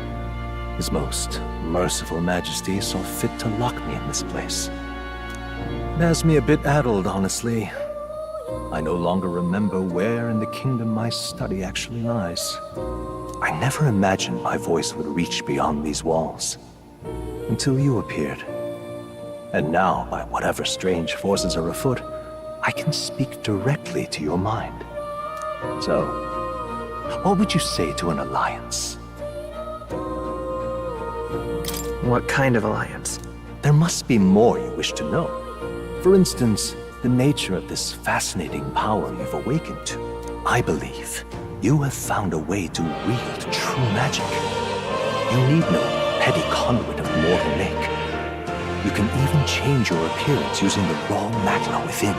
His most merciful majesty saw fit to lock me in this place. It has me a bit addled, honestly. I no longer remember where in the kingdom my study actually lies. I never imagined my voice would reach beyond these walls, until you appeared. And now, by whatever strange forces are afoot, I can speak directly to your mind. So, what would you say to an alliance? What kind of alliance? There must be more you wish to know. For instance, the nature of this fascinating power you've awakened to. I believe you have found a way to wield true magic. You need no petty conduit of mortal make. You can even change your appearance using the raw magma within.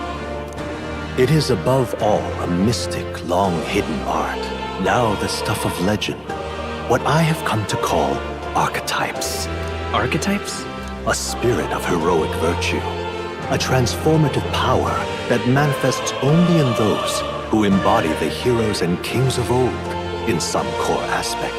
It is above all a mystic, long-hidden art, now the stuff of legend. What I have come to call archetypes. Archetypes? A spirit of heroic virtue. A transformative power that manifests only in those who embody the heroes and kings of old in some core aspect.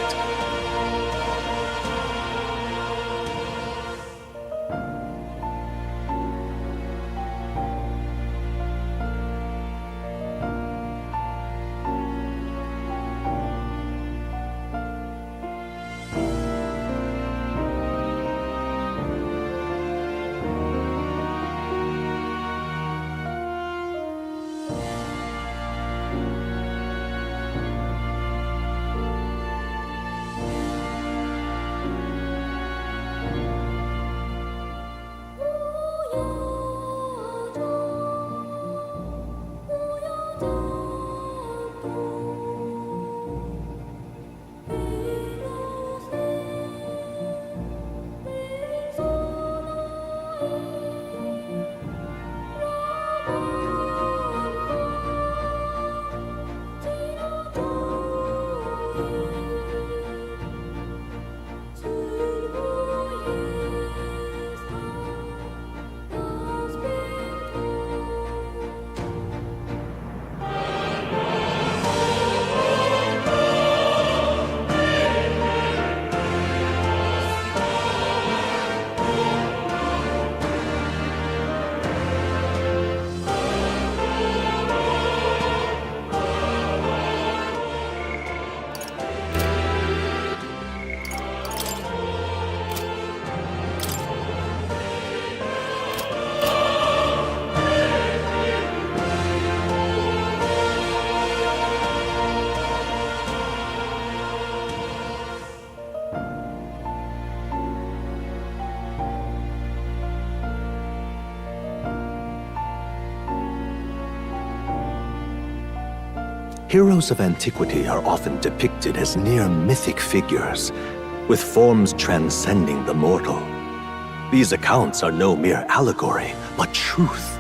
Heroes of antiquity are often depicted as near mythic figures, with forms transcending the mortal. These accounts are no mere allegory, but truth.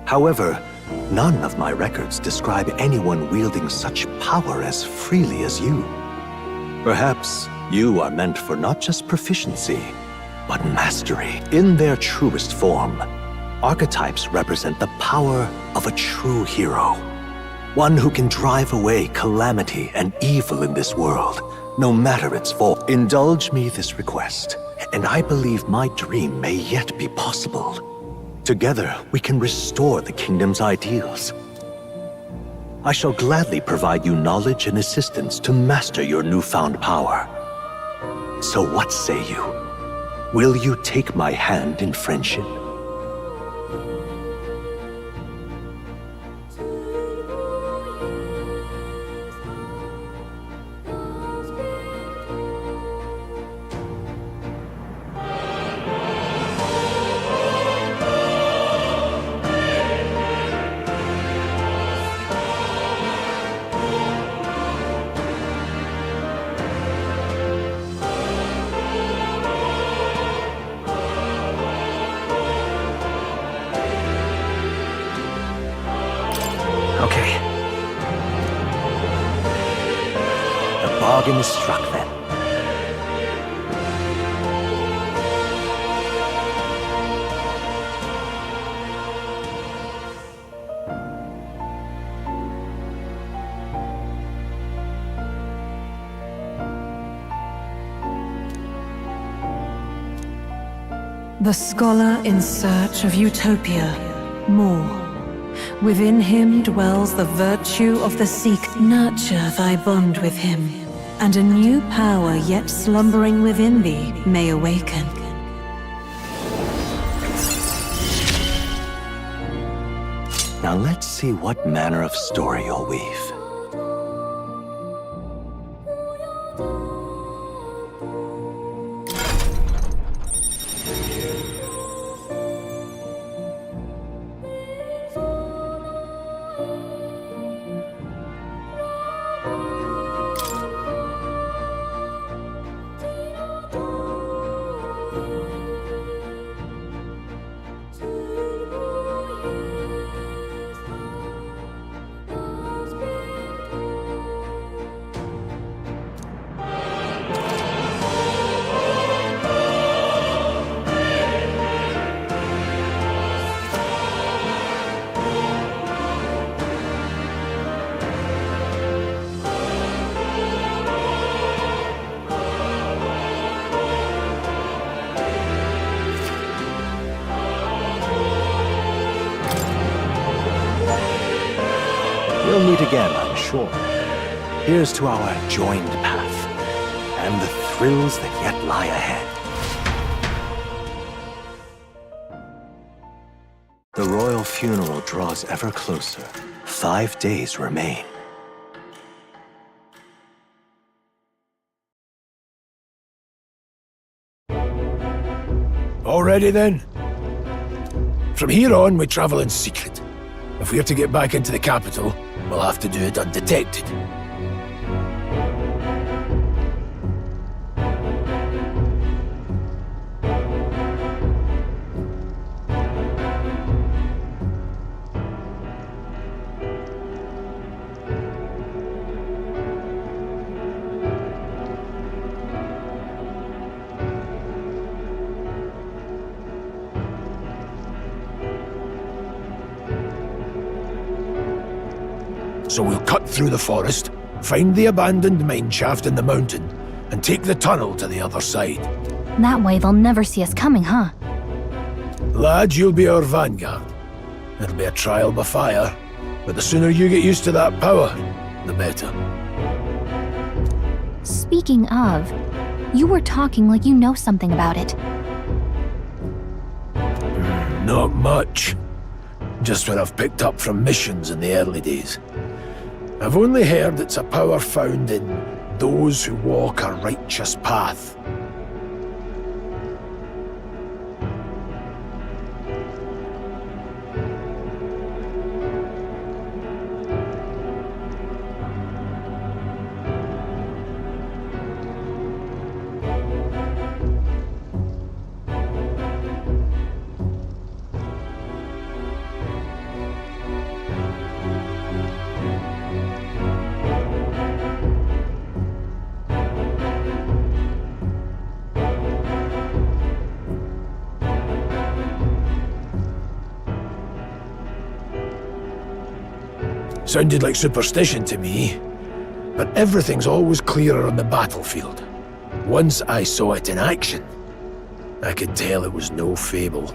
However, none of my records describe anyone wielding such power as freely as you. Perhaps you are meant for not just proficiency, but mastery. In their truest form, archetypes represent the power of a true hero. One who can drive away calamity and evil in this world, no matter its form. Indulge me this request, and I believe my dream may yet be possible. Together, we can restore the kingdom's ideals. I shall gladly provide you knowledge and assistance to master your newfound power. So what say you? Will you take my hand in friendship? Okay. The bargain is struck then. The scholar in search of utopia, more. Within him dwells the virtue of the seek. Nurture thy bond with him, and a new power yet slumbering within thee may awaken. Now let's see what manner of story you'll weave. We'll meet again, I'm sure. Here's to our joined path, and the thrills that yet lie ahead. The royal funeral draws ever closer. 5 days remain. All ready then? From here on, we travel in secret. If we're to get back into the capital, we'll have to do it undetected. So we'll cut through the forest, find the abandoned mine shaft in the mountain, and take the tunnel to the other side. That way they'll never see us coming, huh? Lad, you'll be our vanguard. It'll be a trial by fire, but the sooner you get used to that power, the better. Speaking of, you were talking like you know something about it. Not much. Just what I've picked up from missions in the early days. I've only heard it's a power found in those who walk a righteous path. Sounded like superstition to me. But everything's always clearer on the battlefield. Once I saw it in action, I could tell it was no fable.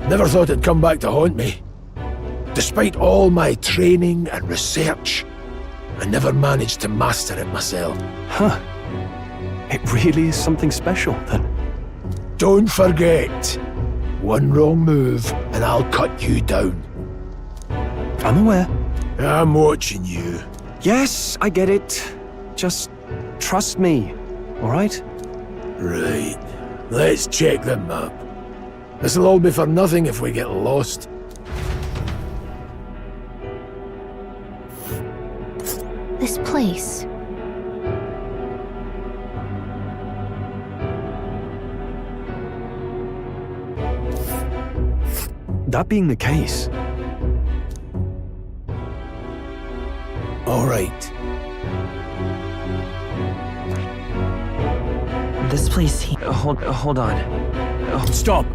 Never thought it'd come back to haunt me. Despite all my training and research, I never managed to master it myself. Huh. It really is something special, then. Don't forget, one wrong move and I'll cut you down. I'm aware. I'm watching you. Yes, I get it. Just trust me, all right? Right. Let's check the map. This'll all be for nothing if we get lost. This place. That being the case. All right. This place here. Hold on. Stop.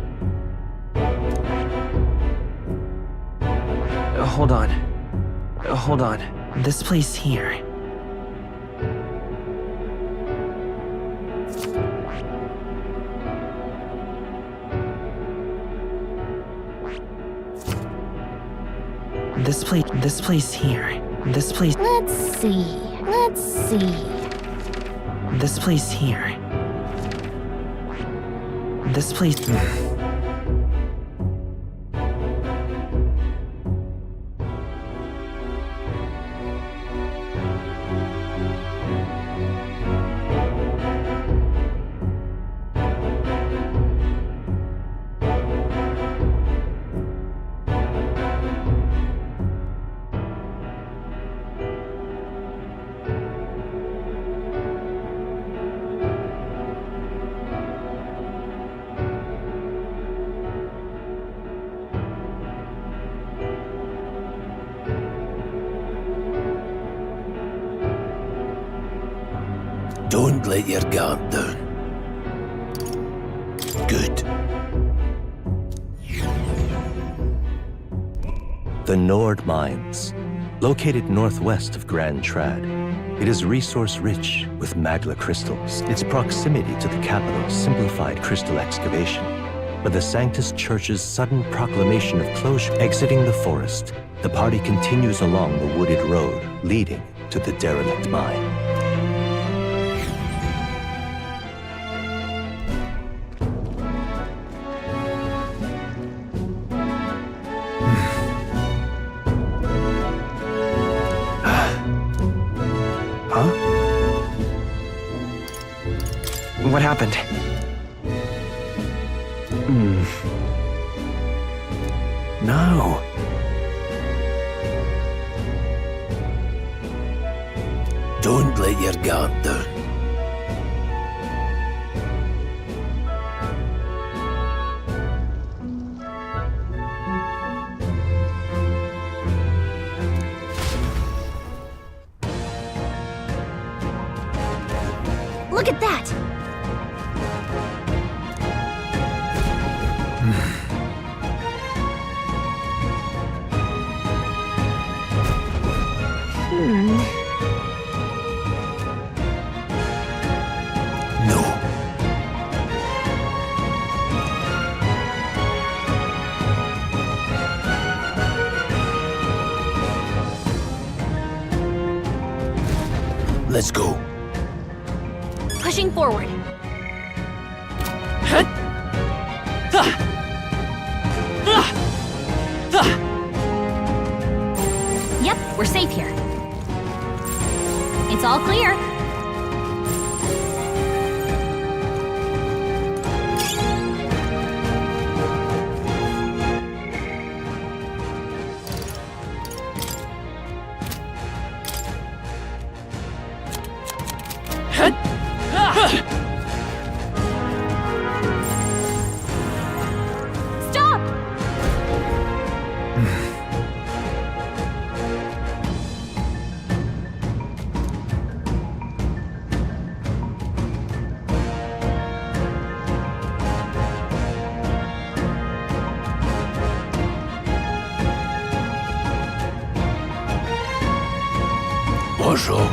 Hold on. This place here. This place here. This place. Let's see. This place here. This place. Don't let your guard down. Good. The Nord Mines, located northwest of Grand Trad. It is resource-rich with magla crystals. Its proximity to the capital simplified crystal excavation. But the Sanctus Church's sudden proclamation of closure exiting the forest, the party continues along the wooded road leading to the derelict mine. What happened? No. Don't let your guard down. Look at that! Let's go. Pushing forward. We're safe here. It's all clear. Stop! Bonjour.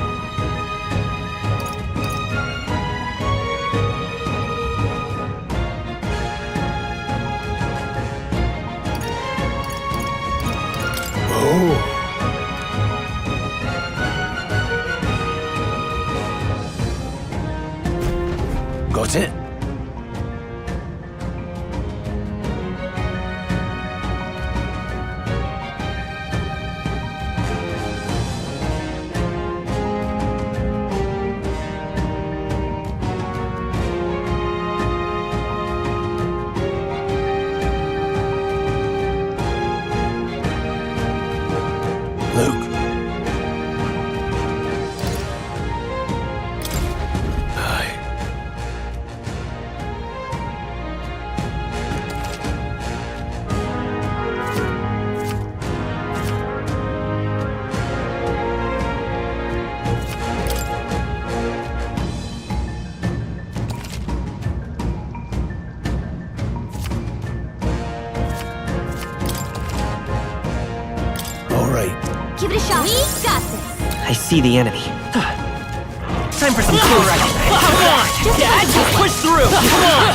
Got it? Luke. All right. Give it a shot. We got this. I see the enemy. Time for some kill right. Come on! Dad, just push through! Come on!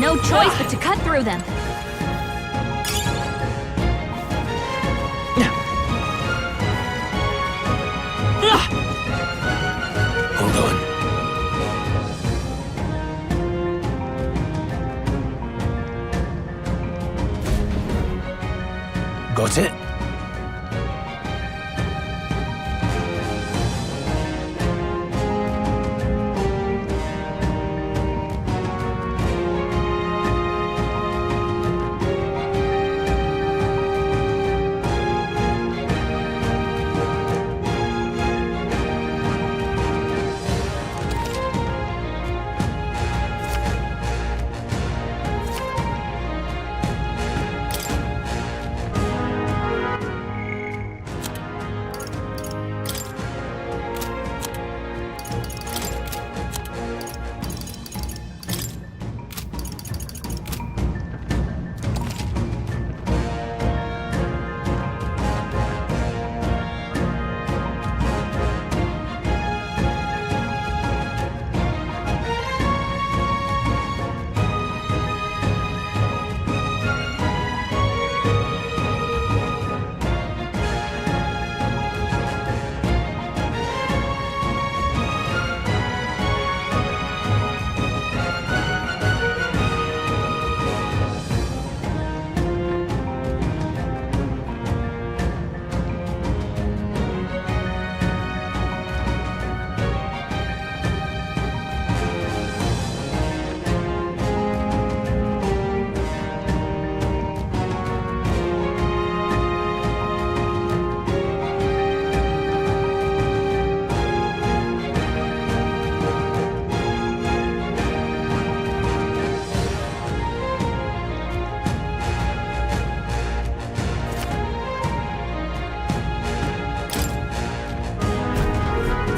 No choice but to cut through them. Hold on. Got it?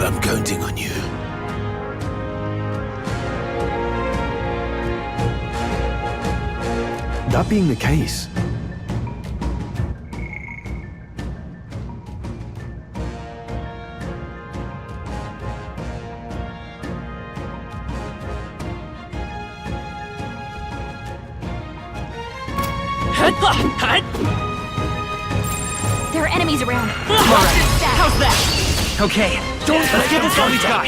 I'm counting on you. That being the case, There are enemies around. How's that? Okay, let's get this all we got.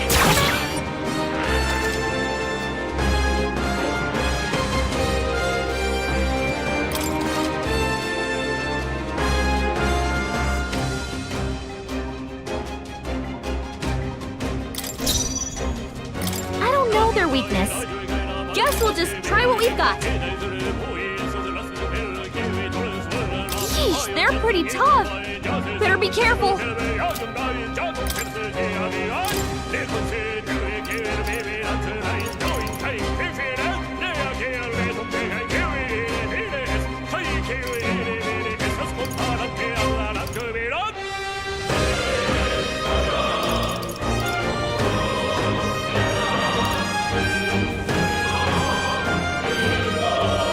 guess we'll just try what we've got. Yeesh, they're pretty tough. Better be careful.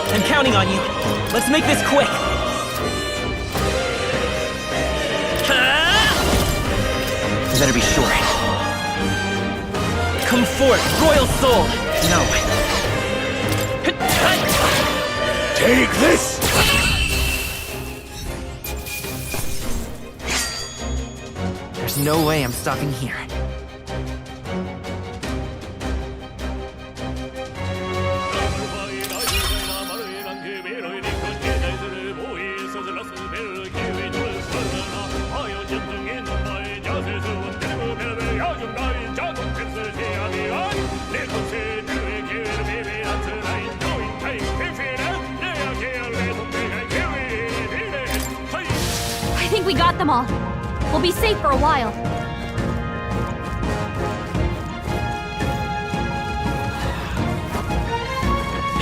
I'm counting on you. Let's make this quick. You better be sure. Come forth, royal soul. No. Take this! There's no way I'm stopping here. I think we got them all. We'll be safe for a while.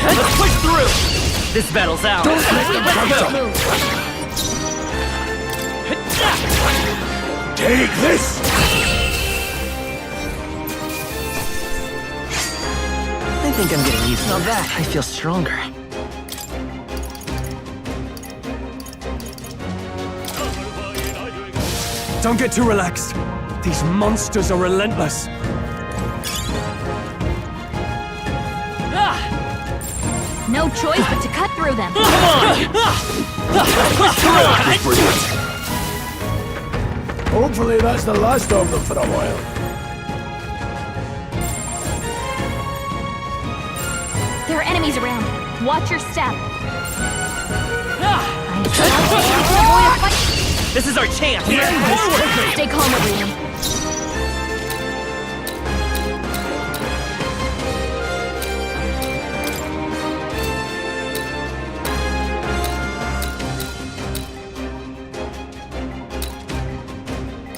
Let's push through! This battle's ours. Let's go! Take this! I think I'm getting used to that. I feel stronger. Don't get too relaxed. These monsters are relentless. No choice but to cut through them. Hopefully that's the last of them for a while. There are enemies around. Watch your step. This is our chance! Stay calm, everyone.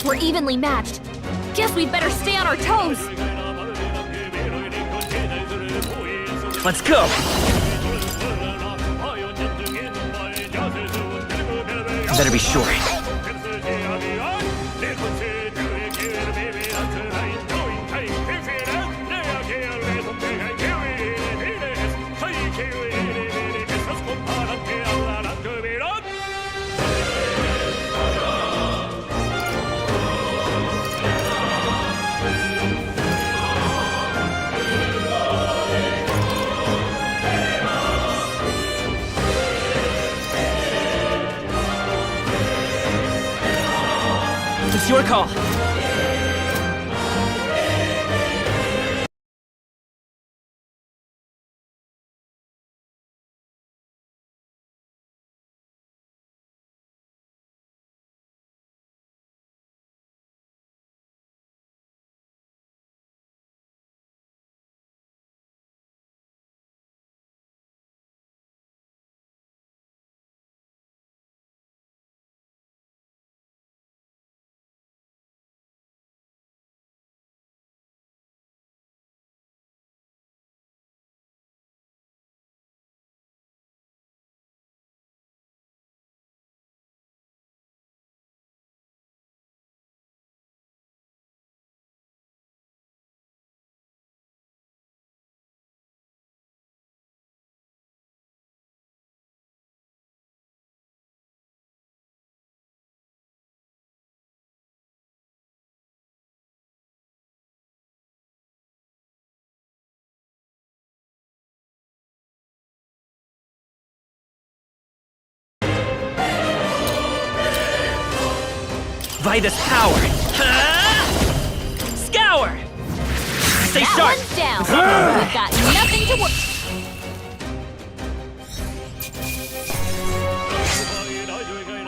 We're evenly matched. Guess we'd better stay on our toes. Let's go! Better be sure. It's your call. Vitus power! Scour! Stay That sharp! one's down. We've got nothing to work.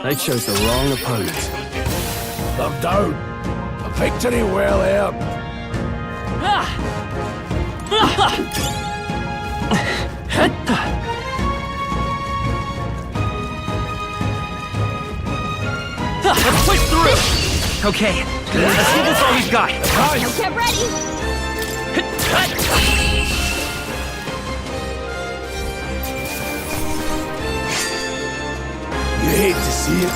They chose the wrong opponent. They're down. A victory well earned. Okay, let's give this all we've got. Get ready! You hate to see it.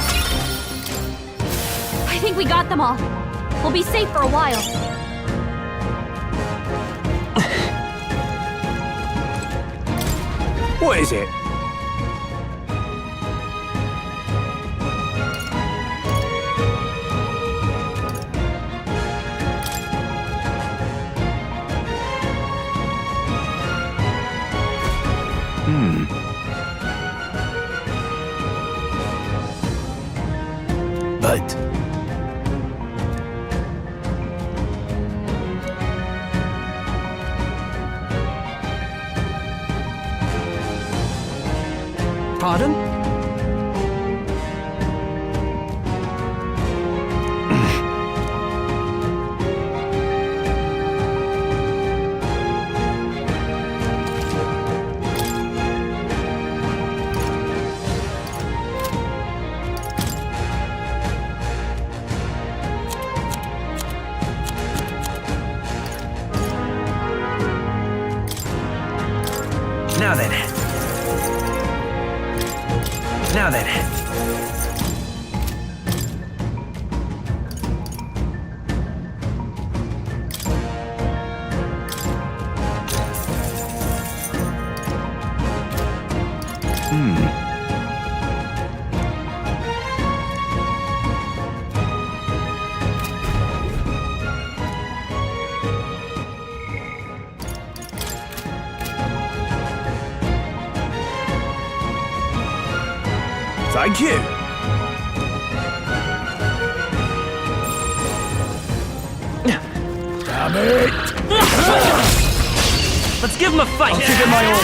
I think we got them all. We'll be safe for a while. What is it? But Pardon? Now then. Now then. thank you. Damn it! Let's give him a fight. I'll give it my all.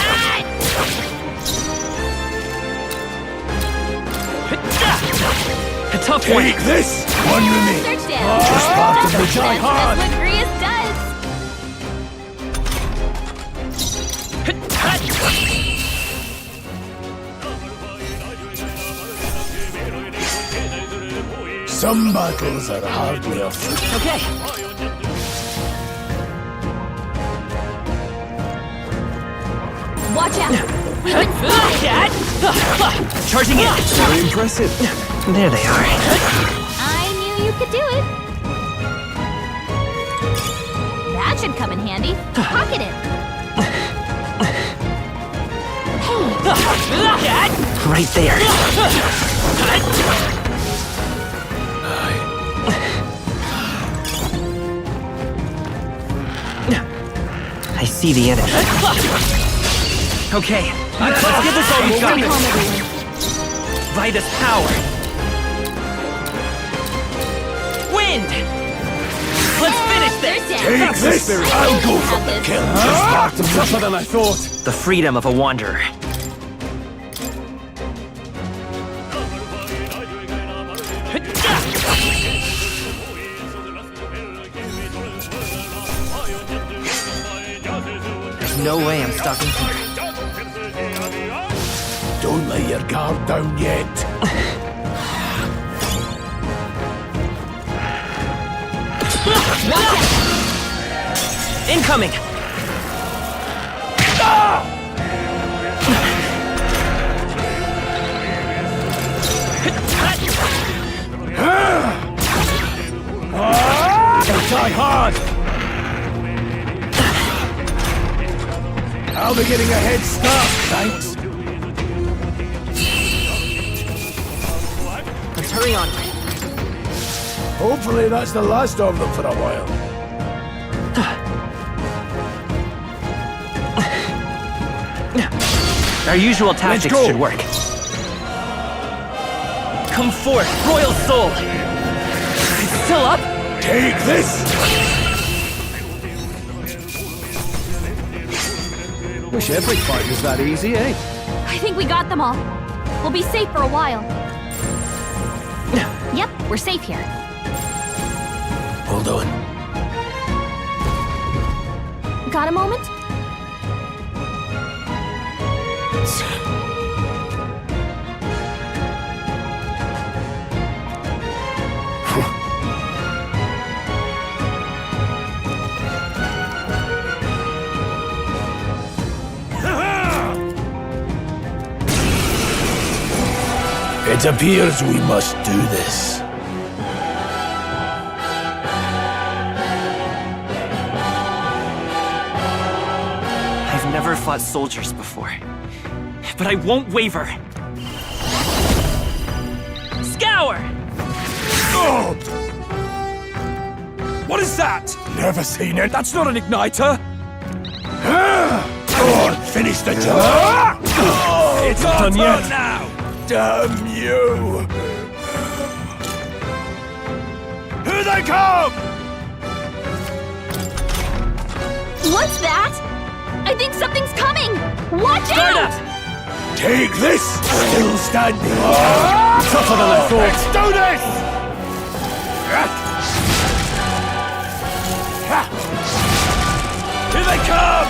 A tough one. Take this! One remains. Search down. Just part of the die hard. That's what Grius does. Some battles are hardly a fruit. Okay. Watch out. We've been spotted. Charging in. Very impressive. There they are. I knew you could do it. That should come in handy. Pocket it. Right there. I see the enemy. Okay, let's give this all we've got. Vitus power. Wind. Let's finish this. Take this! I'll go for the kill. Just marked him tougher than I thought. The freedom of a wanderer. There's no way I'm stopping here. Don't let your guard down yet. Incoming! Die hard! I'll be getting a head start, thanks. Let's hurry on. Hopefully that's the last of them for a while. Our usual tactics should work. Come forth, Royal Soul! It's still up? Take this! Wish every fight was that easy, eh? I think we got them all. We'll be safe for a while. Yep, we're safe here. Hold on. Got a moment? It appears we must do this. I've never fought soldiers before, but I won't waver. Scour! Oh! What is that? Never seen it. That's not an igniter. Go on, finish the job. It's not done yet. Now. Damn you! Here they come! What's that? I think something's coming! Watch out! Take this! Still standing! Tougher than I thought! Let's do this! Here they come!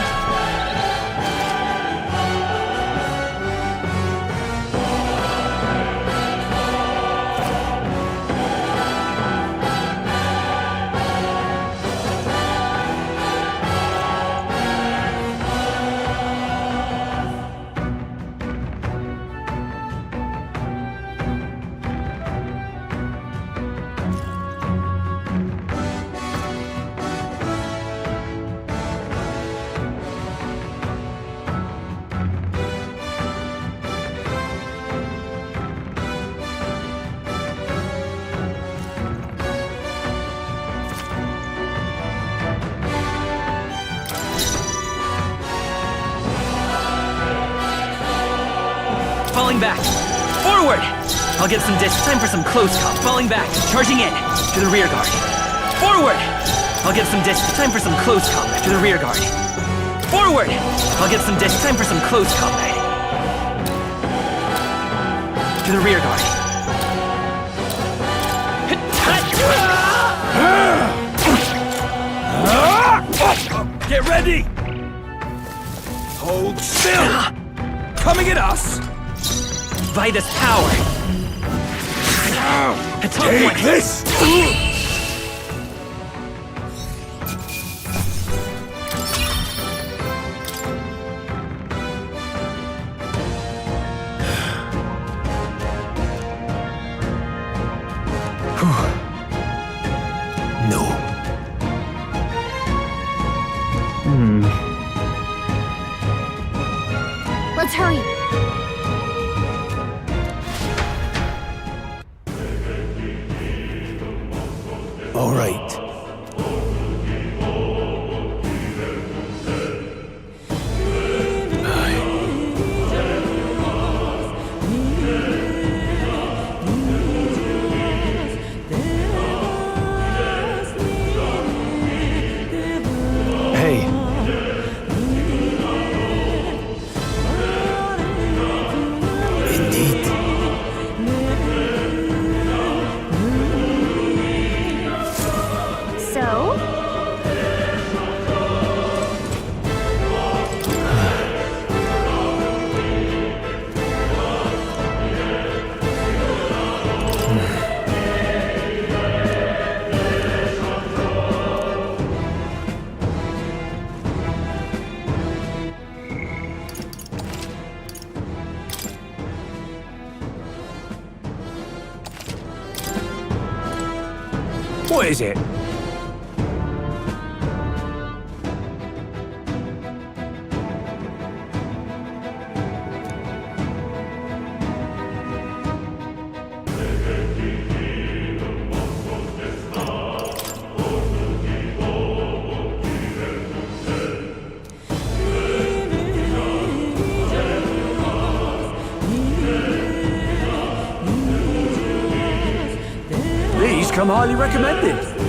Falling back. Forward! I'll get some dis. Time for some close call. Falling back. Charging in. To the rear guard. Forward! I'll get some dis. Time for some close combat. To the rear guard. Forward! I'll get some dis. Time for some close combat. To the rear guard. Get ready! Hold still! Coming at us! Vitus power! Take this! No. Let's hurry. All right. Hey. Indeed. So? What is it? These come highly recommended.